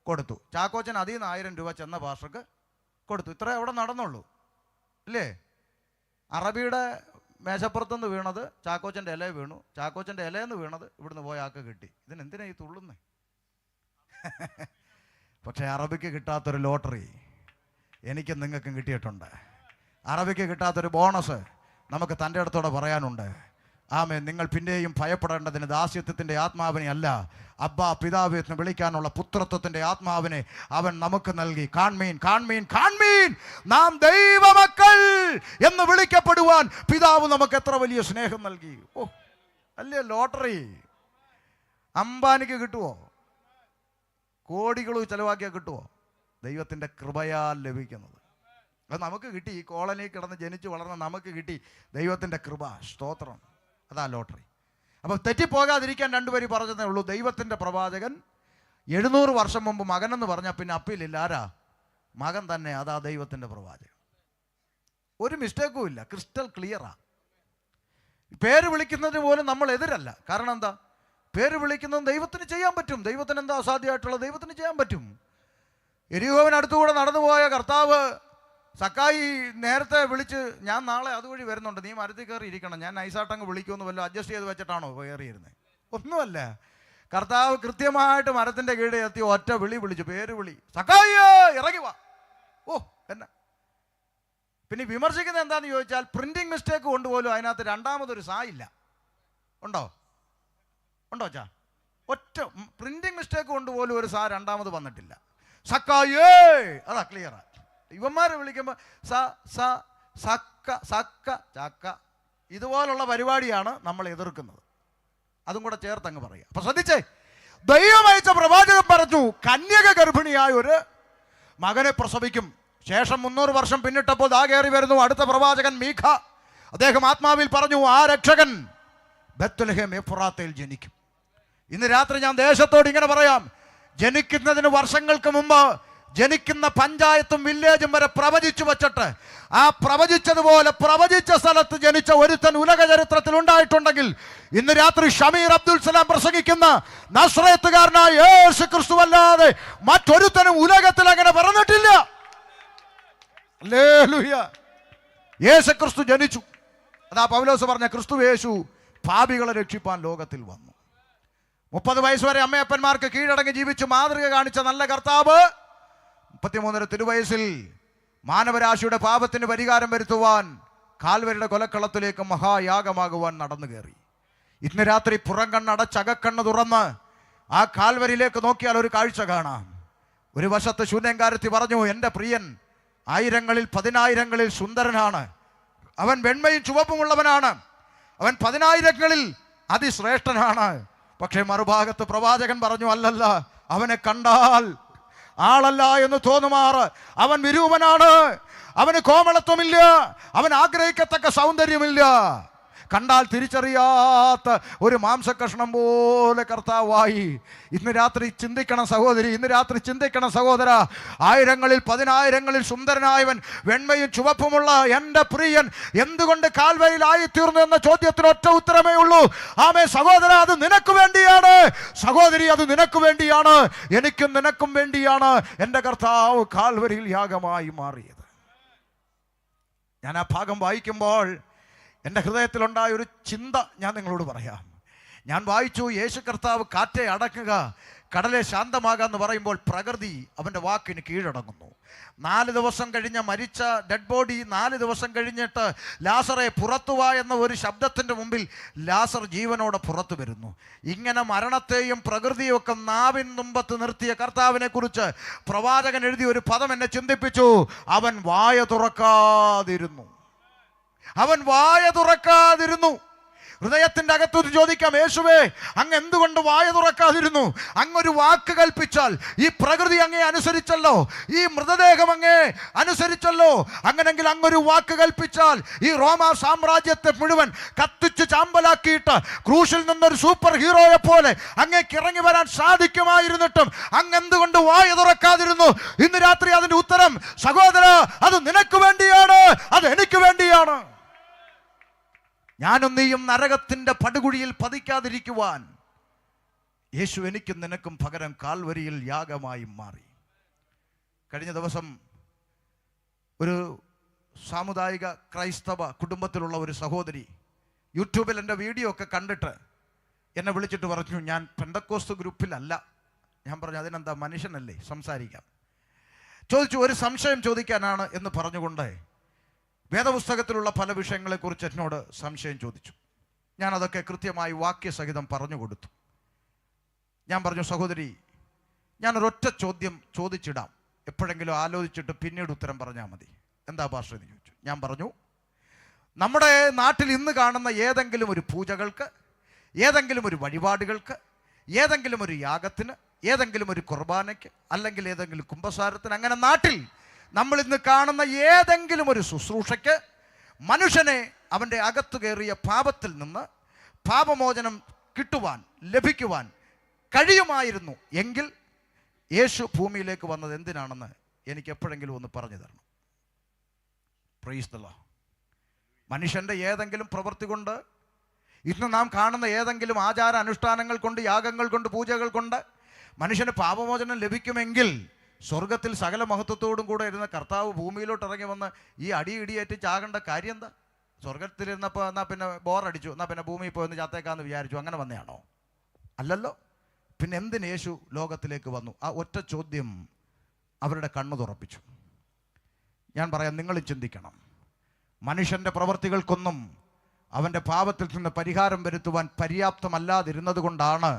കൊടുത്തു. ചാക്കോച്ചൻ അതിൽ നിന്ന് 1000 രൂപ ചെന്ന ഭാഷക്ക് കൊടുത്തു. ഇത്രേ അവിടെ നടന്നുള്ളൂ അല്ലേ? അറബിയുടെ മേശപ്പുറത്തുനിന്ന് വീണത് ചാക്കോച്ചൻ്റെ ഇല വീണു, ചാക്കോച്ചൻ്റെ ഇലയെന്ന് വീണത് ഇവിടുന്ന് പോയ ആൾക്ക് കിട്ടി. ഇതിനെന്തിനാ ഈ തുള്ളുന്നേ? പക്ഷേ അറബിക്ക് കിട്ടാത്തൊരു ലോട്ടറി എനിക്കും നിങ്ങൾക്കും കിട്ടിയിട്ടുണ്ട്. അറബിക്ക് കിട്ടാത്തൊരു ബോണസ് നമുക്ക് തൻ്റെ അടുത്തോടെ പറയാനുണ്ട്. ആമേൻ. നിങ്ങൾ പിന്നെയും ഭയപ്പെടേണ്ടതിന് ദാസ്യത്വത്തിൻ്റെ ആത്മാവിനെ അല്ല, അബ്ബാ പിതാവ് എന്ന് വിളിക്കാനുള്ള പുത്രത്വത്തിൻ്റെ ആത്മാവിനെ അവൻ നമുക്ക് നൽകി. കാൺമീൻ കാൺമീൻ കാൺമീൻ, നാം ദൈവമക്കൾ എന്ന് വിളിക്കപ്പെടുവാൻ പിതാവ് നമുക്ക് എത്ര വലിയ സ്നേഹം നൽകി. ഓ, അല്ലേ ലോട്ടറി അംബാനിക്ക് കിട്ടുമോ? കോടികൾ ചെലവാക്കിയാൽ കിട്ടുമോ? ദൈവത്തിൻ്റെ കൃപയാൽ ലഭിക്കുന്നത്. അത് നമുക്ക് കിട്ടി. ഈ കോളനിയിൽ കിടന്ന് ജനിച്ച് വളർന്ന നമുക്ക് കിട്ടി ദൈവത്തിൻ്റെ കൃപ. സ്തോത്രം. അതാ ലോട്ടറി. അപ്പോൾ തെറ്റിപ്പോകാതിരിക്കാൻ 2 പേര് പറഞ്ഞതേ ഉള്ളൂ. ദൈവത്തിൻ്റെ പ്രവാചകൻ 700 വർഷം മുമ്പ് മകനെന്ന് പറഞ്ഞാൽ പിന്നെ അപ്പീലില്ല. ആരാ? മകൻ തന്നെ. അതാ ദൈവത്തിൻ്റെ പ്രവാചകൻ. ഒരു മിസ്റ്റേക്കും ഇല്ല, ക്രിസ്റ്റൽ ക്ലിയറാ. പേര് വിളിക്കുന്നതിന് പോലും നമ്മൾ എതിരല്ല. കാരണം എന്താ? പേര് വിളിക്കുന്നത് ദൈവത്തിന് ചെയ്യാൻ പറ്റും. ദൈവത്തിന് എന്താ അസാധ്യമായിട്ടുള്ളത്? ദൈവത്തിന് ചെയ്യാൻ പറ്റും. യെരിഹോവിനടുത്തുകൂടെ നടന്നുപോയ കർത്താവ് സക്കായി നേരത്തെ വിളിച്ച്, ഞാൻ നാളെ അതുവഴി വരുന്നുണ്ട്, നീ മരത്തിൽ കയറി ഇരിക്കണം, ഞാൻ നൈസാട്ടങ്ങ് വിളിക്കുമെന്ന് വല്ലതും അഡ്ജസ്റ്റ് ചെയ്ത് വെച്ചിട്ടാണോ കയറിയിരുന്നത്? ഒന്നുമല്ല. കർത്താവ് കൃത്യമായിട്ട് മരത്തിൻ്റെ കീഴിൽ എത്തി ഒറ്റ വിളിച്ചു, പേര് വിളി, സക്കായി ഇറങ്ങി വാ. ഓ, എന്നാ പിന്നെ വിമർശിക്കുന്നത് എന്താണെന്ന് ചോദിച്ചാൽ, പ്രിന്റിംഗ് മിസ്റ്റേക്ക് കൊണ്ടുപോലും അതിനകത്ത് രണ്ടാമതൊരു സാ ഇല്ല. ഉണ്ടോ അച്ഛാ? ഒറ്റ പ്രിന്റിംഗ് മിസ്റ്റേക്ക് കൊണ്ടുപോലും ഒരു സാ രണ്ടാമത് വന്നിട്ടില്ല. സക്കായേ, അതാ ക്ലിയറാ. ഇവന്മാരെ വിളിക്കുമ്പോൾ ചക്ക ഇതുപോലുള്ള പരിപാടിയാണ് നമ്മൾ എതിർക്കുന്നത്. അതും കൂടെ ചേർത്തങ്ങ് പറയുക. അപ്പൊ ശ്രദ്ധിച്ചേ, ദൈവം അയച്ച പ്രവാചകൻ പറഞ്ഞു കന്യക ഗർഭിണിയായ ഒരു മകനെ പ്രസവിക്കും. ശേഷം 300 വർഷം പിന്നിട്ടപ്പോൾ ദാ കയറി വരുന്നു അടുത്ത പ്രവാചകൻ മീഖ. അദ്ദേഹം ആത്മാവിൽ പറഞ്ഞു, ആ രക്ഷകൻ ബത്ലഹേം എഫ്രാത്തയിൽ ജനിക്കും. ഇന്ന് രാത്രി ഞാൻ ദേശത്തോട് ഇങ്ങനെ പറയാം, ജനിക്കുന്നതിന് വർഷങ്ങൾക്ക് മുമ്പ് ജനിക്കുന്ന പഞ്ചായത്തും വില്ലേജും വരെ പ്രവചിച്ചു വച്ചിട്ട് ആ പ്രവചിച്ചതുപോലെ പ്രവചിച്ച സ്ഥലത്ത് ജനിച്ച ഒരുത്തൻ ഉലക ചരിത്രത്തിൽ ഉണ്ടായിട്ടുണ്ടെങ്കിൽ ഇന്ന് രാത്രി ഷമീർ അബ്ദുൽ സലാം പ്രസംഗിക്കുന്ന നസ്രയത്തുകാരനായ യേശു ക്രിസ്തു അല്ലാതെ മറ്റൊരുത്തനും ഉലകത്തിൽ അങ്ങനെ പറഞ്ഞിട്ടില്ല. ഹല്ലേലൂയ. യേശു ക്രിസ്തു ജനിച്ചു. അതാ പൗലോസ് പറഞ്ഞ ക്രിസ്തു യേശു പാപികളെ രക്ഷിപ്പാൻ ലോകത്തിൽ വന്നു. 30 വയസ്സ് വരെ അമ്മയപ്പന്മാർക്ക് കീഴടങ്ങി ജീവിച്ചു മാതൃക കാണിച്ച നല്ല കർത്താവ് 33 തിരുവയസ്സിൽ മാനവരാശിയുടെ പാപത്തിന് പരിഹാരം വരുത്തുവാൻ കാൽവരിയുടെ കൊലക്കളത്തിലേക്ക് മഹായാഗമാകുവാൻ നടന്നു കയറി. ഇന്ന് രാത്രി പുറം കണ്ണടച്ച് അകക്കണ്ണ് തുറന്ന് ആ കാൽവരിയിലേക്ക് നോക്കിയാൽ ഒരു കാഴ്ച കാണാം. ഒരു വശത്ത് ശൂന്യങ്കാരത്തി പറഞ്ഞു, എൻ്റെ പ്രിയൻ ആയിരങ്ങളിൽ 10,000ങ്ങളിൽ സുന്ദരനാണ്, അവൻ വെണ്മയും ചുവപ്പുമുള്ളവനാണ്, അവൻ 10,000ങ്ങളിൽ അതിശ്രേഷ്ഠനാണ്. പക്ഷേ മറുഭാഗത്ത് പ്രവാചകൻ പറഞ്ഞു, അല്ലല്ല, അവനെ കണ്ടാൽ ആളല്ല എന്ന് തോന്നുമാറ് അവൻ വിരൂപനാണ്, അവന് കോമളത്വമില്ല, അവൻ ആഗ്രഹിക്കത്തക്ക സൗന്ദര്യമില്ല. കണ്ടാൽ തിരിച്ചറിയാത്ത ഒരു മാംസക്കഷ്ണം പോലെ കർത്താവായി. ഇന്ന് രാത്രി ചിന്തിക്കണം സഹോദരി, ഇന്ന് രാത്രി ചിന്തിക്കണം സഹോദര. ആയിരങ്ങളിൽ പതിനായിരങ്ങളിൽ സുന്ദരനായവൻ, വെണ്മയും ചുവപ്പുമുള്ള എൻ്റെ പ്രിയൻ എന്തുകൊണ്ട് കാൽവരിയിലായി തീർന്നു എന്ന ചോദ്യത്തിന് ഒറ്റ ഉത്തരമേ ഉള്ളൂ. ആമേ സഹോദര, അത് നിനക്ക് വേണ്ടിയാണ്. സഹോദരി, അത് നിനക്ക് വേണ്ടിയാണ്. എനിക്കും നിനക്കും വേണ്ടിയാണ് എൻ്റെ കർത്താവ് കാൽവരിയിൽ യാഗമായി മാറിയത്. ഞാൻ ആ ഭാഗം വായിക്കുമ്പോൾ എൻ്റെ ഹൃദയത്തിലുണ്ടായ ഒരു ചിന്ത ഞാൻ നിങ്ങളോട് പറയാം. ഞാൻ വായിച്ചു, യേശു കർത്താവ് കാറ്റെ അടക്കുക, കടലെ ശാന്തമാകാന്ന് പറയുമ്പോൾ പ്രകൃതി അവൻ്റെ വാക്കിന് കീഴടങ്ങുന്നു. 4 ദിവസം കഴിഞ്ഞ മരിച്ച ഡെഡ് ബോഡി 4 ദിവസം കഴിഞ്ഞിട്ട് ലാസറെ പുറത്തു വാ എന്ന ഒരു ശബ്ദത്തിൻ്റെ മുമ്പിൽ ലാസർ ജീവനോടെ പുറത്തു വരുന്നു. ഇങ്ങനെ മരണത്തെയും പ്രകൃതിയും ഒക്കെ നാവിൻ തുമ്പത്ത് നിർത്തിയ കർത്താവിനെ കുറിച്ച് പ്രവാചകൻ എഴുതിയ ഒരു പദം എന്നെ ചിന്തിപ്പിച്ചു. അവൻ വായ തുറക്കാതിരുന്നു. അവൻ വായ തുറക്കാതിരുന്നു. ഹൃദയത്തിൻ്റെ അകത്തുനിന്ന് ചോദിക്കാം, യേശുവേ, അങ്ങ് എന്തുകൊണ്ട് വായ തുറക്കാതിരുന്നു? അങ്ങൊരു വാക്ക് കൽപ്പിച്ചാൽ ഈ പ്രകൃതി അങ്ങേ അനുസരിച്ചല്ലോ, ഈ മൃതദേഹം അങ്ങേ അനുസരിച്ചല്ലോ. അങ്ങനെങ്കിൽ അങ്ങൊരു വാക്ക് കൽപ്പിച്ചാൽ ഈ റോമാ സാമ്രാജ്യത്തെ മുഴുവൻ കത്തിച്ച് ചാമ്പലാക്കിയിട്ട് ക്രൂശിൽ നിന്നൊരു സൂപ്പർ ഹീറോയെ പോലെ അങ്ങേക്ക് ഇറങ്ങി വരാൻ സാധിക്കുമായിരുന്നിട്ടും അങ്ങ് എന്തുകൊണ്ട് വായ തുറക്കാതിരുന്നു? ഇന്ന് രാത്രി അതിൻ്റെ ഉത്തരം, സഹോദര, അത് നിനക്ക് വേണ്ടിയാണ്, അത് എനിക്ക് വേണ്ടിയാണ്. ഞാനും നീയും നരകത്തിൻ്റെ പടുകുഴിയിൽ പതിക്കാതിരിക്കുവാൻ യേശു എനിക്കും നിനക്കും പകരം കാൽവരിയിൽ യാഗമായി മാറി. കഴിഞ്ഞ ദിവസം ഒരു സാമുദായിക ക്രൈസ്തവ കുടുംബത്തിലുള്ള ഒരു സഹോദരി യൂട്യൂബിൽ എൻ്റെ വീഡിയോ ഒക്കെ കണ്ടിട്ട് എന്നെ വിളിച്ചിട്ട് പറഞ്ഞു, ഞാൻ പെന്തക്കോസ്ത് ഗ്രൂപ്പിലല്ല. ഞാൻ പറഞ്ഞു, അതിനെന്താ, മനുഷ്യനല്ലേ, സംസാരിക്കാം. ചോദിച്ചു, ഒരു സംശയം ചോദിക്കാനാണ് എന്ന് പറഞ്ഞുകൊണ്ട് വേദപുസ്തകത്തിലുള്ള പല വിഷയങ്ങളെക്കുറിച്ച് എന്നോട് സംശയം ചോദിച്ചു. ഞാനതൊക്കെ കൃത്യമായി വാക്യസഹിതം പറഞ്ഞു കൊടുത്തു. ഞാൻ പറഞ്ഞു, സഹോദരി, ഞാനൊരൊറ്റ ചോദ്യം ചോദിച്ചിടാം, എപ്പോഴെങ്കിലും ആലോചിച്ചിട്ട് പിന്നീട് ഉത്തരം പറഞ്ഞാൽ മതി. എന്താ ഭാഷ എന്ന് ചോദിച്ചു. ഞാൻ പറഞ്ഞു, നമ്മുടെ നാട്ടിൽ ഇന്ന് കാണുന്ന ഏതെങ്കിലും ഒരു പൂജകൾക്ക്, ഏതെങ്കിലും ഒരു വഴിപാടുകൾക്ക്, ഏതെങ്കിലും ഒരു യാഗത്തിന്, ഏതെങ്കിലും ഒരു കുർബാനയ്ക്ക്, അല്ലെങ്കിൽ ഏതെങ്കിലും കുമ്പസാരത്തിന്, അങ്ങനെ നാട്ടിൽ നമ്മൾ ഇന്ന് കാണുന്ന ഏതെങ്കിലും ഒരു ശുശ്രൂഷയ്ക്ക് മനുഷ്യനെ അവൻ്റെ അകത്തു കയറിയ പാപത്തിൽ നിന്ന് പാപമോചനം കിട്ടുവാൻ, ലഭിക്കുവാൻ കഴിയുമായിരുന്നു എങ്കിൽ യേശു ഭൂമിയിലേക്ക് വന്നത് എന്തിനാണെന്ന് എനിക്ക് എപ്പോഴെങ്കിലും ഒന്ന് പറഞ്ഞു തരണം. Praise the Lord. മനുഷ്യൻ്റെ ഏതെങ്കിലും പ്രവൃത്തി കൊണ്ട്, ഇന്ന് നാം കാണുന്ന ഏതെങ്കിലും ആചാര അനുഷ്ഠാനങ്ങൾ കൊണ്ട്, യാഗങ്ങൾ കൊണ്ട്, പൂജകൾ കൊണ്ട് മനുഷ്യന് പാപമോചനം ലഭിക്കുമെങ്കിൽ സ്വർഗത്തിൽ സകല മഹത്വത്തോടും കൂടെ ഇരുന്ന കർത്താവ് ഭൂമിയിലോട്ട് ഇറങ്ങി വന്ന് ഈ ഇടിയേറ്റ് ചാകേണ്ട കാര്യം എന്താ? സ്വർഗത്തിലിരുന്നപ്പോൾ എന്നാൽ പിന്നെ ബോറടിച്ചു, എന്നാൽ പിന്നെ ഭൂമിയിൽ പോയെന്ന് ചാത്തേക്കാന്ന് വിചാരിച്ചു, അങ്ങനെ വന്നതാണോ? അല്ലല്ലോ. പിന്നെ എന്തിന് യേശു ലോകത്തിലേക്ക് വന്നു? ആ ഒറ്റ ചോദ്യം അവരുടെ കണ്ണു തുറപ്പിച്ചു. ഞാൻ പറയാം, നിങ്ങളും ചിന്തിക്കണം. മനുഷ്യൻ്റെ പ്രവൃത്തികൾക്കൊന്നും അവൻ്റെ പാപത്തിൽ നിന്ന് പരിഹാരം വരുത്തുവാൻ പര്യാപ്തമല്ലാതിരുന്നത് കൊണ്ടാണ്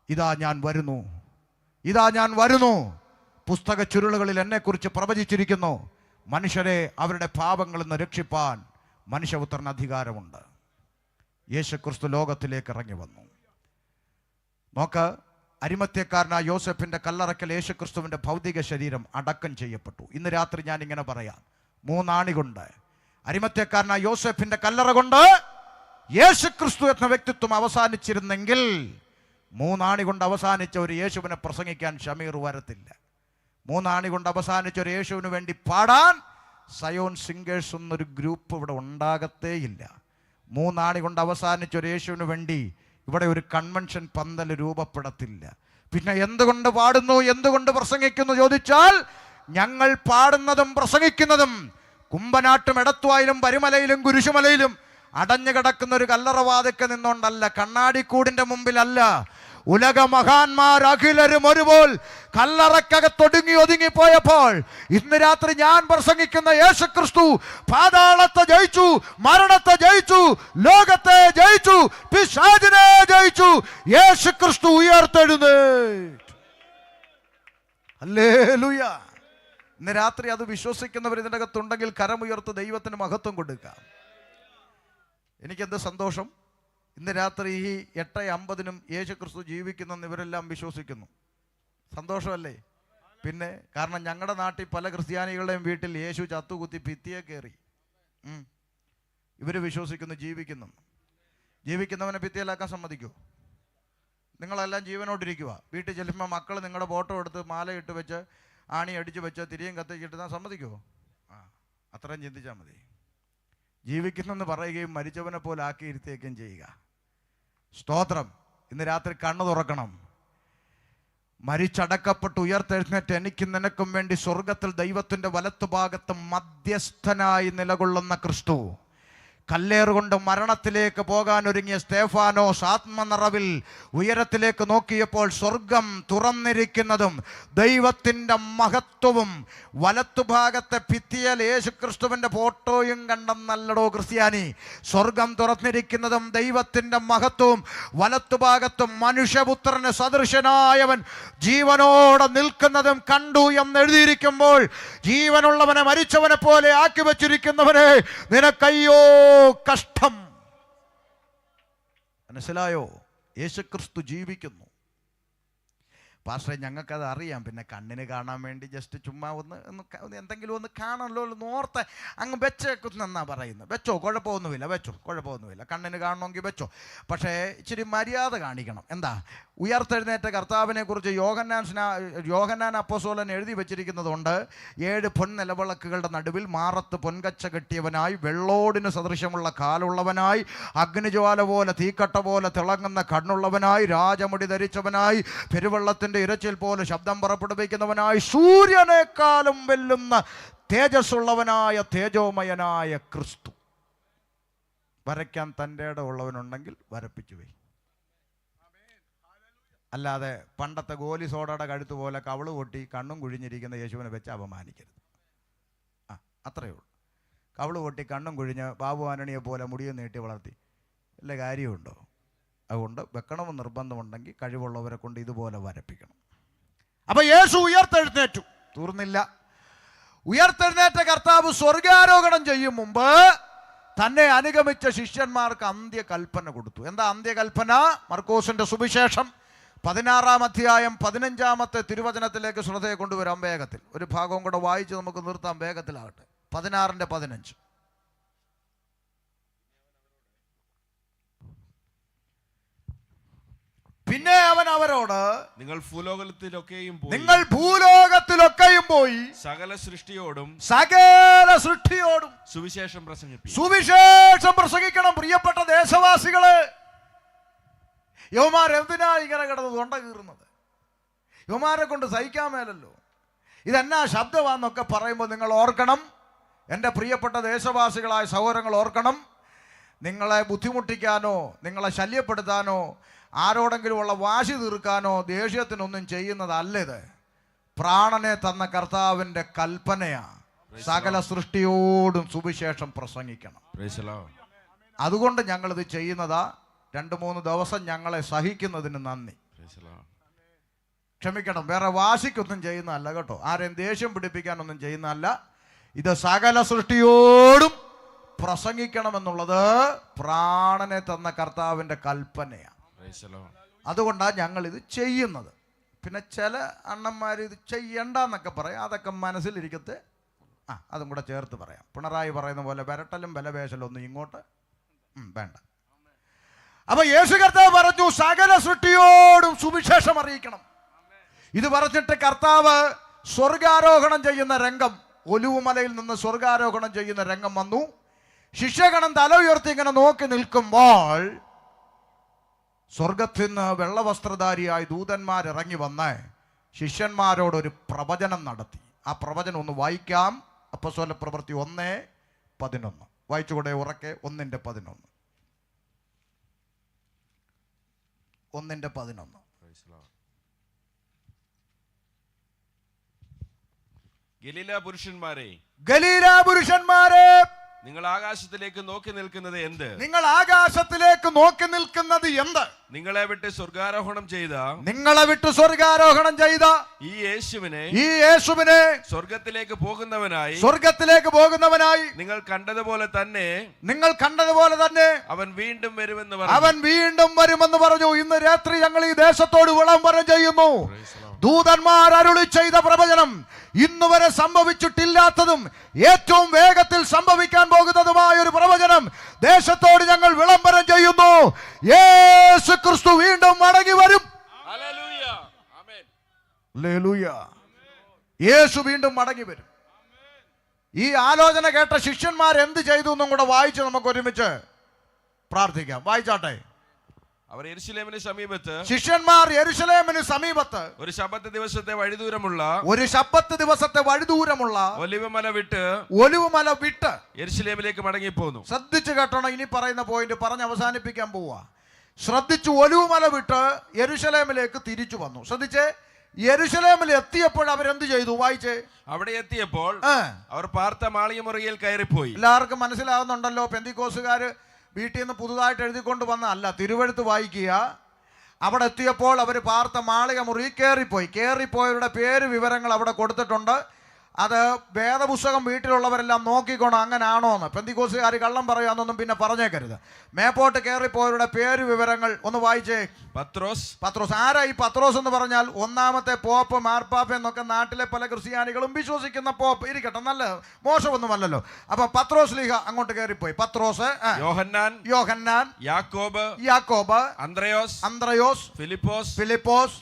ഇതാ ഞാൻ വരുന്നു, ഇതാ ഞാൻ വരുന്നു, പുസ്തക ചുരുളുകളിൽ എന്നെക്കുറിച്ച് പ്രവചിച്ചിരിക്കുന്നു, മനുഷ്യരെ അവരുടെ പാപങ്ങളിൽ നിന്ന് രക്ഷിപ്പാൻ മനുഷ്യപുത്രന് അധികാരമുണ്ട്. യേശുക്രിസ്തു ലോകത്തിലേക്ക് ഇറങ്ങി വന്നു. നോക്ക്, അരിമത്യക്കാരനായ യോസെഫിൻ്റെ കല്ലറയ്ക്കൽ യേശുക്രിസ്തുവിൻ്റെ ഭൗതിക ശരീരം അടക്കം ചെയ്യപ്പെട്ടു. ഇന്ന് രാത്രി ഞാൻ ഇങ്ങനെ പറയാം, 3 ആണി കൊണ്ട്, അരിമത്യക്കാരനായ യോസെഫിൻ്റെ കല്ലറ കൊണ്ട് യേശുക്രിസ്തു എന്ന വ്യക്തിത്വം അവസാനിച്ചിരുന്നെങ്കിൽ 3 ആണി കൊണ്ട് അവസാനിച്ച ഒരു യേശുവിനെ പ്രസംഗിക്കാൻ ഷമീർ വരത്തില്ല. 3 ആണി കൊണ്ട് അവസാനിച്ച ഒരു യേശുവിന് വേണ്ടി പാടാൻ സയോൺ സിംഗേഴ്സ് എന്നൊരു ഗ്രൂപ്പ് ഇവിടെ ഉണ്ടാകത്തേയില്ല. 3 ആണി കൊണ്ട് അവസാനിച്ച ഒരു യേശുവിന് വേണ്ടി ഇവിടെ ഒരു കൺവെൻഷൻ പന്തൽ രൂപപ്പെടത്തില്ല. പിന്നെ എന്തുകൊണ്ട് പാടുന്നു, എന്തുകൊണ്ട് പ്രസംഗിക്കുന്നു ചോദിച്ചാൽ, ഞങ്ങൾ പാടുന്നതും പ്രസംഗിക്കുന്നതും കുമ്പനാട്ടും എടത്വായിലും പരിമലയിലും കുരിശുമലയിലും അടഞ്ഞു കിടക്കുന്ന ഒരു കല്ലറവാതിക്ക് നിന്നുകൊണ്ടല്ല, കണ്ണാടിക്കൂടിൻ്റെ മുമ്പിലല്ല. ഉലക മഹാന്മാർ അഖിലരും ഒരുപോൽ കല്ലറക്കകത്തൊടുങ്ങി ഒതുങ്ങിപ്പോയപ്പോൾ ഇന്ന് രാത്രി ഞാൻ പ്രസംഗിക്കുന്ന യേശുക്രിസ്തു പാതാളത്തെ ജയിച്ചു, മരണത്തെ ജയിച്ചു, ലോകത്തെ ജയിച്ചു, പിശാചിനെ ജയിച്ചു. യേശുക്രിസ്തു ഉയർത്തെഴുന്നേറ്റു. ഹല്ലേലൂയ. ഇന്ന് രാത്രി അത് വിശ്വസിക്കുന്നവർ ഇതിൻ്റെ അകത്തുണ്ടെങ്കിൽ കരമുയർത്ത് ദൈവത്തിന് മഹത്വം കൊടുക്കാം. എനിക്കെന്ത് സന്തോഷം. ഇന്ന് രാത്രി ഈ 8:50 യേശുക്രിസ്തു ജീവിക്കുന്നെന്ന് ഇവരെല്ലാം വിശ്വസിക്കുന്നു. സന്തോഷമല്ലേ? പിന്നെ കാരണം ഞങ്ങളുടെ നാട്ടിൽ പല ക്രിസ്ത്യാനികളുടെയും വീട്ടിൽ യേശു ചത്തുകുത്തി ഭിത്തിയെ കയറി. ഇവർ വിശ്വസിക്കുന്നു ജീവിക്കുന്നു. ജീവിക്കുന്നവനെ ഭിത്തിയിലാക്കാൻ സമ്മതിക്കുമോ? നിങ്ങളെല്ലാം ജീവനോട്ടിരിക്കുക. വീട്ടിൽ ചെല്ലുമ്പോൾ മക്കൾ നിങ്ങളുടെ ഫോട്ടോ എടുത്ത് മാലയിട്ട് വെച്ച് ആണി അടിച്ച് വെച്ച് തിരിയും കത്തിച്ചിട്ട് സമ്മതിക്കുമോ? അത്രയും ചിന്തിച്ചാൽ മതി. ജീവിക്കുന്നെന്ന് പറയുകയും മരിച്ചവനെ പോലെ ആക്കിയിരുത്തുകയും ചെയ്യുക. സ്തോത്രം. ഇന്ന് രാത്രി കണ്ണു തുറക്കണം. മരിച്ചടക്കപ്പെട്ട് ഉയർത്തെഴുന്നേറ്റ് എനിക്കും നിനക്കും വേണ്ടി സ്വർഗത്തിൽ ദൈവത്തിൻ്റെ വലത്തുഭാഗത്ത് മധ്യസ്ഥനായി നിലകൊള്ളുന്ന ക്രിസ്തു, കല്ലേറുകൊണ്ട് മരണത്തിലേക്ക് പോകാൻ ഒരുങ്ങിയ സ്തേഫാനോസ് ആത്മനിറവിൽ ഉയരത്തിലേക്ക് നോക്കിയപ്പോൾ സ്വർഗം തുറന്നിരിക്കുന്നതും ദൈവത്തിൻ്റെ മഹത്വവും വലത്തുഭാഗത്തെ ഭിത്തിയിൽ യേശുക്രിസ്തുവിൻ്റെ ഫോട്ടോയും കണ്ടെന്നല്ലടോ ക്രിസ്ത്യാനി. സ്വർഗം തുറന്നിരിക്കുന്നതും ദൈവത്തിൻ്റെ മഹത്വവും വലത്തുഭാഗത്ത് മനുഷ്യപുത്രന് സദൃശനായവൻ ജീവനോടെ നിൽക്കുന്നതും കണ്ടു എന്നെഴുതിയിരിക്കുമ്പോൾ ജീവനുള്ളവനെ മരിച്ചവനെ പോലെ ആക്കി വച്ചിരിക്കുന്നവനെ നിനക്കയ്യോ കഷ്ടം. മനസ്സിലായോ? യേശുക്രിസ്തു ജീവിക്കുന്നു. പാസ്റ്ററെ, ഞങ്ങൾക്കത് അറിയാം. പിന്നെ കണ്ണിന് കാണാൻ വേണ്ടി ജസ്റ്റ് ചുമ്മാ ഒന്ന് എന്തെങ്കിലും ഒന്ന് കാണണമല്ലോ നോർത്ത് അങ്ങ് വെച്ചേക്കുന്നെന്നാ പറയുന്നത്. വെച്ചോ, കുഴപ്പമൊന്നുമില്ല. വെച്ചോ, കുഴപ്പമൊന്നുമില്ല. കണ്ണിന് കാണണമെങ്കിൽ വെച്ചോ. പക്ഷേ ഇച്ചിരി മര്യാദ കാണിക്കണം. എന്താ? ഉയർത്തെഴുന്നേറ്റ കർത്താവിനെ കുറിച്ച് യോഹന്നാൻ അപ്പോസ്തലൻ എഴുതി വെച്ചിരിക്കുന്നതുകൊണ്ട് 7 പൊൻനിലവിളക്കുകളുടെ നടുവിൽ മാറത്ത് പൊൻകച്ച കെട്ടിയവനായി, വെള്ളോടിന് സദൃശമുള്ള കാലുള്ളവനായി, അഗ്നിജ്വാല പോലെ തീക്കട്ട പോലെ തിളങ്ങുന്ന കണ്ണുള്ളവനായി, രാജമുടി ധരിച്ചവനായി, പെരുവെള്ളത്തിൻ്റെ ഇരച്ചിൽ പോലെ ശബ്ദം പുറപ്പെടുവിക്കുന്നവനായി, സൂര്യനേക്കാളും വെല്ലുന്ന തേജസ്സുള്ളവനായ തേജോമയനായ ക്രിസ്തു. വരയ്ക്കാൻ തൻ്റെ ഉള്ളവനുണ്ടെങ്കിൽ വരപ്പിച്ചു പോയി. അല്ലാതെ പണ്ടത്തെ ഗോലി സോഡയുടെ കഴുത്ത് പോലെ കവിള് പൊട്ടി കണ്ണും കുഴിഞ്ഞിരിക്കുന്ന യേശുവിനെ വെച്ച് അപമാനിക്കരുത്. അത്രയേ ഉള്ളൂ. കവിള് പൊട്ടി കണ്ണും കുഴിഞ്ഞ് ബാബു ആനണിയെ പോലെ മുടിയും നീട്ടി വളർത്തി വല്ല കാര്യമുണ്ടോ? അതുകൊണ്ട് വെക്കണമെന്ന് നിർബന്ധമുണ്ടെങ്കിൽ കഴിവുള്ളവരെ കൊണ്ട് ഇതുപോലെ വരപ്പിക്കണം. അപ്പൊ യേശു ഉയർത്തെഴുന്നേറ്റു. തീർന്നില്ല. ഉയർത്തെഴുന്നേറ്റ കർത്താവ് സ്വർഗാരോഹണം ചെയ്യും മുമ്പ് തന്നെ അനുഗമിച്ച ശിഷ്യന്മാർക്ക് അന്ത്യകൽപ്പന കൊടുത്തു. എന്താ അന്ത്യകൽപ്പന? മർക്കോസിന്റെ സുവിശേഷം 16-ാം അധ്യായം 15-ാമത്തെ തിരുവചനത്തിലേക്ക് ശ്രദ്ധയെ കൊണ്ടുവരാം. വേഗത്തിൽ ഒരു ഭാഗവും കൂടെ വായിച്ച് നമുക്ക് നിർത്താം. വേഗത്തിലാകട്ടെ. 16:15. പിന്നെ അവൻ അവരോട്, നിങ്ങൾ ഭൂലോകത്തിലൊക്കെയും പോയി സകല സൃഷ്ടിയോടും സുവിശേഷം പ്രസംഗിക്കണം. പ്രിയപ്പെട്ട ദേശവാസികളെ, യവമാർ എന്തിനാ ഇങ്ങനെ കിടന്ന് തൊണ്ട കീറുന്നത്? യവമാരെ കൊണ്ട് സഹിക്കാൻ മേലല്ലോ. ഇതെന്നാ ശബ്ദമാണെന്നൊക്കെ പറയുമ്പോൾ നിങ്ങൾ ഓർക്കണം, എൻ്റെ പ്രിയപ്പെട്ട ദേശവാസികളായ സഹോദരങ്ങൾ ഓർക്കണം, നിങ്ങളെ ബുദ്ധിമുട്ടിക്കാനോ നിങ്ങളെ ശല്യപ്പെടുത്താനോ ആരോടെങ്കിലുമുള്ള വാശി തീർക്കാനോ ദേഷ്യത്തിനൊന്നും ചെയ്യുന്നതല്ല ഇത്. പ്രാണനെ തന്ന കർത്താവിൻ്റെ കൽപ്പനയാണ്. സകല സൃഷ്ടിയോടും സുവിശേഷം പ്രസംഗിക്കണം. അതുകൊണ്ട് ഞങ്ങളിത് ചെയ്യുന്നതാ. 2-3 ദിവസം ഞങ്ങളെ സഹിക്കുന്നതിന് നന്ദി. ക്ഷമിക്കണം. വേറെ വാശിക്കൊന്നും ചെയ്യുന്നതല്ല കേട്ടോ. ആരെയും ദേഷ്യം പിടിപ്പിക്കാനൊന്നും ചെയ്യുന്നതല്ല. ഇത് സകല സൃഷ്ടിയോടും പ്രസംഗിക്കണമെന്നുള്ളത് പ്രാണനെ തന്ന കർത്താവിൻ്റെ കൽപ്പനയാണ്. അതുകൊണ്ടാണ് ഞങ്ങളിത് ചെയ്യുന്നത്. പിന്നെ ചില അണ്ണന്മാർ ഇത് ചെയ്യണ്ടെന്നൊക്കെ പറയും. അതൊക്കെ മനസ്സിലിരിക്കത്തെ. അതും കൂടെ ചേർത്ത് പറയാം. പിണറായി പറയുന്ന പോലെ വരട്ടലും ബലവേശലും ഒന്നും ഇങ്ങോട്ട് വേണ്ട. അപ്പൊ യേശു കർത്താവ് പറഞ്ഞു സകല സൃഷ്ടിയോടും സുവിശേഷം അറിയിക്കണം. ഇത് പറഞ്ഞിട്ട് കർത്താവ് സ്വർഗാരോഹണം ചെയ്യുന്ന രംഗം, ഒലിവുമലയിൽ നിന്ന് സ്വർഗാരോഹണം ചെയ്യുന്ന രംഗം വന്നു. ശിഷ്യഗണം തല ഉയർത്തി ഇങ്ങനെ നോക്കി നിൽക്കുമ്പോൾ സ്വർഗത്തിൽ നിന്ന് വെള്ളവസ്ത്രധാരിയായി ദൂതന്മാരിറങ്ങി വന്ന് ശിഷ്യന്മാരോടൊരു പ്രവചനം നടത്തി. ആ പ്രവചനം ഒന്ന് വായിക്കാം. അപ്പോസ്തല പ്രവൃത്തി 1:11 വായിച്ചുകൂടെ ഉറക്കെ? 1:11. 1:11. ഗലീല പുരുഷന്മാരെ, നിങ്ങൾ ആകാശത്തിലേക്ക് നോക്കി നിൽക്കുന്നത് എന്ത്? നിങ്ങളെ വിട്ട് സ്വർഗാരോഹണം ചെയ്ത ഈ യേശുവിനെ സ്വർഗത്തിലേക്ക് പോകുന്നവനായി നിങ്ങൾ കണ്ടതുപോലെ തന്നെ അവൻ വീണ്ടും വരുമെന്ന് പറഞ്ഞു. ഇന്ന് രാത്രി ഞങ്ങൾ ഈ ദേശത്തോട് വിളംബരം ചെയ്യുന്നു. ദൂതന്മാർ അരുളി ചെയ്ത പ്രവചനം ഇന്നുവരെ സംഭവിച്ചിട്ടില്ലാത്തതും ഏറ്റവും വേഗത്തിൽ സംഭവിക്കാൻ പോകുന്നതുമായ ഒരു പ്രവചനം ദേശത്തോട് ഞങ്ങൾ വിളംബരം ചെയ്യുന്നു. യേശു ക്രിസ്തു വീണ്ടും മടങ്ങി വരും. ഹല്ലേലൂയ. യേശു വീണ്ടും മടങ്ങി വരും. ഈ ആലോചന കേട്ട ശിഷ്യന്മാർ എന്ത് ചെയ്തു എന്നും കൂടെ വായിച്ച് നമുക്ക് ഒരുമിച്ച് പ്രാർത്ഥിക്കാം. വായിച്ചാട്ടെ. അവർ യെരൂശലേമിന് സമീപത്ത്, ശിഷ്യന്മാർ യെരൂശലേമിന് സമീപത്ത് ഒരു ശബ്ബത്ത് ദിവസത്തെ വഴിദൂരമുള്ള ഒലിവുമല വിട്ട് യെരൂശലേമിലേക്ക് മടങ്ങിപ്പോന്നു. ശ്രദ്ധിച്ചു കേട്ടോണം. ഇനി പറയുന്ന പോയിന്റ് പറഞ്ഞ് അവസാനിപ്പിക്കാൻ പോവാ. ശ്രദ്ധിച്ചു. ഒലിവുമല വിട്ട് യെരൂശലേമിലേക്ക് തിരിച്ചു വന്നു. ശ്രദ്ധിച്ചേ. യെരൂശലേമിൽ എത്തിയപ്പോൾ അവരെന്ത് ചെയ്തു? വായിച്ചേ. അവിടെ എത്തിയപ്പോൾ അവർ പാർത്ത മാളികമുറിയിൽ കയറിപ്പോയി. എല്ലാവർക്കും മനസ്സിലാവുന്നുണ്ടല്ലോ. പെന്തിക്കോസുകാര് വീട്ടിൽ നിന്ന് പുതുതായിട്ട് എഴുതിക്കൊണ്ട് വന്ന അല്ല, തിരുവെഴുത്ത് വായിക്കുക. അവിടെ എത്തിയപ്പോൾ അവർ പാർത്ത മാളിക മുറി കയറിപ്പോയവരുടെ പേര് വിവരങ്ങൾ അവിടെ കൊടുത്തിട്ടുണ്ട്. അത് വേദപുസ്തകം വീട്ടിലുള്ളവരെല്ലാം നോക്കിക്കോണം അങ്ങനാണോ എന്ന്. പെന്തിക്കോസുകാർ കള്ളം പറയാന്നൊന്നും പിന്നെ പറഞ്ഞേക്കരുത്. മേപ്പോട്ട് കയറിപ്പോയവരുടെ പേര് വിവരങ്ങൾ ഒന്ന് വായിച്ചേ. പത്രോസ്. ആരാ ഈ പത്രോസ് എന്ന് പറഞ്ഞാൽ? ഒന്നാമത്തെ പോപ്പ്, മാർപ്പാപ്പ എന്നൊക്കെ നാട്ടിലെ പല ക്രിസ്ത്യാനികളും വിശ്വസിക്കുന്ന പോപ്പ്. ഇരിക്കട്ടെ, നല്ല മോശമൊന്നുമല്ലല്ലോ. അപ്പൊ പത്രോസ് ലീഹ അങ്ങോട്ട് കയറിപ്പോയി. പത്രോസ്, യോഹന്നാൻ, യാക്കോബ്, അന്ത്രയോസ്, ഫിലിപ്പോസ്,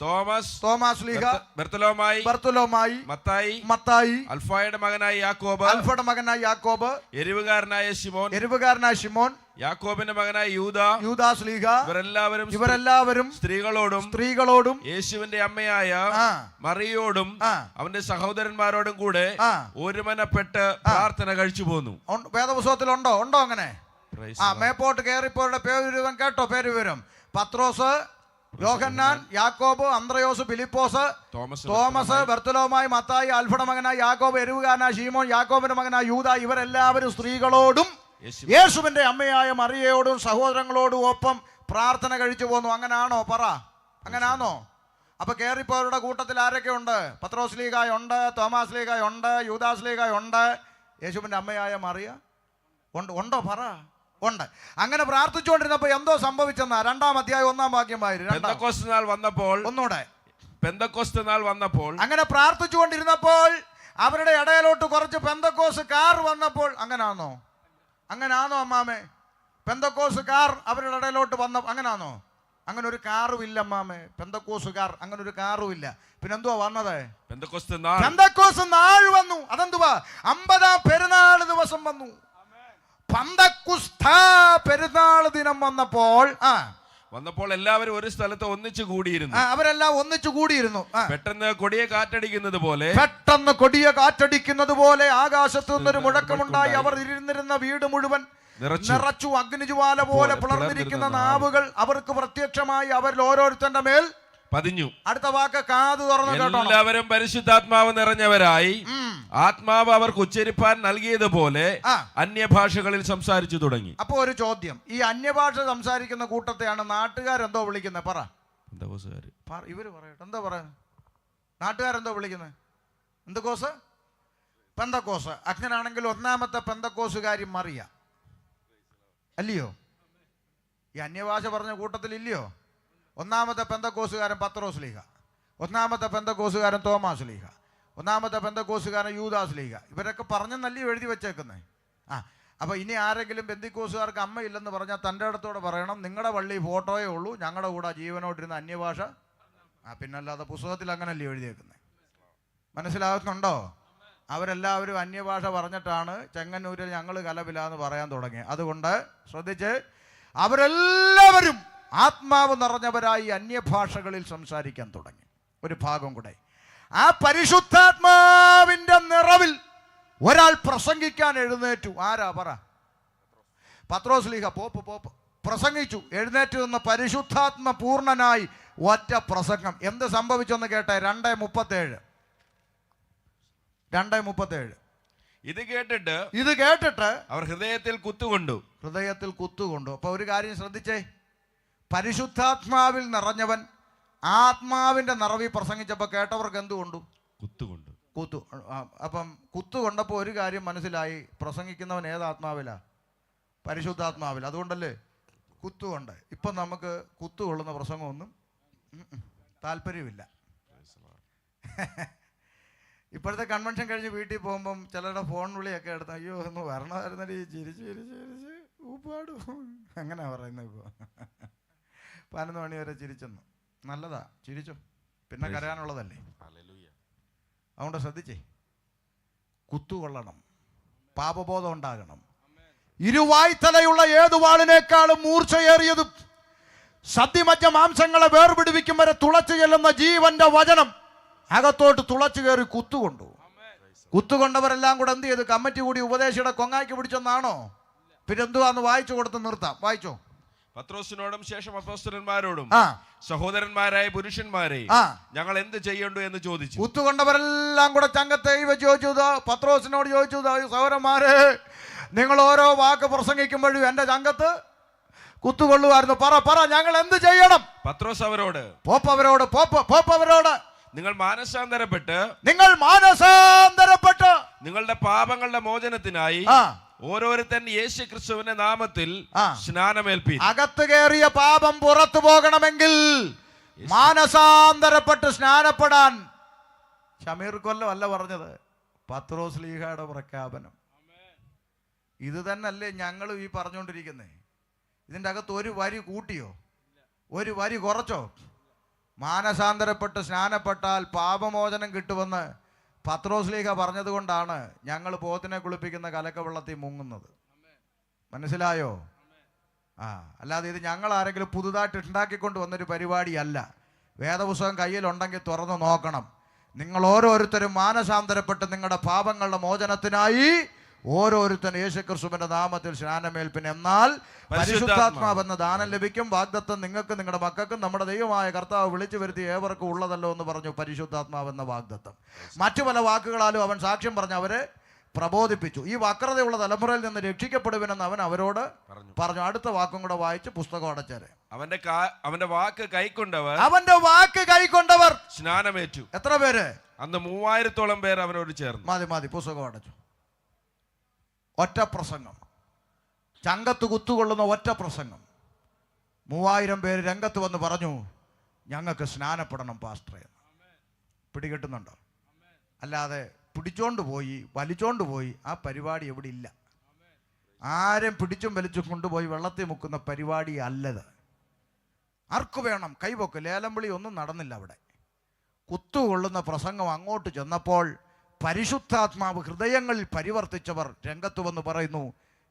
തോമസ് ലീഹ, ബർത്തലോമായി, മത്തായി, അൽഫയുടെ മകനായ യാക്കോബ്, എരിവുകാരനായ ശിമോൻ, യാക്കോബിന്റെ മകനായ യൂദാസ് ലീഹ, ഇവരെല്ലാവരും സ്ത്രീകളോടും യേശുവിന്റെ അമ്മയായ മറിയോടും അവന്റെ സഹോദരന്മാരോടും കൂടെ ഒരുമനപ്പെട്ട് പ്രാർത്ഥന കഴിച്ചു പോന്നു. വേദപുസ്തകത്തിലുണ്ടോ? അങ്ങനെ മേപ്പോട്ട് കയറിപ്പോരുടെ പേരുവിവരം കേട്ടോ. പേരുവിവരം: പത്രോസ്, യോഹന്നാൻ, യാക്കോബ്, അന്ത്രയോസ്, ഫിലിപ്പോസ്, തോമസ്, ബർത്തലോമായി, മത്തായി, അൽഫയുടെ മകനായ യാക്കോബ്, എരിവുകാരനായ ശീമോൻ, യാക്കോബിന്റെ മകനായ യൂദാ, ഇവരെല്ലാവരും സ്ത്രീകളോടും യേശുവിന്റെ അമ്മയായ മറിയയോടും സഹോദരങ്ങളോടും ഒപ്പം പ്രാർത്ഥന കഴിച്ചു പോന്നു. അങ്ങനാണോ? പറ, അങ്ങനാണോ? അപ്പൊ കയറിപ്പോയവരുടെ കൂട്ടത്തിൽ ആരൊക്കെ ഉണ്ട്? പത്രോസ് ലീഗായുണ്ട്, തോമസ് ലീഗായുണ്ട്, യൂദാസ് ലീഗായുണ്ട്, യേശുവിന്റെ അമ്മയായ മറിയ ഉണ്ടോ? പറ. ഉണ്ട്. അങ്ങനെ പ്രാർത്ഥിച്ചുകൊണ്ടിരുന്നപ്പോ എന്തോ സംഭവിച്ചെന്നാ 2-ാം അധ്യായം 1-ാം വാക്യം പെന്തക്കോസ്ത് നാൾ വന്നപ്പോൾ അങ്ങനെ പ്രാർത്ഥിച്ചുകൊണ്ടിരുന്നപ്പോൾ അവരുടെ ഇടയിലോട്ട് കുറച്ച് പെന്തക്കോസുകാർ വന്നപ്പോൾ. അങ്ങനാണോ അമ്മാമേ? പെന്തക്കോസുകാർ അവരുടെ ഇടയിലോട്ട് വന്ന അങ്ങനാണോ? അങ്ങനെ ഒരു കാറും ഇല്ല അമ്മാമേ. പെന്തക്കോസുകാർ അങ്ങനെ ഒരു കാറും ഇല്ല. പിന്നെന്തുവാ വന്നത്? പെന്തക്കോസ് നാൾ വന്നു. അതെന്തുവാ? 50-ാം പെരുന്നാൾ ദിവസം വന്നു. പന്തക്കുസ്ത പെരുന്നാൾ ദിനം വന്നപ്പോൾ എല്ലാവരും ഒരു സ്ഥലത്ത് ഒന്നിച്ചു കൂടിയിരുന്നു. അവരെല്ലാം ഒന്നിച്ചു കൂടിയിരുന്നു. പെട്ടെന്ന് കൊടിയ കാറ്റടിക്കുന്നത് പോലെ ആകാശത്തു നിന്നൊരു മുഴക്കമുണ്ടായി. അവർ ഇരുന്നിരുന്ന വീട് മുഴുവൻ നിറച്ചു. അഗ്നിജ്വാല പോലെ പിളർന്നിരിക്കുന്ന നാവുകൾ അവർക്ക് പ്രത്യക്ഷമായി അവരിൽ ഓരോരുത്തന്റെ മേൽ പതിഞ്ഞു. അടുത്ത വാക്ക് കാത് തുറന്നു കേട്ടോ. എല്ലാവരും പരിശുദ്ധാത്മാവ് നിറഞ്ഞവരായി ആത്മാവ് അവർക്ക് ഉച്ചരിപ്പാൻ നൽകിയതുപോലെ അന്യഭാഷകളിൽ സംസാരിച്ചു തുടങ്ങി. അപ്പൊ ഒരു ചോദ്യം. ഈ അന്യഭാഷ സംസാരിക്കുന്ന കൂട്ടത്തെയാണ് നാട്ടുകാരെന്തോ വിളിക്കുന്നത്? പറ. ഇവര് പറയട്ടെ, എന്താ പറയുന്നത്? നാട്ടുകാരെന്തോ വിളിക്കുന്നത്? പെന്തക്കോസ്. അങ്ങനാണെങ്കിൽ 1-ാമത്തെ പെന്തക്കോസുകാരി മറിയ അല്ലയോ? ഈ അന്യഭാഷ പറഞ്ഞ കൂട്ടത്തിൽ ഇല്ലയോ? 1-ാമത്തെ പെന്തക്കോസുകാരൻ പത്രോസ് ലീഹ, 1-ാമത്തെ പെന്തക്കോസുകാരൻ തോമസ് ലീഹ, 1-ാമത്തെ പെന്തക്കോസുകാരൻ യൂദാസ് ലീഹ. ഇവരൊക്കെ പറഞ്ഞെന്നല്ലേ എഴുതി വെച്ചേക്കുന്നേ. അപ്പൊ ഇനി ആരെങ്കിലും പെന്തക്കോസുകാർക്ക് അമ്മയില്ലെന്ന് പറഞ്ഞാൽ തൻ്റെ അടുത്തോടെ പറയണം, നിങ്ങളുടെ പള്ളി ഫോട്ടോയേ ഉള്ളൂ, ഞങ്ങളുടെ കൂടെ ജീവനോട്ടിരുന്ന അന്യഭാഷ. പിന്നല്ലാതെ പുസ്തകത്തിൽ അങ്ങനല്ലേ എഴുതിയേക്കുന്നത്. മനസ്സിലാകുന്നുണ്ടോ? അവരെല്ലാവരും അന്യഭാഷ പറഞ്ഞിട്ടാണ് ചെങ്ങന്നൂരിൽ ഞങ്ങൾ കലപിലാന്ന് പറയാൻ തുടങ്ങി. അതുകൊണ്ട് ശ്രദ്ധിച്ച്, അവരെല്ലാവരും ആത്മാവ് നിറഞ്ഞവരായി അന്യഭാഷകളിൽ സംസാരിക്കാൻ തുടങ്ങി. ഒരു ഭാഗം കൂടെ. ആ പരിശുദ്ധാത്മാവിന്റെ നിറവിൽ ഒരാൾ പ്രസംഗിക്കാൻ എഴുന്നേറ്റു. ആരാ? പറ. പത്രോസ് ലീഹ. പോപ്പ് പ്രസംഗിച്ചു. എഴുന്നേറ്റ് നിന്ന് പരിശുദ്ധാത്മ പൂർണ്ണനായി ഒറ്റ പ്രസംഗം. എന്ത് സംഭവിച്ചെന്ന് കേട്ടെ. 2:37. ഇത് കേട്ടിട്ട് അവർ ഹൃദയത്തിൽ കുത്തുകൊണ്ടു. അപ്പൊ ഒരു കാര്യം ശ്രദ്ധിച്ചേ. പരിശുദ്ധാത്മാവിൽ നിറഞ്ഞവൻ ആത്മാവിന്റെ നിറവിൽ പ്രസംഗിച്ചപ്പോൾ കേട്ടവർക്ക് എന്തുകൊണ്ടു? കുത്തു. അപ്പം കുത്തുകൊണ്ടപ്പോൾ ഒരു കാര്യം മനസ്സിലായി. പ്രസംഗിക്കുന്നവൻ ഏതാത്മാവിലാ? പരിശുദ്ധാത്മാവിൽ. അതുകൊണ്ടല്ലേ കുത്തുകൊണ്ട്. ഇപ്പം നമുക്ക് കുത്തുകൊള്ളുന്ന പ്രസംഗമൊന്നും താല്പര്യമില്ല. ഇപ്പോഴത്തെ കൺവെൻഷൻ കഴിഞ്ഞ് വീട്ടിൽ പോകുമ്പം ചിലരുടെ ഫോൺ വിളിയൊക്കെ എടുത്ത് അയ്യോ ഒന്ന് വരണമായിരുന്നടി, ചിരിച്ച് ചിരിച്ച് ചിരിച്ച് ഊപ്പാടും അങ്ങനെ പറയുന്നത്. ഇപ്പോൾ 11 മണി വരെ ചിരിച്ചെന്നു. നല്ലതാ, ചിരിച്ചോ, പിന്നെ കരയാനുള്ളതല്ലേ. അതുകൊണ്ട് ശ്രദ്ധിച്ചേ, കുത്തുകൊള്ളണം, പാപബോധം ഉണ്ടാകണം. ഇരുവായ്ത്തലയുള്ള ഏതു വാളിനേക്കാളും മൂർച്ചയേറിയതും സദ്യമജ്ജ മാംസങ്ങളെ വേർപിടിവിക്കും വരെ തുളച്ചു ചെല്ലുന്ന ജീവന്റെ വചനം അകത്തോട്ട് തുളച്ചു കയറി കുത്തുകൊണ്ടു. കുത്തുകൊണ്ടവരെല്ലാം കൂടെ എന്ത് ചെയ്തു? കമ്മിറ്റി കൂടി ഉപദേശിയുടെ കൊങ്ങായ്ക്ക് പിടിച്ചെന്നാണോ? പിന്നെ എന്തുവാന്ന് വായിച്ചു കൊടുത്ത് നിർത്താം. വായിച്ചോ. പത്രോസിനോടും ശേഷം അപ്പോസ്തലന്മാരോടും സഹോദരന്മാരായ പുരുഷന്മാരെ ഞങ്ങൾ എന്ത് ചെയ്യണ്ടു എന്ന് ചോദിച്ചു. കുത്തുകൊണ്ടവരെല്ലാം കൂടെ ചങ്കത്തെ ചോദിച്ചു. പത്രോസിനോട് ചോദിച്ചു, സഹോദരന്മാരെ, നിങ്ങൾ ഓരോ വാക്ക് പ്രസംഗിക്കുമ്പോഴും എന്റെ ചങ്കത്ത് കുത്തുകൊള്ളുമായിരുന്നു. പറ ഞങ്ങൾ എന്ത് ചെയ്യണം? പത്രോസ് അവരോട് പോപ്പവരോട് നിങ്ങൾ മാനസാന്തരപ്പെട്ട് നിങ്ങളുടെ പാപങ്ങളുടെ മോചനത്തിനായി ഓരോരുത്തൻ യേശു ക്രിസ്തുവിന്റെ നാമത്തിൽ സ്നാനമേൽപ്പി. അകത്ത് കയറിയ പാപം പുറത്തു പോകണമെങ്കിൽ മാനസാന്തരപ്പെട്ട് സ്നാനപ്പെടാൻ. ഷമീർ കൊല്ലം അല്ല പറഞ്ഞത്, പത്രോസ് ലീഹയുടെ പ്രഖ്യാപനം. ഇത് തന്നെയല്ലേ ഞങ്ങൾ ഈ പറഞ്ഞുകൊണ്ടിരിക്കുന്നേ. ഇതിൻ്റെ അകത്ത് ഒരു വരി കൂട്ടിയോ, ഒരു വരി കുറച്ചോ? മാനസാന്തരപ്പെട്ട് സ്നാനപ്പെട്ടാൽ പാപമോചനം കിട്ടുമെന്ന് പത്രോസ് ലീഹ പറഞ്ഞത് കൊണ്ടാണ് ഞങ്ങൾ പോത്തിനെ കുളിപ്പിക്കുന്ന കലക്ക വെള്ളത്തിൽ മുങ്ങുന്നത്. മനസ്സിലായോ? അല്ലാതെ ഇത് ഞങ്ങൾ ആരെങ്കിലും പുതുതായിട്ട് ഉണ്ടാക്കിക്കൊണ്ട് വന്നൊരു പരിപാടിയല്ല. വേദപുസ്തകം കയ്യിലുണ്ടെങ്കിൽ തുറന്നു നോക്കണം. നിങ്ങൾ ഓരോരുത്തരും മാനസാന്തരപ്പെട്ട് നിങ്ങളുടെ പാപങ്ങളുടെ മോചനത്തിനായി ഓരോരുത്തരും യേശുക്രിസ്തുവിന്റെ നാമത്തിൽ സ്നാനമേൽപ്പിൻ. എന്നാൽ പരിശുദ്ധാത്മാവ് എന്ന ദാനം ലഭിക്കും. വാഗ്ദത്തം നിങ്ങൾക്ക് നിങ്ങളുടെ മക്കൾക്കും നമ്മുടെ ദൈവമായ കർത്താവ് വിളിച്ചു വരുത്തി ഏവർക്കും ഉള്ളതല്ലോ എന്ന് പറഞ്ഞു. പരിശുദ്ധാത്മാവ് എന്ന വാഗ്ദത്തം മറ്റു പല വാക്കുകളാലും അവൻ സാക്ഷ്യം പറഞ്ഞ് അവരെ പ്രബോധിപ്പിച്ചു. ഈ വക്രതയുള്ള തലമുറയിൽ നിന്ന് രക്ഷിക്കപ്പെടുവിനെന്ന് അവൻ അവരോട് പറഞ്ഞു. അടുത്ത വാക്കും കൂടെ വായിച്ച് പുസ്തകം അടച്ചേരെ. അവന്റെ വാക്ക് കൈക്കൊണ്ടവർ സ്നാനമേറ്റു. എത്ര പേര്? അന്ന് 3000-ഓളം പേർ അവനോട് ചേർന്നു. മതി, പുസ്തകം അടച്ചു. ഒറ്റ പ്രസംഗം, ചങ്കത്ത് കുത്തുകൊള്ളുന്ന ഒറ്റ പ്രസംഗം. 3000 പേര് രംഗത്ത് വന്ന് പറഞ്ഞു, ഞങ്ങൾക്ക് സ്നാനപ്പെടണം പാസ്റ്ററെ. പിടികിട്ടുന്നുണ്ടോ? അല്ലാതെ പിടിച്ചോണ്ട് പോയി വലിച്ചോണ്ട് പോയി ആ പരിപാടി എവിടെ ഇല്ല. ആരും പിടിച്ചും വലിച്ചും കൊണ്ടുപോയി വെള്ളത്തിൽ മുക്കുന്ന പരിപാടി അല്ലത്. ആർക്ക് വേണം കൈവൊക്കെ ലേലം വിളി ഒന്നും നടന്നില്ല അവിടെ. കുത്തുകൊള്ളുന്ന പ്രസംഗം അങ്ങോട്ട് ചെന്നപ്പോൾ പരിശുദ്ധാത്മാവ് ഹൃദയങ്ങളിൽ പരിവർത്തിച്ചവർ രംഗത്ത് വന്ന് പറയുന്നു,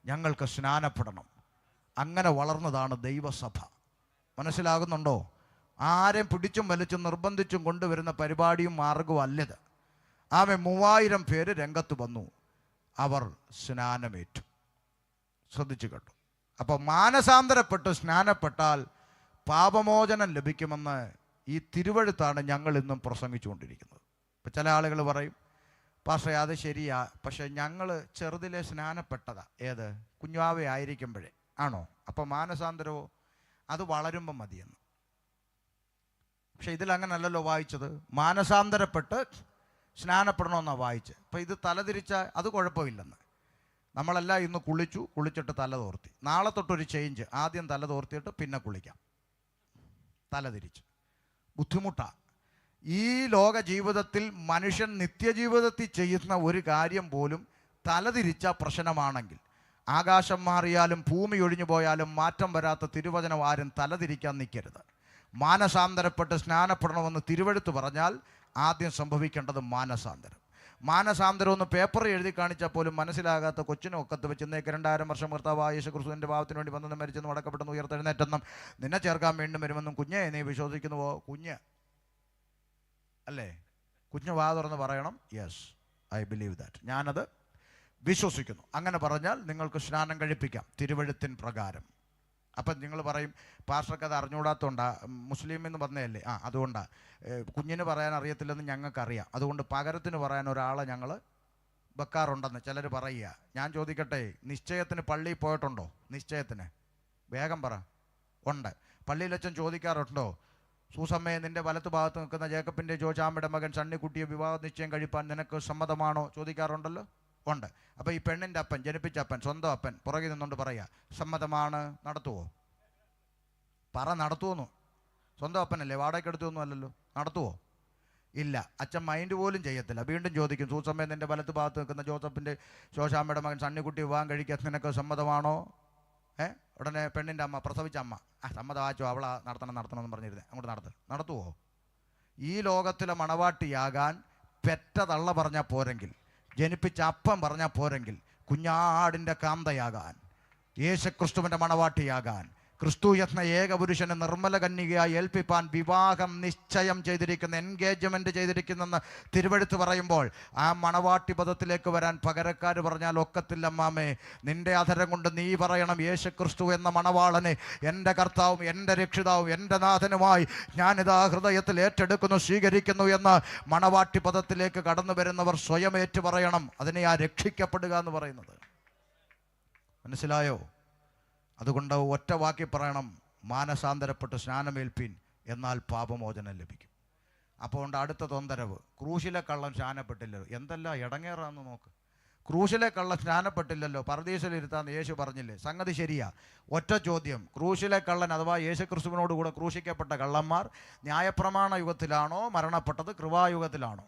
ഞങ്ങൾക്ക് സ്നാനപ്പെടണം. അങ്ങനെ വളർന്നതാണ് ദൈവസഭ. മനസ്സിലാകുന്നുണ്ടോ? ആരെയും പിടിച്ചും വലിച്ചും നിർബന്ധിച്ചും കൊണ്ടുവരുന്ന പരിപാടിയും മാർഗവും അല്ലത്. 3000 പേര് രംഗത്ത് വന്നു, അവർ സ്നാനമേറ്റു. ശ്രദ്ധിച്ചു കേട്ടു. അപ്പോൾ മാനസാന്തരപ്പെട്ട് സ്നാനപ്പെട്ടാൽ പാപമോചനം ലഭിക്കുമെന്ന് ഈ തിരുവഴുത്താണ് ഞങ്ങൾ ഇന്നും പ്രസംഗിച്ചുകൊണ്ടിരിക്കുന്നത്. ഇപ്പം ചില ആളുകൾ പറയും, പക്ഷേ അത് ശരിയാ, പക്ഷെ ഞങ്ങൾ ചെറുതിലെ സ്നാനപ്പെട്ടതാ. ഏത്? കുഞ്ഞാവ ആയിരിക്കുമ്പോഴേ ആണോ? അപ്പം മാനസാന്തരമോ അത് വളരുമ്പം മതിയെന്ന്. പക്ഷെ ഇതിലങ്ങനല്ലല്ലോ വായിച്ചത്. മാനസാന്തരപ്പെട്ട് സ്നാനപ്പെടണമെന്നാണ് വായിച്ചത്. അപ്പം ഇത് തലതിരിച്ച അത് കുഴപ്പമില്ലെന്ന്. നമ്മളെല്ലാം ഇന്ന് കുളിച്ചിട്ട് തല തോർത്തി. നാളെ തൊട്ടൊരു ചേഞ്ച്. ആദ്യം തല തോർത്തിയിട്ട് പിന്നെ കുളിക്കാം. തലതിരിച്ച് ബുദ്ധിമുട്ടാണ്. ഈ ലോക ജീവിതത്തിൽ മനുഷ്യൻ നിത്യജീവിതത്തിൽ ചെയ്യുന്ന ഒരു കാര്യം പോലും തലതിരിച്ച പ്രശ്നമാണെങ്കിൽ, ആകാശം മാറിയാലും ഭൂമി ഒഴിഞ്ഞു പോയാലും മാറ്റം വരാത്ത തിരുവചനം ആരും തലതിരിക്കാൻ നിൽക്കരുത്. മാനസാന്തരപ്പെട്ട് സ്നാനപ്പെടണമെന്ന് തിരുവെഴുത്ത് പറഞ്ഞാൽ ആദ്യം സംഭവിക്കേണ്ടത് മാനസാന്തരം. മാനസാന്തരം ഒന്ന് പേപ്പറിൽ എഴുതി കാണിച്ചാൽ പോലും മനസ്സിലാകാത്ത കൊച്ചിനെ ഒക്കത്ത് വെച്ച് ഇന്നേക്ക് 2000 വർഷം കർത്താവായ യേശു ക്രിസ്തുവിൻ്റെ പാപത്തിന് വേണ്ടി വന്നെന്നും മരിച്ചെന്നും അടക്കപ്പെട്ടെന്നും ഉയർത്തെഴുന്നേറ്റെന്നും നിന്നെ ചേർക്കാൻ വീണ്ടും വരുമെന്നും കുഞ്ഞെ നീ വിശ്വസിക്കുന്നുവോ? കുഞ്ഞ് അല്ലേ? കുഞ്ഞ് വാ തുറന്ന് പറയണം, യെസ് ഐ ബിലീവ് ദാറ്റ്, ഞാനത് വിശ്വസിക്കുന്നു. അങ്ങനെ പറഞ്ഞാൽ നിങ്ങൾക്ക് സ്നാനം കഴിപ്പിക്കാം തിരുവെഴുത്തിൻ പ്രകാരം. അപ്പം നിങ്ങൾ പറയും, പാസ്റ്റർക്ക് അത് അറിഞ്ഞുകൂടാത്തതുകൊണ്ടാ, മുസ്ലിം എന്ന് പറഞ്ഞതല്ലേ? അതുകൊണ്ടാണ്. കുഞ്ഞിന് പറയാൻ അറിയത്തില്ലെന്ന് ഞങ്ങൾക്കറിയാം, അതുകൊണ്ട് പകരത്തിന് പറയാൻ ഒരാളെ ഞങ്ങൾ വെക്കാറുണ്ടെന്ന് ചിലർ പറയുക. ഞാൻ ചോദിക്കട്ടെ, നിശ്ചയത്തിന് പള്ളിയിൽ പോയിട്ടുണ്ടോ? നിശ്ചയത്തിന് വേഗം പറ. ഉണ്ട്. പള്ളിയിലച്ഛൻ ചോദിക്കാറുണ്ടോ, സൂസമ്മയെ നിൻ്റെ വലത്ത് ഭാഗത്ത് നിൽക്കുന്ന ജേക്കബിൻ്റെ ജോജാമ്മയുടെ മകൻ സണ്ണിക്കുട്ടിയെ വിവാഹ നിശ്ചയം കഴിപ്പാൻ നിനക്ക് സമ്മതമാണോ? ചോദിക്കാറുണ്ടല്ലോ. ഉണ്ട്. അപ്പോൾ ഈ പെണ്ണിൻ്റെ അപ്പൻ, ജനിപ്പിച്ച അപ്പൻ, സ്വന്തം അപ്പൻ പുറകിൽ നിന്നുകൊണ്ട് പറയുക, സമ്മതമാണ്, നടത്തുവോ? പറ, നടത്തുവോന്നു. സ്വന്തം അപ്പനല്ലേ, വാടകയ്ക്കെടുത്തൊന്നും അല്ലല്ലോ. നടത്തുവോ? ഇല്ല. അച്ഛൻ മൈൻഡ് പോലും ചെയ്യത്തില്ല. വീണ്ടും ചോദിക്കും, സൂസമ്മേ നിൻ്റെ വലത്ത് ഭാഗത്ത് നിൽക്കുന്ന ജോസഫിൻ്റെ ശോശാമ്മയുടെ മകൻ സണ്ണിക്കുട്ടി വിവാഹം കഴിക്കാൻ നിനക്ക് സമ്മതമാണോ? ഉടനെ പെണ്ണിൻ്റെ അമ്മ, പ്രസവിച്ച അമ്മ, സമ്മതമാച്ചോ, അവളെ നടത്തണമെന്ന് പറഞ്ഞിരുന്നേ, അങ്ങോട്ട് നടത്തുവോ? ഈ ലോകത്തിലെ മണവാട്ടിയാകാൻ പെറ്റ തള്ള പറഞ്ഞാൽ പോരെങ്കിൽ, ജനിപ്പിച്ച അപ്പം പറഞ്ഞാൽ പോരെങ്കിൽ, കുഞ്ഞാടിൻ്റെ കാന്തയാകാൻ, യേശുക്രിസ്തുവിൻ്റെ മണവാട്ടിയാകാൻ, ക്രിസ്തു എന്ന ഏകപുരുഷനെ നിർമ്മല കന്യകയായി ഏൽപ്പിപ്പാൻ വിവാഹം നിശ്ചയം ചെയ്തിരിക്കുന്ന, എൻഗേജ്മെൻറ്റ് ചെയ്തിരിക്കുന്നെന്ന് തിരുവെഴുത്ത് പറയുമ്പോൾ ആ മണവാട്ടി പദത്തിലേക്ക് വരാൻ പകരക്കാർ പറഞ്ഞാൽ ഒക്കത്തില്ല മാമേ. നിൻ്റെ അധരം കൊണ്ട് നീ പറയണം, യേശുക്രിസ്തു എന്ന മണവാളനെ എൻ്റെ കർത്താവും എൻ്റെ രക്ഷിതാവും എൻ്റെ നാഥനുമായി ഞാനിതാ ഹൃദയത്തിൽ ഏറ്റെടുക്കുന്നു, സ്വീകരിക്കുന്നു എന്ന് മണവാട്ടി പദത്തിലേക്ക് കടന്നു വരുന്നവർ സ്വയം ഏറ്റു പറയണം. അതിനെ ആ രക്ഷിക്കപ്പെടുക എന്ന് പറയുന്നത്. മനസ്സിലായോ? അതുകൊണ്ട് ഒറ്റ വാക്കി പറയണം, മാനസാന്തരപ്പെട്ട് സ്നാനമേൽപ്പീൻ, എന്നാൽ പാപമോചനം ലഭിക്കും. അപ്പോൾ ഉണ്ട് അടുത്ത തൊന്തരവ്, ക്രൂശിലെ കള്ളൻ സ്നാനപ്പെട്ടില്ലല്ലോ. എന്തെല്ലാം ഇടങ്ങേറാന്ന് നോക്ക്. ക്രൂശിലെ കള്ളൻ സ്നാനപ്പെട്ടില്ലല്ലോ, പരദീസിലിരുത്താന്ന് യേശു പറഞ്ഞില്ലേ? സംഗതി ശരിയാ. ഒറ്റ ചോദ്യം, ക്രൂശിലെ കള്ളൻ അഥവാ യേശുക്രിസ്തുവിനോടുകൂടെ ക്രൂശിക്കപ്പെട്ട കള്ളന്മാർ ന്യായപ്രമാണ യുഗത്തിലാണോ മരണപ്പെട്ടത്, കൃപായുഗത്തിലാണോ?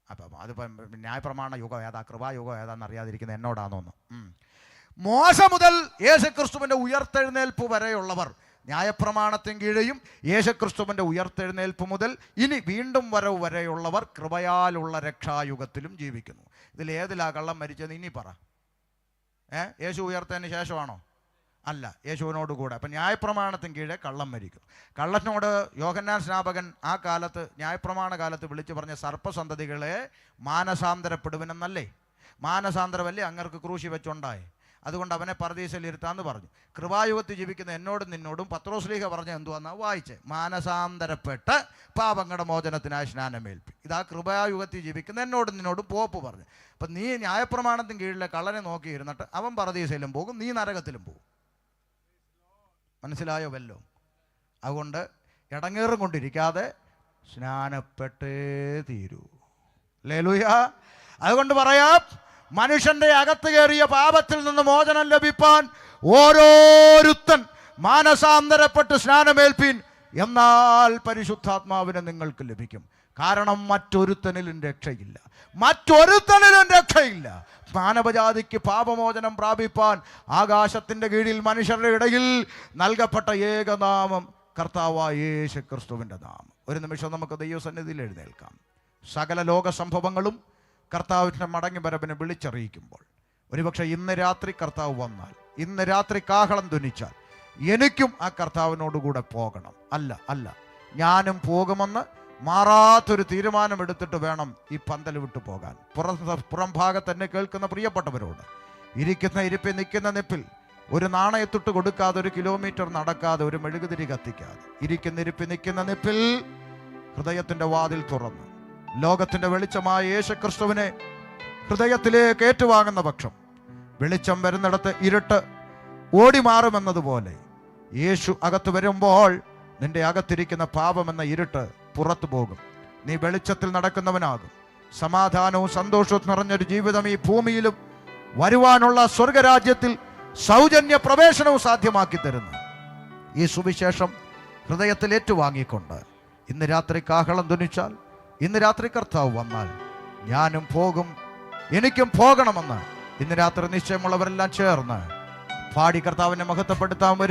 അപ്പം അതിപ്പം ന്യായപ്രമാണ യുഗം ഏതാ കൃപായുഗം ഏതാന്ന് അറിയാതിരിക്കുന്നത് എന്നോടാണോന്ന്. മോശ മുതൽ യേശുക്രിസ്തുവിൻ്റെ ഉയർത്തെഴുന്നേൽപ്പ് വരെയുള്ളവർ ന്യായപ്രമാണത്തിന് കീഴെയും യേശുക്രിസ്തുവിൻ്റെ ഉയർത്തെഴുന്നേൽപ്പ് മുതൽ ഇനി വീണ്ടും വരവ് വരെയുള്ളവർ കൃപയാലുള്ള രക്ഷായുഗത്തിലും ജീവിക്കുന്നു. ഇതിലേതിലാ കള്ളം മരിച്ചത് ഇനി പറ. യേശു ഉയർത്തതിന് ശേഷമാണോ? അല്ല, യേശുവിനോട് കൂടെ. അപ്പം ന്യായപ്രമാണത്തിന് കീഴെ കള്ളം മരിക്കും. കള്ളനോട് യോഹന്നാൻ സ്നാപകൻ ആ കാലത്ത് ന്യായപ്രമാണ കാലത്ത് വിളിച്ചു പറഞ്ഞ സർപ്പസന്തതികളെ മാനസാന്തരപ്പെടുവനെന്നല്ലേ? മാനസാന്തരമല്ലേ അങ്ങർക്ക് ക്രൂശി വെച്ചുണ്ടായി. അതുകൊണ്ട് അവനെ പരദീസയിലിരുത്താന്ന് പറഞ്ഞു. കൃപായുഗത്തിൽ ജീവിക്കുന്ന എന്നോടും നിന്നോടും പത്രോസ്ലീഹ പറഞ്ഞ എന്തുവാന്നാ വായിച്ചേ? മാനസാന്തരപ്പെട്ട് പാപങ്ങളുടെ മോചനത്തിനായി സ്നാനമേൽപ്പി. ഇതാ കൃപായുഗത്തിൽ ജീവിക്കുന്ന എന്നോടും നിന്നോടും പോപ്പ് പറഞ്ഞു. അപ്പം നീ ന്യായപ്രമാണത്തിന് കീഴിലെ കള്ളനെ നോക്കിയിരുന്നിട്ട് അവൻ പരദീസയിലും പോകും, നീ നരകത്തിലും പോകും. മനസ്സിലായോ വല്ലോ? അതുകൊണ്ട് ഇടങ്ങേറും കൊണ്ടിരിക്കാതെ സ്നാനപ്പെട്ടേ തീരൂ. ഹല്ലേലൂയ. അതുകൊണ്ട് പറയാം, മനുഷ്യന്റെ അകത്ത് കയറിയ പാപത്തിൽ നിന്ന് മോചനം ലഭിപ്പാൻ ഓരോരുത്തൻ മാനസാന്തരപ്പെട്ട് സ്നാനമേൽപ്പീൻ, എന്നാൽ പരിശുദ്ധാത്മാവിനെ നിങ്ങൾക്ക് ലഭിക്കും. കാരണം മറ്റൊരുത്തനിലും രക്ഷയില്ല, മറ്റൊരുത്തനിലും രക്ഷയില്ല. മാനവജാതിക്ക് പാപമോചനം പ്രാപിപ്പാൻ ആകാശത്തിൻ്റെ കീഴിൽ മനുഷ്യരുടെ ഇടയിൽ നൽകപ്പെട്ട ഏകനാമം കർത്താവായ യേശുക്രിസ്തുവിൻ്റെ നാമം. ഒരു നിമിഷം നമുക്ക് ദൈവസന്നിധിയിൽ എഴുന്നേൽക്കാം. സകല ലോക സംഭവങ്ങളും കർത്താവിൻ്റെ മടങ്ങി വരവിനെ വിളിച്ചറിയിക്കുമ്പോൾ, ഒരുപക്ഷെ ഇന്ന് രാത്രി കർത്താവ് വന്നാൽ, ഇന്ന് രാത്രി കാഹളം ധ്വനിച്ചാൽ എനിക്കും ആ കർത്താവിനോടുകൂടെ പോകണം. അല്ല ഞാനും പോകുമെന്ന് മാറാത്തൊരു തീരുമാനമെടുത്തിട്ട് വേണം ഈ പന്തൽ വിട്ടു പോകാൻ. പുറം ഭാഗത്ത് തന്നെ കേൾക്കുന്ന പ്രിയപ്പെട്ടവരോട്, ഇരിക്കുന്ന ഇരിപ്പിൽ നിൽക്കുന്ന നിപ്പിൽ ഒരു നാണയത്തൊട്ട് കൊടുക്കാതെ, ഒരു കിലോമീറ്റർ നടക്കാതെ, ഒരു മെഴുകുതിരി കത്തിക്കാതെ, ഇരിക്കുന്ന ഇരിപ്പിൽ നിൽക്കുന്ന നിപ്പിൽ ഹൃദയത്തിൻ്റെ വാതിൽ തുറന്ന് ലോകത്തിൻ്റെ വെളിച്ചമായ യേശുക്രിസ്തുവിനെ ഹൃദയത്തിലേക്ക് ഏറ്റുവാങ്ങുന്ന പക്ഷം വെളിച്ചം വരുന്നിടത്ത് ഇരുട്ട് ഓടി മാറുമെന്നതുപോലെ യേശു അകത്ത് വരുമ്പോൾ നിന്റെ അകത്തിരിക്കുന്ന പാപമെന്ന ഇരുട്ട് പുറത്തു പോകും. നീ വെളിച്ചത്തിൽ നടക്കുന്നവനാകും. സമാധാനവും സന്തോഷവും നിറഞ്ഞൊരു ജീവിതം ഈ ഭൂമിയിലും വരുവാനുള്ള സ്വർഗരാജ്യത്തിൽ സൗജന്യ പ്രവേശനവും സാധ്യമാക്കി തരുന്നു ഈ സുവിശേഷം ഹൃദയത്തിൽ ഏറ്റുവാങ്ങിക്കൊണ്ട് ഇന്ന് രാത്രി കാഹളം ധ്വനിച്ചാൽ, ഇന്ന് രാത്രി കർത്താവ് വന്നാൽ ഞാനും പോകും, എനിക്കും പോകണമെന്ന് ഇന്ന് രാത്രി നിശ്ചയമുള്ളവരെല്ലാം ചേർന്ന് പാടി കർത്താവിനെ മഹത്വപ്പെടുത്താൻ വരും.